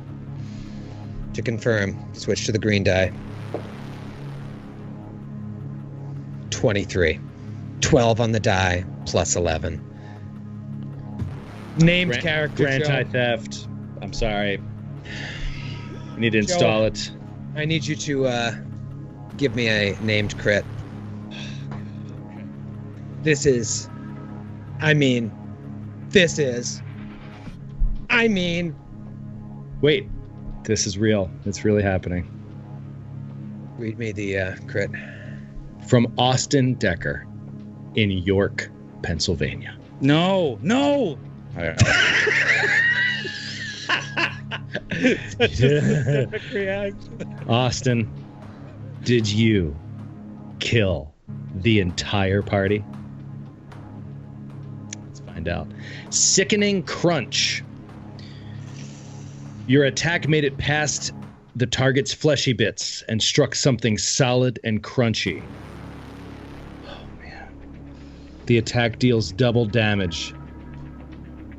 To confirm, switch to the green die. 23. 12 on the die, plus 11. Named character, Grand Joe. anti-theft. I'm sorry. We need to install it. I need you to give me a named crit. This is... Wait, this is real. It's really happening. Read me the crit. From Austin Decker in York, Pennsylvania. No. I- Such a specific reaction. Austin, did you kill the entire party? Let's find out. Sickening crunch. Your attack made it past the target's fleshy bits and struck something solid and crunchy. Oh, man. The attack deals double damage,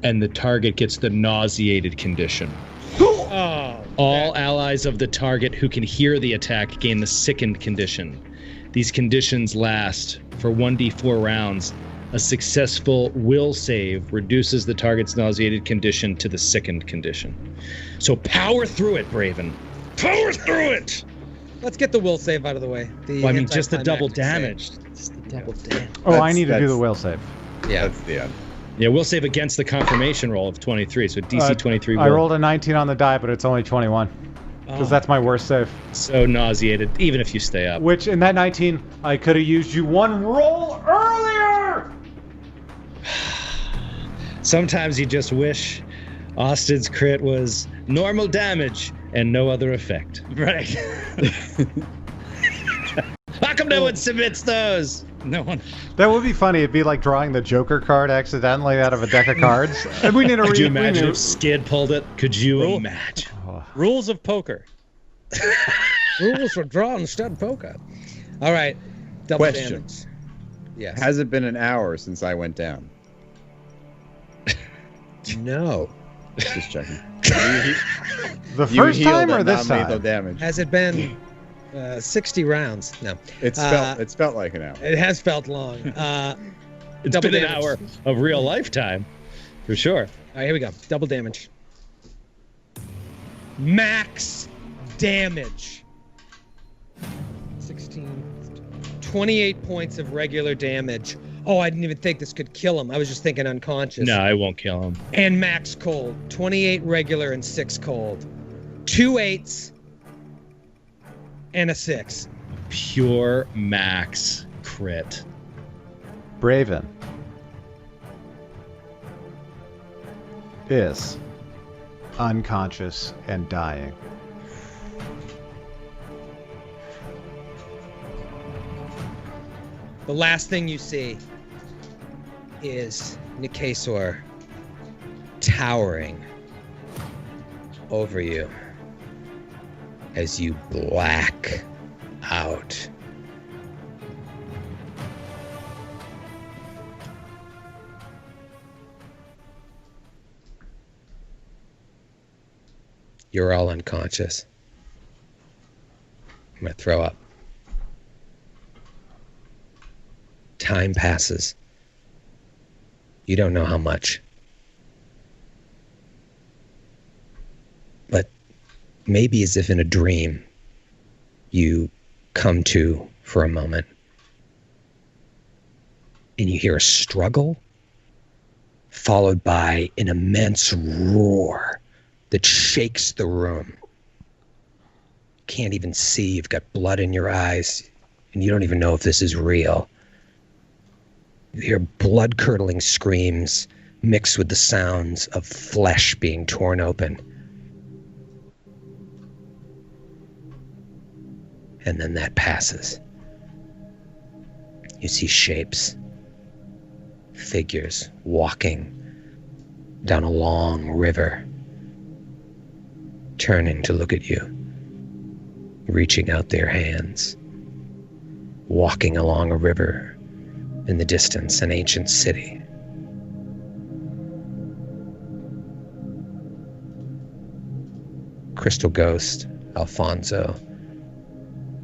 and the target gets the nauseated condition. Oh. All allies of the target who can hear the attack gain the sickened condition. These conditions last for 1d4 rounds. A successful will save reduces the target's nauseated condition to the sickened condition. So power through it, Braven. Power through it! Let's get the will save out of the way. Well, I mean, just the double anticlimactic save. damage. Just the double damage. Oh, I need to do that's- the will save. Yeah. That's the end. Yeah, will save against the confirmation roll of 23, so DC 23 will. I rolled a 19 on the die, but it's only 21. Because that's my worst save. So nauseated, even if you stay up. Which, in that 19, I could have used you one roll earlier! Sometimes you just wish Austin's crit was normal damage and no other effect. Right. How come no one submits those? No one. That would be funny. It'd be like drawing the Joker card accidentally out of a deck of cards. And we need to Could you we imagine need- if Skid pulled it? Could you Roll. imagine? Rules of poker. Rules for draw and stud poker. All right. Double Question. damage. Yes. Has it been an hour since I went down? No. Just checking. The first time or this non-lethal time? damage. Has it been 60 rounds? No. It's felt like an hour. It has felt long. It's Double been an damage. hour of real lifetime, for sure. All right, here we go. Double damage. Max damage. 16. 28 points of regular damage. Oh, I didn't even think this could kill him. I was just thinking unconscious. No, I won't kill him. And max cold. 28 regular and 6 cold. 2 8s and a 6. Pure max crit. Braven is unconscious and dying. The last thing you see is Nikesor towering over you as you black out. You're all unconscious. I'm gonna throw up. Time passes. You don't know how much. But maybe as if in a dream, you come to for a moment. And you hear a struggle, followed by an immense roar that shakes the room. Can't even see, you've got blood in your eyes, and you don't even know if this is real. You hear blood-curdling screams mixed with the sounds of flesh being torn open. And then that passes. You see shapes, figures walking down a long river, turning to look at you, reaching out their hands, walking along a river. In the distance, an ancient city. Crystal Ghost, Alfonso,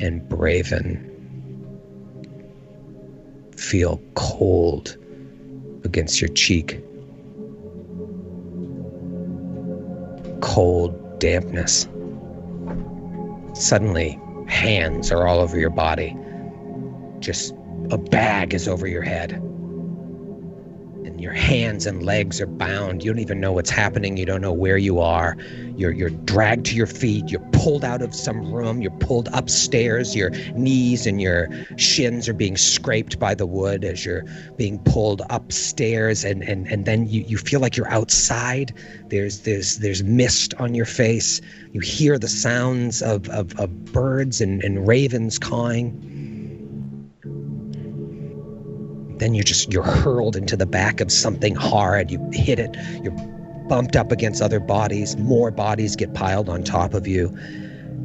and Braven feel cold against your cheek. Cold dampness. Suddenly, hands are all over your body. Just a bag is over your head. And your hands and legs are bound. You don't even know what's happening. You don't know where you are. You're dragged to your feet. You're pulled out of some room. You're pulled upstairs. Your knees and your shins are being scraped by the wood as you're being pulled upstairs. And then you feel like you're outside. There's mist on your face. You hear the sounds of birds and ravens cawing. Then you're hurled into the back of something hard. You hit it. You're bumped up against other bodies. More bodies get piled on top of you.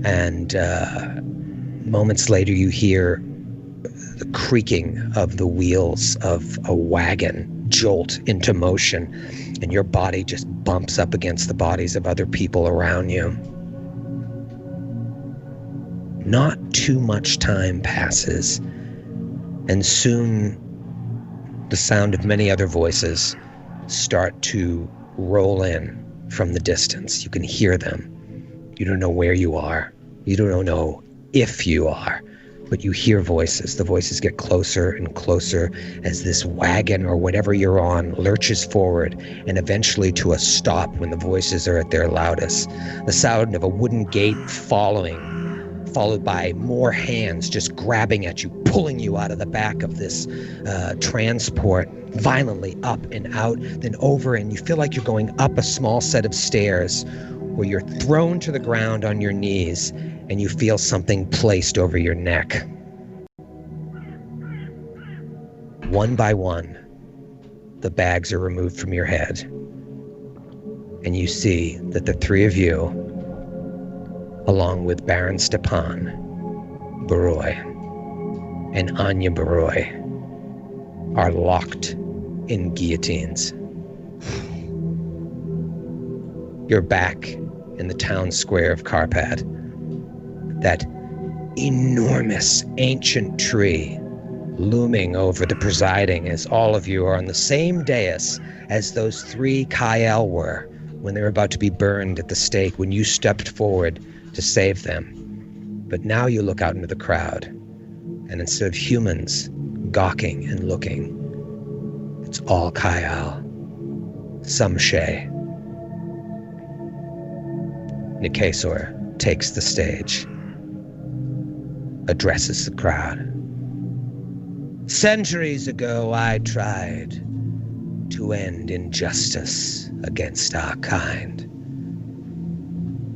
And moments later, you hear the creaking of the wheels of a wagon jolt into motion. And your body just bumps up against the bodies of other people around you. Not too much time passes. And soon, the sound of many other voices start to roll in from the distance. You can hear them. You don't know where you are. You don't know if you are, but you hear voices. The voices get closer and closer as this wagon or whatever you're on lurches forward and eventually to a stop when the voices are at their loudest. The sound of a wooden gate followed by more hands just grabbing at you, pulling you out of the back of this transport, violently up and out, then over, and you feel like you're going up a small set of stairs where you're thrown to the ground on your knees and you feel something placed over your neck. One by one, the bags are removed from your head, and you see that the three of you, along with Baron Stepan Baroy and Anya Baroy, are locked in guillotines. You're back in the town square of Karpad. That enormous ancient tree looming over the presiding as all of you are on the same dais as those three Kyle were when they were about to be burned at the stake when you stepped forward to save them. But now you look out into the crowd, and instead of humans gawking and looking, it's all Kyle, some Shae. Nikesor takes the stage, addresses the crowd. Centuries ago, I tried to end injustice against our kind.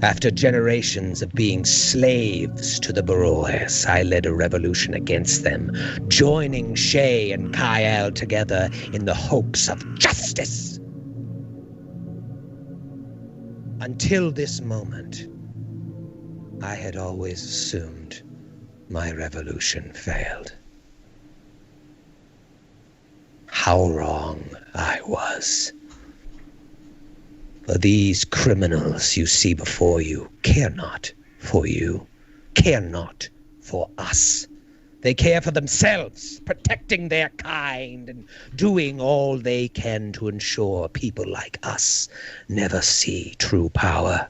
After generations of being slaves to the Baroes, I led a revolution against them, joining Shae and Kyle together in the hopes of justice. Until this moment, I had always assumed my revolution failed. How wrong I was. For these criminals you see before you care not for you, care not for us. They care for themselves, protecting their kind and doing all they can to ensure people like us never see true power.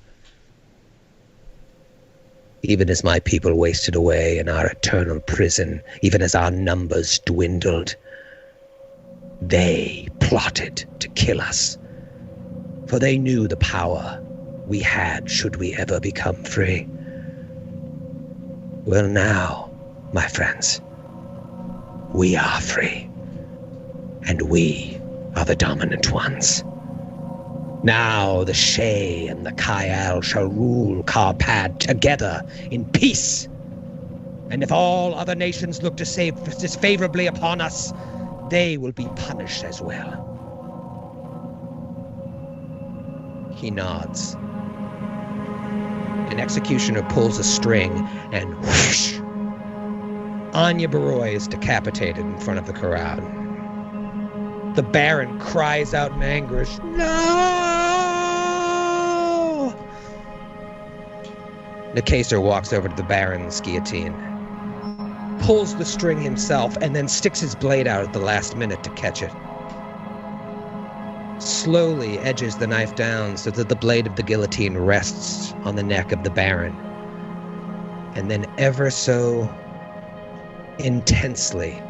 Even as my people wasted away in our eternal prison, even as our numbers dwindled, they plotted to kill us. For they knew the power we had should we ever become free. Well, now, my friends, we are free. And we are the dominant ones. Now the Shae and the Kyle shall rule Karpad together in peace. And if all other nations look disfavorably upon us, they will be punished as well. He nods. An executioner pulls a string, and whoosh! Anya Baroy is decapitated in front of the crowd. The Baron cries out in anguish, "No!" Nikesor walks over to the Baron's guillotine, pulls the string himself, and then sticks his blade out at the last minute to catch it. Slowly edges the knife down so that the blade of the guillotine rests on the neck of the Baron, and then ever so intensely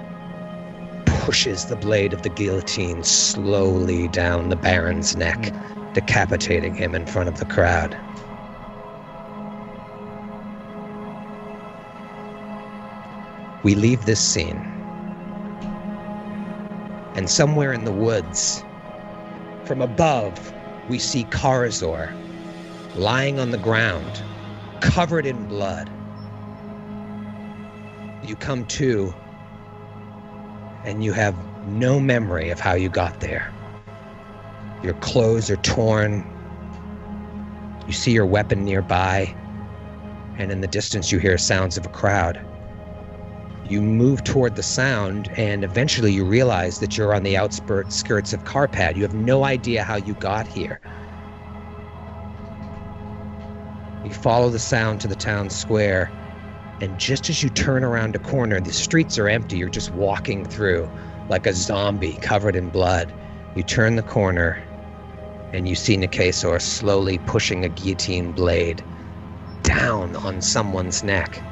pushes the blade of the guillotine slowly down the Baron's neck, decapitating him in front of the crowd. We leave this scene, and somewhere in the woods, from above, we see Karazor lying on the ground, covered in blood. You come to, and you have no memory of how you got there. Your clothes are torn. You see your weapon nearby, and in the distance you hear sounds of a crowd. You move toward the sound, and eventually you realize that you're on the outskirts of Karpad. You have no idea how you got here. You follow the sound to the town square, and just as you turn around a corner, the streets are empty. You're just walking through like a zombie covered in blood. You turn the corner, and you see Nikesor slowly pushing a guillotine blade down on someone's neck.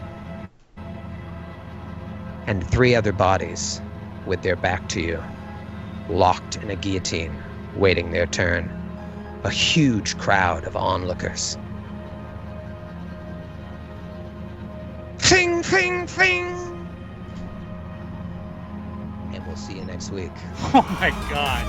And 3 other bodies with their back to you, locked in a guillotine, waiting their turn. A huge crowd of onlookers. Fing, fing, fing! And we'll see you next week. Oh my god.